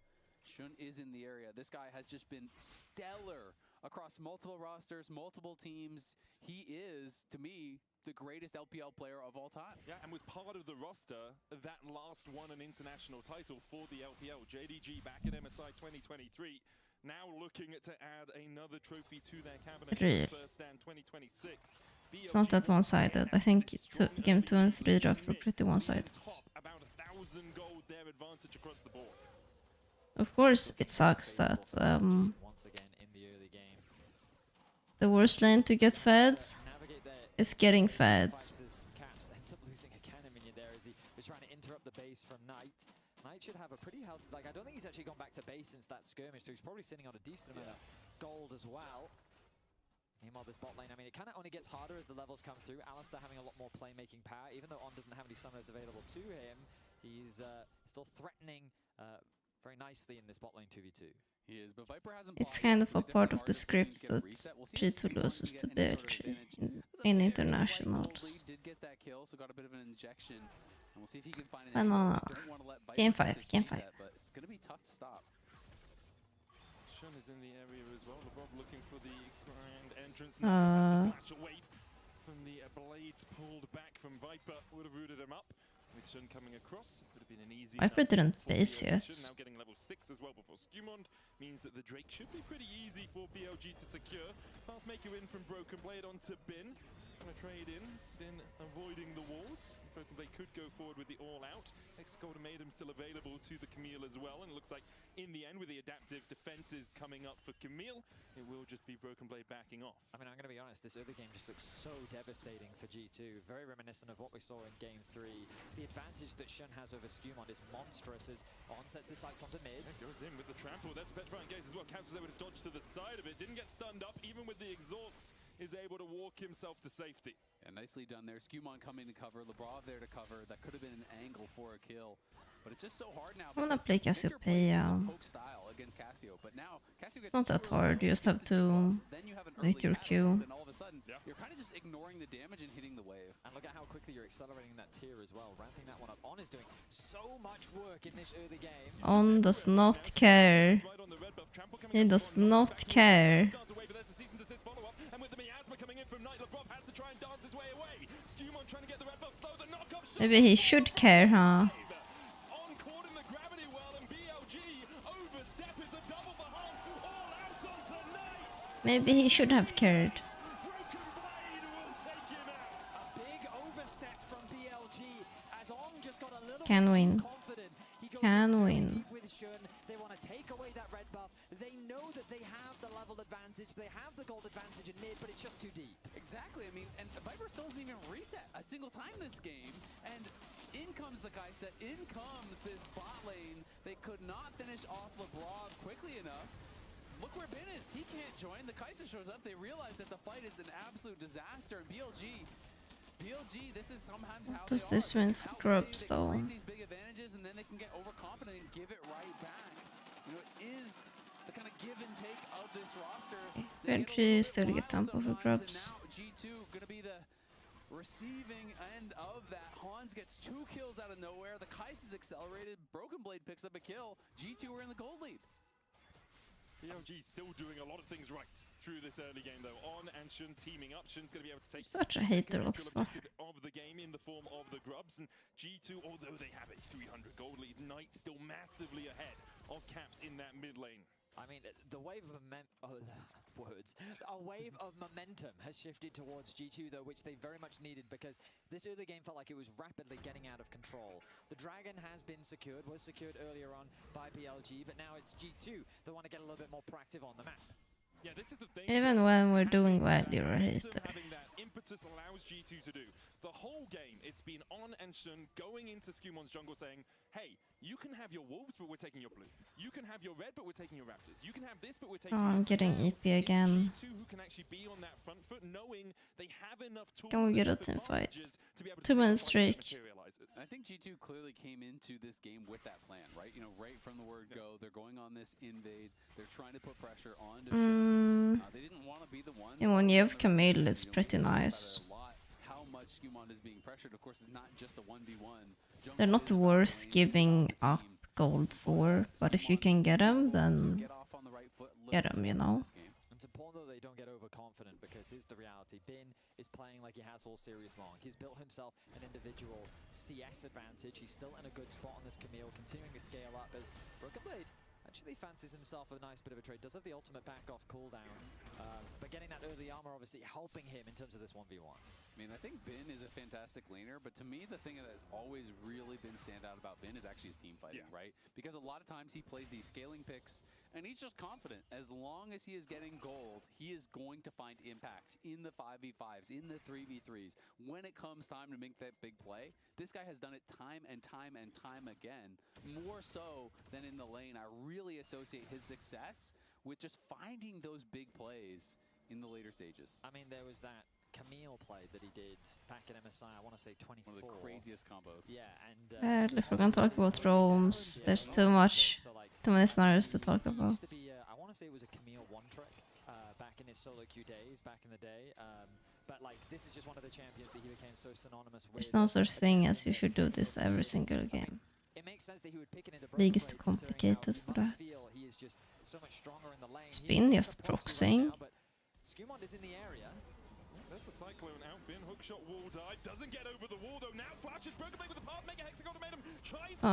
Shun is in the area. This guy has just been stellar across multiple rosters, multiple teams. He is, to me, the greatest LPL player of all time. Yeah, and was part of the roster that last won an international title for the LPL. JDG back at MSI 2023. Now looking to add another trophy to their cabinet Really? for First Stand 2026. It's not that one-sided. I think game 2 and 3 draft were pretty one-sided. About 1,000 gold their advantage across the board. Of course, it sucks that Once again in the early game. the worst lane to get fed is getting fed. Caps ends up losing a cannon minion there as he was trying to interrupt the base from Knight. Knight should have a pretty healthy... Like, I don't think he's actually gone back to base since that skirmish, so he's probably sitting on a decent amount of gold as well. Meanwhile, this bot lane, I mean, it kind of only gets harder as the levels come through. Alistair having a lot more playmaking power. Even though On doesn't have any summoners available to him, he's still threatening very nicely in this bot lane 2v2. He is, but Viper hasn't. It's kind of a part of the script that G2 loses to BLG in internationals. Did get that kill, so got a bit of an injection. And we'll see if he can find I know. Game 5, game 5. But it's going to be tough to stop. Shun is in the area as well. LeBron looking for the grand entrance. Flash away from the blades pulled back from Viper. Would have rooted him up. With Shun coming across, would have been an easy. Viper didn't base yet. Shun now getting level 6 as well before Scumon means that the Drake should be pretty easy for BLG to secure. Pathmaker in from Broken Blade onto Bin. Gonna trade in, Bin avoiding the walls. Broken Blade could go forward with the all-out. X-Gold made him still available to the Camille as well, and it looks like in the end with the adaptive defenses coming up for Camille, it will just be Broken Blade backing off. I mean, I'm going to be honest, this early game just looks so devastating for G2. Very reminiscent of what we saw in Game 3. The advantage that Shun has over Scumon is monstrous as On sets his sights onto mid. Yeah, goes in with the trample. That's Petrifying Gaze as well. Caps was able to dodge to the side of it. Didn't get stunned up, even with the exhaust. Is able to walk himself to safety. Yeah, nicely done there. Scumon coming to cover, LeBron there to cover. That could have been an angle for a kill. But it's just so hard now. I'm gonna play Cassiopeia. It's not that hard, you just have to wait your Q. And all of a sudden, you're kind of just ignoring the damage and hitting the wave. And look at how quickly you're accelerating that tier as well, ramping that one up. On is doing so much work in this early game. On does not care. He does not care. And with the miasma coming in from Knight, LeBron has to Maybe he should care, huh? Maybe he should have cared. Big overstep from BLG as Ong just got a little Can bit win. too confident. He goes Can very win. deep with Shun. They want to take away that red buff. They know that they have the level advantage. They have the gold advantage in mid, but it's just too deep. Exactly. I mean, and Viper still doesn't even reset a single time this game. And in comes the Kai'Sa, in comes this bot lane. They could not finish off LeBron quickly enough. Look where Bin is. He can't join. The Kai'Sa shows up. They realize that the fight is an absolute disaster. And BLG, this is sometimes how Does they this are. win They for can grubs outplay, they can though? create these big advantages, and then they can get overconfident and give it right back. You know, it is the kind of give and take of this roster. They get a BLG little bit still get wild tempo for sometimes, and grubs. now G2 gonna be the receiving end of that. Hans gets 2 kills out of nowhere. The Kai'Sa's accelerated. Broken Blade picks up a kill. G2 are in the gold lead. BLG still doing a lot of things right through this early game though. On and Shun teaming up. Shun's going to be able to take Such a the hater second of actual objective of the game in the form of the grubs. And G2, although they have a 300 gold lead, Knight still massively ahead of Caps in that mid lane. I mean, the wave of a wave of momentum has shifted towards G2 though, which they very much needed because this early game felt like it was rapidly getting out of control. The Dragon has been secured, was secured earlier on by BLG, but now it's G2 that want to get a little bit more proactive on the map. Yeah, this is the thing. Even when we're doing well, you're a hater. Having that impetus allows G2 to do. The whole game, it's been On and Shun going into Skumon's jungle saying, hey, you can have your wolves, but we're taking your blue. You can have your red, but we're taking your raptors. You can have this, but we're taking Oh, I'm this. getting Now, EP again. It's G2 who can actually be on that front foot, knowing they have enough tools Can we get a and team fight? advantages to be able to 2 take minute the fight when it streak. materializes. I think G2 clearly came into this game with that plan, right? You know, right from the word go, they're going on this invade. They're trying to put pressure on Shun. They didn't want to be the ones. And when you have Camille, it's pretty nice. How much Skumon is being pressured. Of course, it's not just a 1v1. They're not worth giving up gold for, but if you can get them, then get them, you know? It's important that they don't get overconfident because here's the reality. Bin is playing like he has all series long. He's built himself an individual CS advantage. He's still in a good spot on this Camille, continuing to scale up as Broken Blade actually fancies himself a nice bit of a trade. Does have the ultimate back off cooldown, but getting that early armor obviously helping him in terms of this 1v1. I mean, I think Bin is a fantastic laner, but to me, the thing that has always really been standout about Bin is actually his team fighting, right? Because a lot of times he plays these scaling picks, and he's just confident. As long as he is getting gold, he is going to find impact in the 5v5s, in the 3v3s. When it comes time to make that big play, this guy has done it time and time and time again. More so than in the lane, I really associate his success with just finding those big plays in the later stages. I mean, there was that Camille play that he did back in MSI, I want to say 24. One of the craziest combos. Yeah, and... Well, if we're gonna talk about roams, there's too many scenarios to talk about. I want to say it was a Camille one trick back in his solo queue days, back in the day. But like, this is just one of the champions that he became so synonymous with. There's no such thing as you should do this every single game. It makes sense that he would pick it into League is too complicated for that. He is just so much stronger in the lane. Spin just proxying. Skumon is in the area. There's a Cyclone out, Bin, hookshot, wall dive, doesn't get over the wall though, now flashes, Broken Blade with the path, Mega Hexagon made him, tries to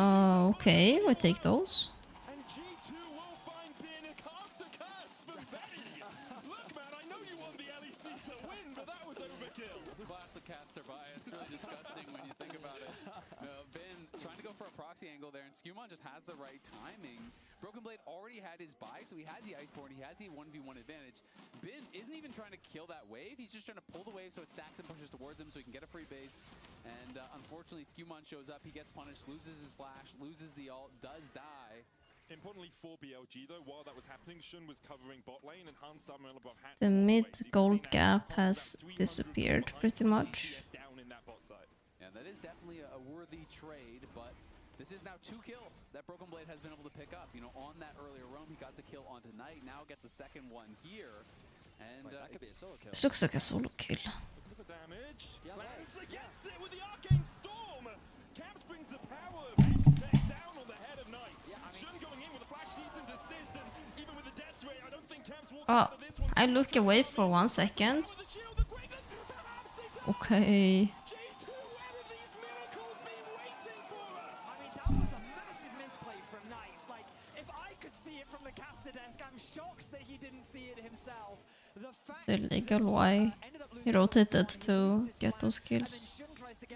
Okay, we take those. and G2 will find Bin, a caster curse for Benny. Look man, I know you want the LEC to win, but that was overkill. Classic caster bias, really disgusting when you think about it. Bin trying to go for a proxy angle there, and Skumon just has the right timing. Broken Blade already had his buy, so he had the Iceborne, he has the 1v1 advantage. Bin isn't even trying to kill that wave, he's just trying to pull the wave so it stacks and pushes towards him so he can get a free base. And unfortunately, Skumon shows up, he gets punished, loses his flash, loses the ult, does die. Importantly for BLG though, while that was happening, Shun was covering bot lane and Hans Summer above hat. The mid-gold gap has disappeared pretty much. Yeah, that is definitely a worthy trade, but this is now 2 kills that Broken Blade has been able to pick up. You know, on that earlier roam, he got the kill on Tonight, now gets a second one here. And that could be a solo kill. This looks like a solo kill. Look at the damage. Lands against it with the Arcane Storm. Caps brings the power of Tech down on the head of Knight. Shun going in with a flash cease and desist, and even with the death ray, I don't think Caps walks out of this one. I look away for 1 second. Okay. G2 out of these miracles, himself. The fact It's illegal. Why? He rotated to get those kills.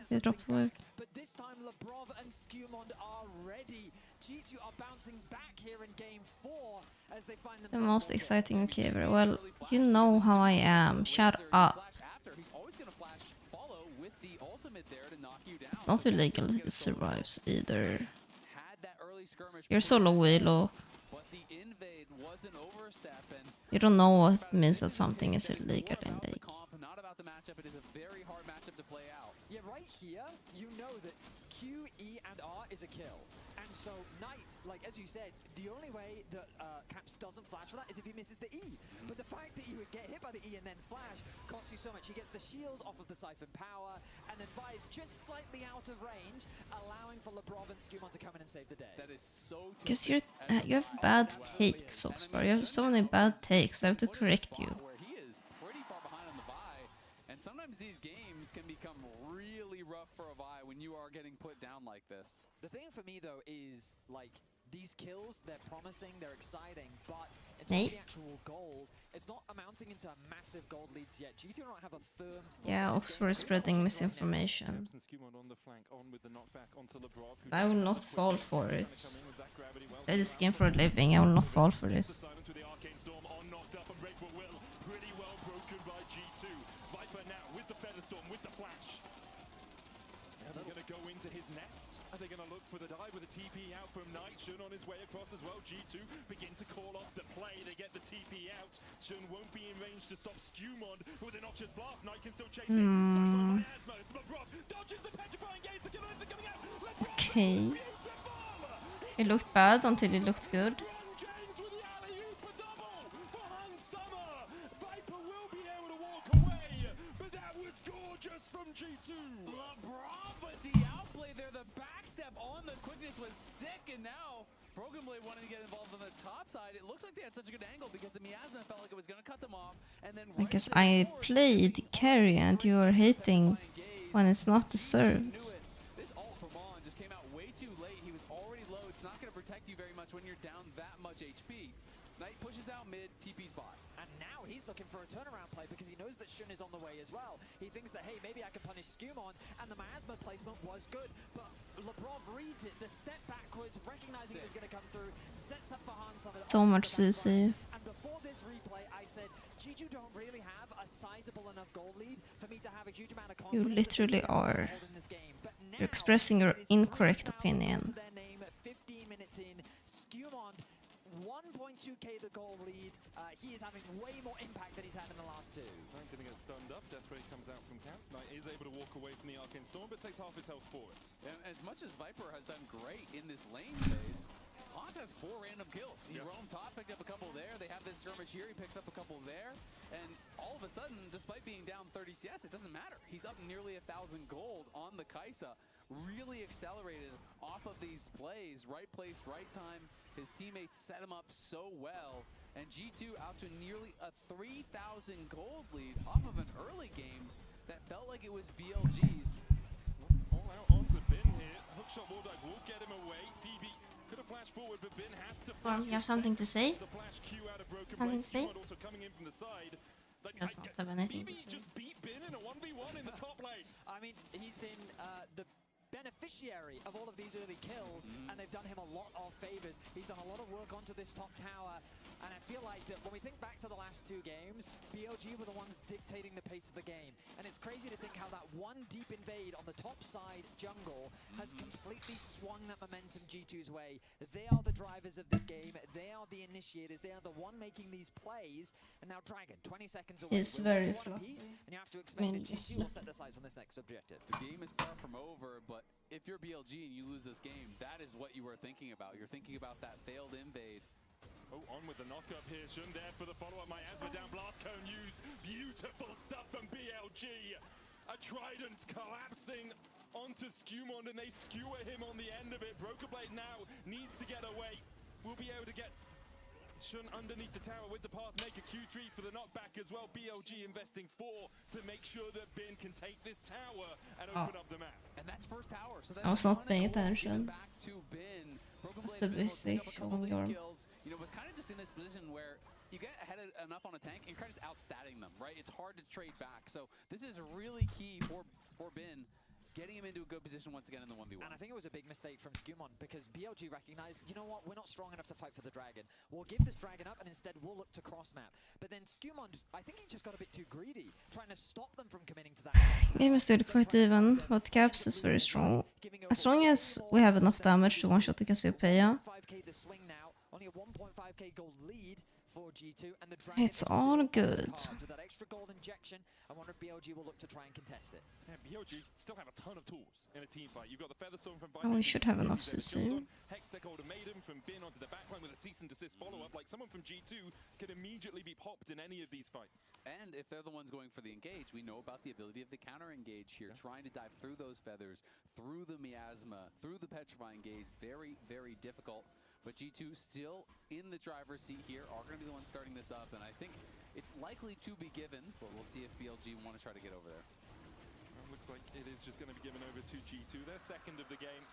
He dropped wave. But this time Lebrov and Skumond are ready. G2 are bouncing back here in game 4 as they find The themselves most on exciting Caver. Well, you know how I am. Shut up. He's always going to flash follow with the ultimate there to knock you down. It's not illegal if it survives either. Had that early skirmish. You're so low elo. But the invade was an overstep, and You don't know what it means that something is illegal in League. not about the matchup. It is a very hard matchup to play out. Yeah, right here, you know that Q, E, and R is a kill. And so Knight, like as you said, the only way that Caps doesn't flash for that is if he misses the E. But the fact that you would get hit by the E and then flash costs you so much. He gets the shield off of the Siphon Power, and then Vi is just slightly out of range, allowing for Lebrov and Skumon to come in and save the day. That is so Because you have bad takes, Oxbar. You have so many bad takes. I have to correct you. Where he is pretty far behind on the Vi, and sometimes these games can become really rough for a Vi when you are getting put down like this. The thing for me though is like these kills, they're promising, they're exciting, but in terms of the actual gold, it's not amounting into massive gold leads yet. G2 don't have a firm. Yeah, Oxford is spreading misinformation. I will not fall for it. Play this game for a living. I will not fall for this. They're going to go into his nest. Are they going to look for the dive with a TP out from Knight? Shun on his way across as well. G2 begin to call off the play. They get the TP out. Shun won't be in range to stop Skumond with an Noxious Blast. Knight can still chase him. Miasma. Lebrov dodges the petrifying gaze. The killers are coming out. Okay. It looked bad until it looked good. James with the alley-oop for double for Han Summer. Viper will be able to walk away, but that was gorgeous from G2. Lebrov with the outplay there. The backstep on the quickness was sick, and now Broken Blade wanted to get involved on the top side. It looks like they had such a good angle because the Miasma felt like it was going to cut them off, and then Because I played carry and you are hating when it's not deserved. This ult from On just came out way too late. He was already low. It's not going to protect you very much when you're down that much HP. Knight pushes out mid, TP's bot. And now he's looking for a turnaround play because he knows that Shun is on the way as well. He thinks that, hey, maybe I can punish Skumon, and the Miasma placement was good. But Lebrov reads it, the step backwards, recognizing it was going to come through, sets up for Han Summer. So much CC. And before this replay, I said, G2 don't really have a sizable enough goal lead for me to have a huge amount of confidence. You literally are. You're expressing your incorrect opinion. Their name 15 minutes in. Skumon 1.2k the goal lead. He is having way more impact than he's had in the last two. Knight going to get stunned up. Death Ray comes out from Caps. Knight is able to walk away from the Arcane Storm, but takes half his health for it. And as much as Viper has done great in this lane phase, Hans has 4 random kills. He roamed top, picked up a couple there. They have this skirmish here. He picks up a couple there. And all of a sudden, despite being down 30 CS, it doesn't matter. He's up nearly 1,000 gold on the Kaisa. Really accelerated off of these plays. Right place, right time. His teammates set him up so well. And G2 out to nearly a 3,000 gold lead off of an early game that felt like it was BLG's. All out onto Bin here. Hookshot wall dive will get him away. PB could have flashed forward, but Bin has to flash. You have something to say? The flash Q out of Broken Something Blade. to say? Also coming in from the side. Like, Does not have anything to PB say. just beat Bin in a 1v1 in the top lane. I mean, he's been the beneficiary of all of these early kills, and they've done him a lot of favors. He's done a lot of work onto this top tower, and I feel like that when we think back to the last 2 games, BLG were the ones dictating the pace of the game. And it's crazy to think how that one deep invade on the top side jungle has completely swung that momentum G2's way. They are the drivers of this game. They are the initiators. They are the one making these plays. And now Dragon, 20 seconds away. It's very one fluffy. apiece, and you have to expect that G2 will set their sights on this next objective. The game is far from over, but if you're BLG and you lose this game, that is what you are thinking about. You're thinking about that failed invade. Oh, on with the knock-up here. Shun there for the follow-up. Miasma down, blast cone used. Beautiful stuff from BLG. A trident collapsing onto Skumond, and they skewer him on the end of it. Broken Blade now needs to get away. We'll be able to get Shun underneath the tower with the path, make a Q3 for the knockback as well. BLG investing 4 to make sure that Bin can take this tower and open up the map. And that's first tower. So that's I was not paying attention. Back to Bin. Broken What's Blade the was able to pick basic up a couple of on these your- kills. You know, was kind of just in this position where you get ahead enough on a tank, and you're kind of just outstatting them, right? It's hard to trade back. So this is really key for Bin, getting him into a good position once again in the 1v1. And I think it was a big mistake from Skumon because BLG recognized, you know what, we're not strong enough to fight for the dragon. We'll give this dragon up and instead we'll look to cross map. But then Skumon, I think he just got a bit too greedy, trying to stop them from committing to that. Game is still quite even, but Caps is very strong. As long as we have enough damage to one-shot the Cassiopeia, 5k the swing now, only a 1.5k gold lead for G2, and the dragon it's all good. with that extra gold injection. I wonder if BLG will look to try and contest it. Yeah, BLG still have a ton of tools in a team fight. You've got the Featherstone from And we should have enough CC. Hextech Ultimatum from Bin onto the backline with a cease and desist follow-up. Like someone from G2 can immediately be popped in any of these fights. And if they're the ones going for the engage, we know about the ability of the counter engage here, trying to dive through those feathers, through the miasma, through the petrifying gaze. Very, very difficult. But G2 still in the driver's seat here, are going to be the ones starting this up, and I think it's likely to be given, but we'll see if BLG want to try to get over there. Looks like it is just going to be given over to G2. Their second of the game.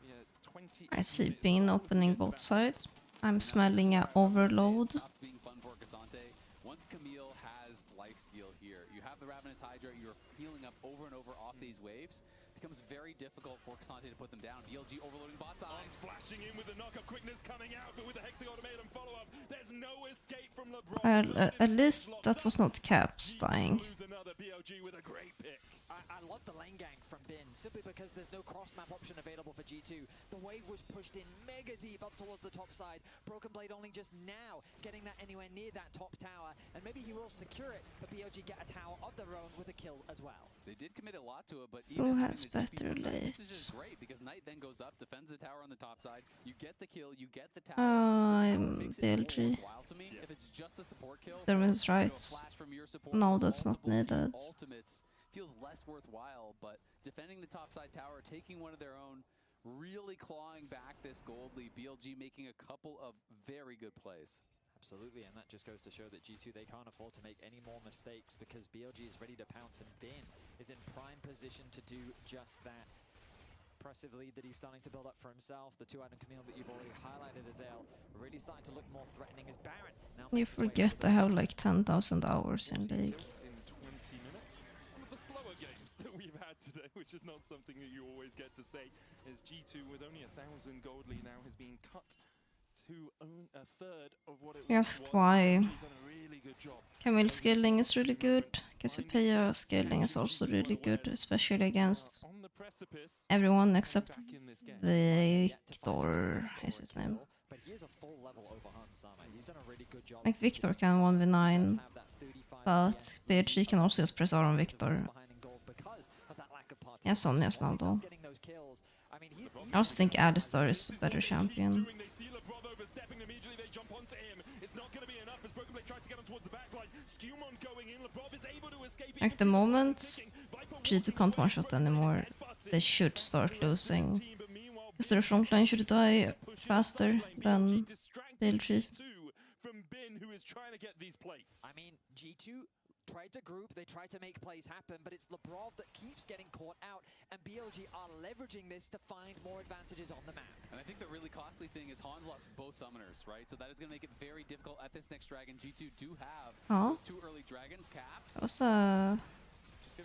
Yeah, 20. I see Bean opening both sides. I'm smelling a overload. Stops being fun for Cassante. Once Camille has lifesteal here, you have the Ravenous Hydra, you're healing up over and over off these waves. Becomes very difficult for Cassante to put them down. BLG overloading bot side. Flashing in with the knock-up quickness coming out, but with the Hextech Ultimatum follow-up, there's no escape from LeBron. Well, at least that was not Caps dying. Lose another BLG with a great pick. I love the lane gang from Bin, simply because there's no cross-map option available for G2. The wave was pushed in mega deep up towards the top side. Broken Blade only just now getting that anywhere near that top tower, and maybe he will secure it, but BLG get a tower of their own with a kill as well. They did commit a lot to it, but Who even has better this is just lates? great because Knight then goes up, defends the tower on the top side. You get the kill, you get the tower. I'm Makes it more BLG. worthwhile to me. If it's just a support kill, Therman's right. flash from your support No, with that's not multiple needed. ultimates feels less worthwhile, but defending the topside tower, taking one of their own, really clawing back this gold lead. BLG making a couple of very good plays. Absolutely, and that just goes to show that G2, they can't afford to make any more mistakes because BLG is ready to pounce, and Bin is in prime position to do just that. Impressive lead that he's starting to build up for himself. The two-item Camille that you've already highlighted, Azale, really starting to look more threatening as Baron. Now You forget I have like 10,000 hours in League. In 20 minutes. One of the slower games that we've had today, which is not something that you always get to say, as G2 with only 1,000 gold lead now has been cut to a third of what it Just was. why? She's done a really good job. Camille scaling is really good. Cassiopeia scaling is also really good, especially against On the precipice. everyone except Victor is his name. But he is a full level over Hansama. He's done a really good job. Like Victor can 1v9, but BLG can also just press R on Victor. Yeah, Sonya snabb då. I also think Alistar is a better champion. At the moment, G2 can't one-shot anymore. They should start losing. Because their frontline should die faster than BLG. I mean, G2 tried to group, they tried to make plays happen, but it's Lebrov that keeps getting caught out, and BLG are leveraging this to find more advantages on the map. And I think the really costly thing is Hans lost both summoners, right? So that is going to make it very difficult at this next dragon. G2 do have Oh. those two early dragons, Caps. That was a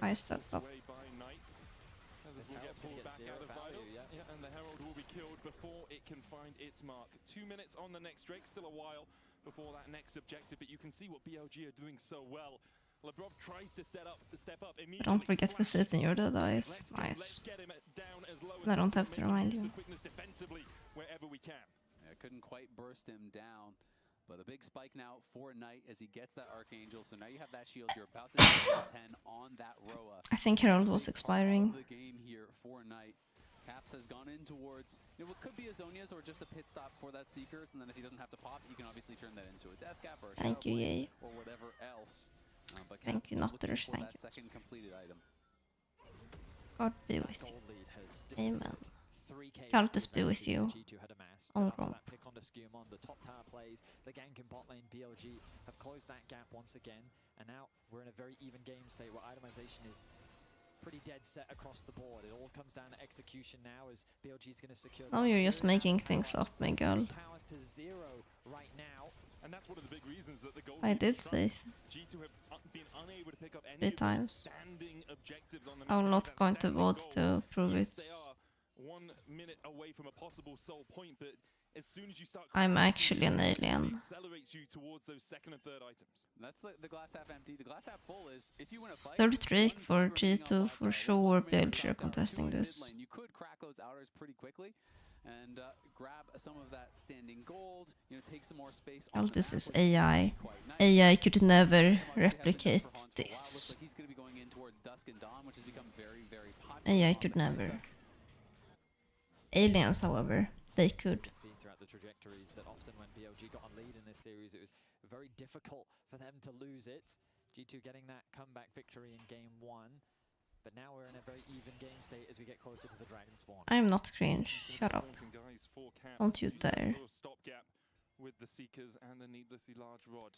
high step up. Will get pulled back out of Vital, and the Herald will be killed before it can find its mark. 2 minutes on the next Drake, still a while before that next objective, but you can see what BLG are doing so well. Lebrov tries to step up immediately. Don't forget visiting your dead eyes. Nice. I don't have to remind you. Wherever we can. Yeah, couldn't quite burst him down. But a big spike now for Knight as he gets that Archangel. So now you have that shield. You're about to get 10 on that Roa. I think Herald was expiring. The game here for Knight. Caps has gone in towards what could be a Zonia's or just a pit stop for that Seekers. And then if he doesn't have to pop, you can obviously turn that into a Death Cap or a Thank you, Yay. or whatever else. But Thank you, Notters. Thank that second completed item. God be with you. Amen. Cultists be with you. On Chrome. That pick onto Skumon, the top tower plays, the gank in bot lane, BLG have closed that gap once again, and now we're in a very even game state where itemization is pretty dead set across the board. It all comes down to execution now as BLG is going to secure. Now you're just making things up, Miguel. Towers to 0 right now. And that's one of the big reasons that the goal I did say G2 have been unable to pick up any 3 of those times. standing objectives on the I'm map. not That going to standing vote goal, to prove yes, it. they are 1 minute away from a possible sole point, but as soon as you start I'm actually an alien. it accelerates you towards those second and third items. That's the glass half empty. The glass half full is if you win a fight. Third streak for G2 for sure. BLG are contesting this. You could crack those outers pretty quickly and grab some of that standing gold. You know, take some more space. Well, this is AI. AI could never replicate this. Looks like he's going to be going in towards Dusk and Dawn, which has become very, very popular. AI could never. Aliens, however, they could. See throughout the trajectories that often when BLG got a lead in this series, it was very difficult for them to lose it. G2 getting that comeback victory in game 1. But now we're in a very even game state as we get closer to the Dragon Spawn. I'm not cringe. Shut up. Guys, 4 caps. Don't you Use that dare. little stopgap with the Seekers and the needlessly large rod.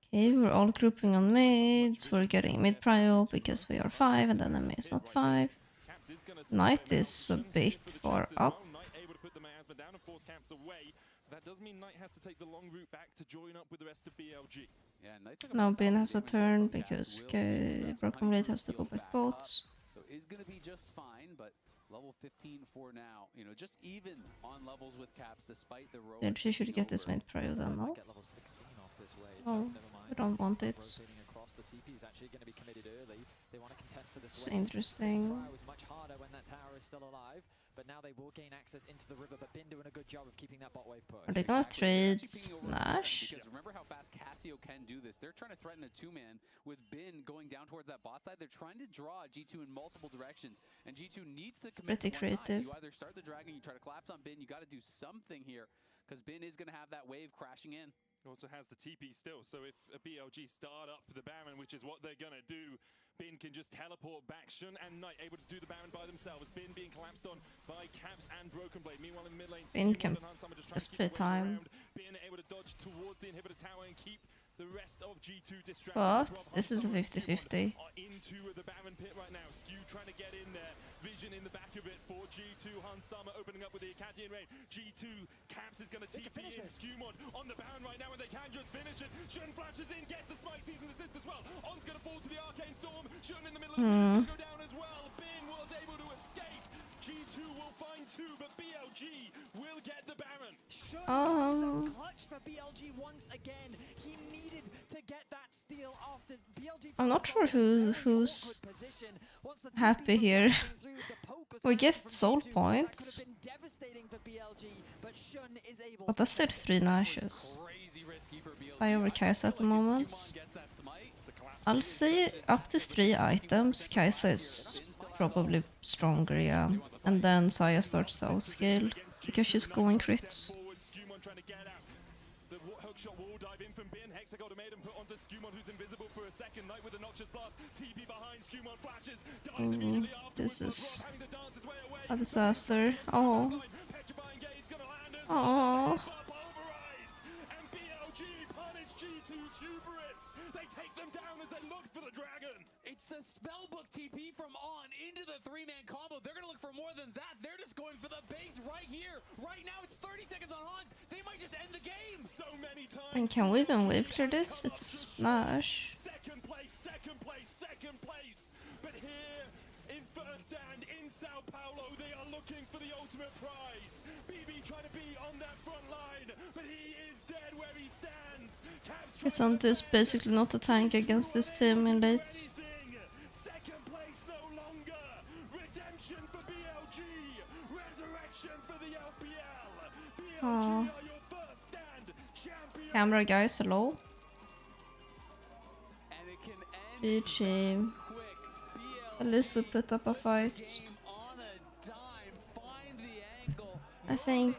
Okay, we're all grouping on mids. We're getting mid prio because we are 5 and the enemy is not 5. Knight is a bit far up. Able to put the miasma down and force camps away. That does mean Knight has to take the long route back to join up with the rest of BLG. Yeah, Now Ben has a turn because Broken Blade has to go back boats. So is going to be just fine, but level 15 for now. You know, just even on levels with caps despite the road. Then she should get this mid prio then, no? Get level 16 off this way. Oh, we don't want it. Rotating across, the TP is actually going to be committed early. They want to contest for this It's wave. interesting. It was much harder when that tower is still alive, but now they will gain access into the river. But Bin doing a good job of keeping that bot wave push. Are they gonna trade Nash? Because remember how fast Cassio can do this. They're trying to threaten a 2-man with Bin going down towards that bot side. They're trying to draw G2 in multiple directions, and G2 needs to commit Pretty to one side. creative. You either start the dragon, you try to collapse on Bin. You got to do something here because Bin is going to have that wave crashing in. He also has the TP still, so if a BLG start up the Baron, which is what they're going to do, Bin can just teleport back. Shun and Knight able to do the Baron by themselves. Bin being collapsed on by Caps and Broken Blade. Meanwhile in mid lane, Bin can just play time. Bin able to dodge towards the inhibitor tower and keep the rest of G2 distracted. But this is a 50-50. Into the Baron pit right now. Skew trying to get in there. Vision in the back of it for G2. Summer opening up with the Acadian raid. G2 Caps is going to TP in. Skewmon on the Baron right now and they can just finish it. Shun flashes in, gets the smite, season assist as well. On's going to fall to the Arcane Storm. Shun in the middle of the going to go down as well. Bin was able to escape. G2 will find 2, but BLG will get the Baron. Shun clutch for BLG once again. He needed to get that steal after BLG. I'm not sure who's happy here. We get soul points. But that's still 3 Nashes. I over Kai'Sa at the moment. I'll say up to 3 items. Kai'Sa is probably stronger, yeah. And then Saya starts to outscale because she's going crits. Hookshot will dive in from Bin. Hexagol made him put onto Skewmon, who's invisible for a second. Knight with a noxious blast. TP behind. Skewmon flashes. Dies immediately afterwards. This is a disaster. Oh. Oh. And BLG punish G2's hubris. They take them down as they look for the dragon. It's the spellbook TP from On into the 3-man combo. They're going to look for more than that. They're just going for the base right here. Right now, it's 30 seconds on Hans. They might just end the game. So many times. And can we even wave clear this? It's Nash. Second place, second place, second place. But here in first stand in Sao Paulo, they are looking for the ultimate prize. BB trying to be on that front line, but he is dead where he stands. Isn't this basically not a tank against this team in late? Second place no longer. Redemption for BLG. Resurrection for the LPL. BLG are your first stand champion. Camera guys, hello. BG. At least we put up a fight. I think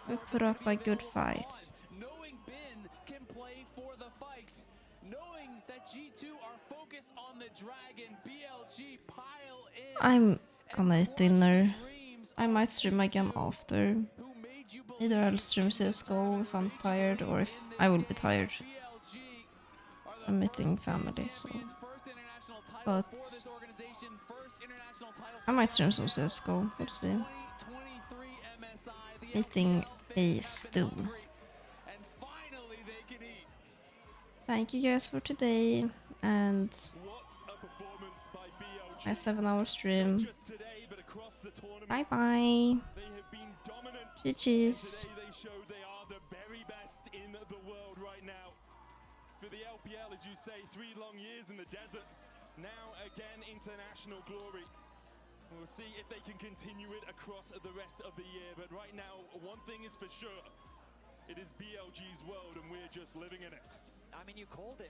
we put up a good fight. Knowing Bin can play for the fight. Knowing that G2 are focused on the dragon. BLG pile in. I'm gonna eat dinner. I might stream again after. Either I'll stream CSGO if I'm tired or if I will be tired. I'm meeting family, so international title But for this organization. First international title. I might stream some CSGO. We'll see. Eating a stew. And finally they can eat. Thank you guys for today, and my 7-hour stream. Bye bye. GG's. They show they are the very best in the world right now. For the LPL, as you say, 3 long years in the desert. Now again, international glory. We'll see if they can continue it across the rest of the year. But right now, one thing is for sure. It is BLG's world and we're just living in it. I mean, you called it,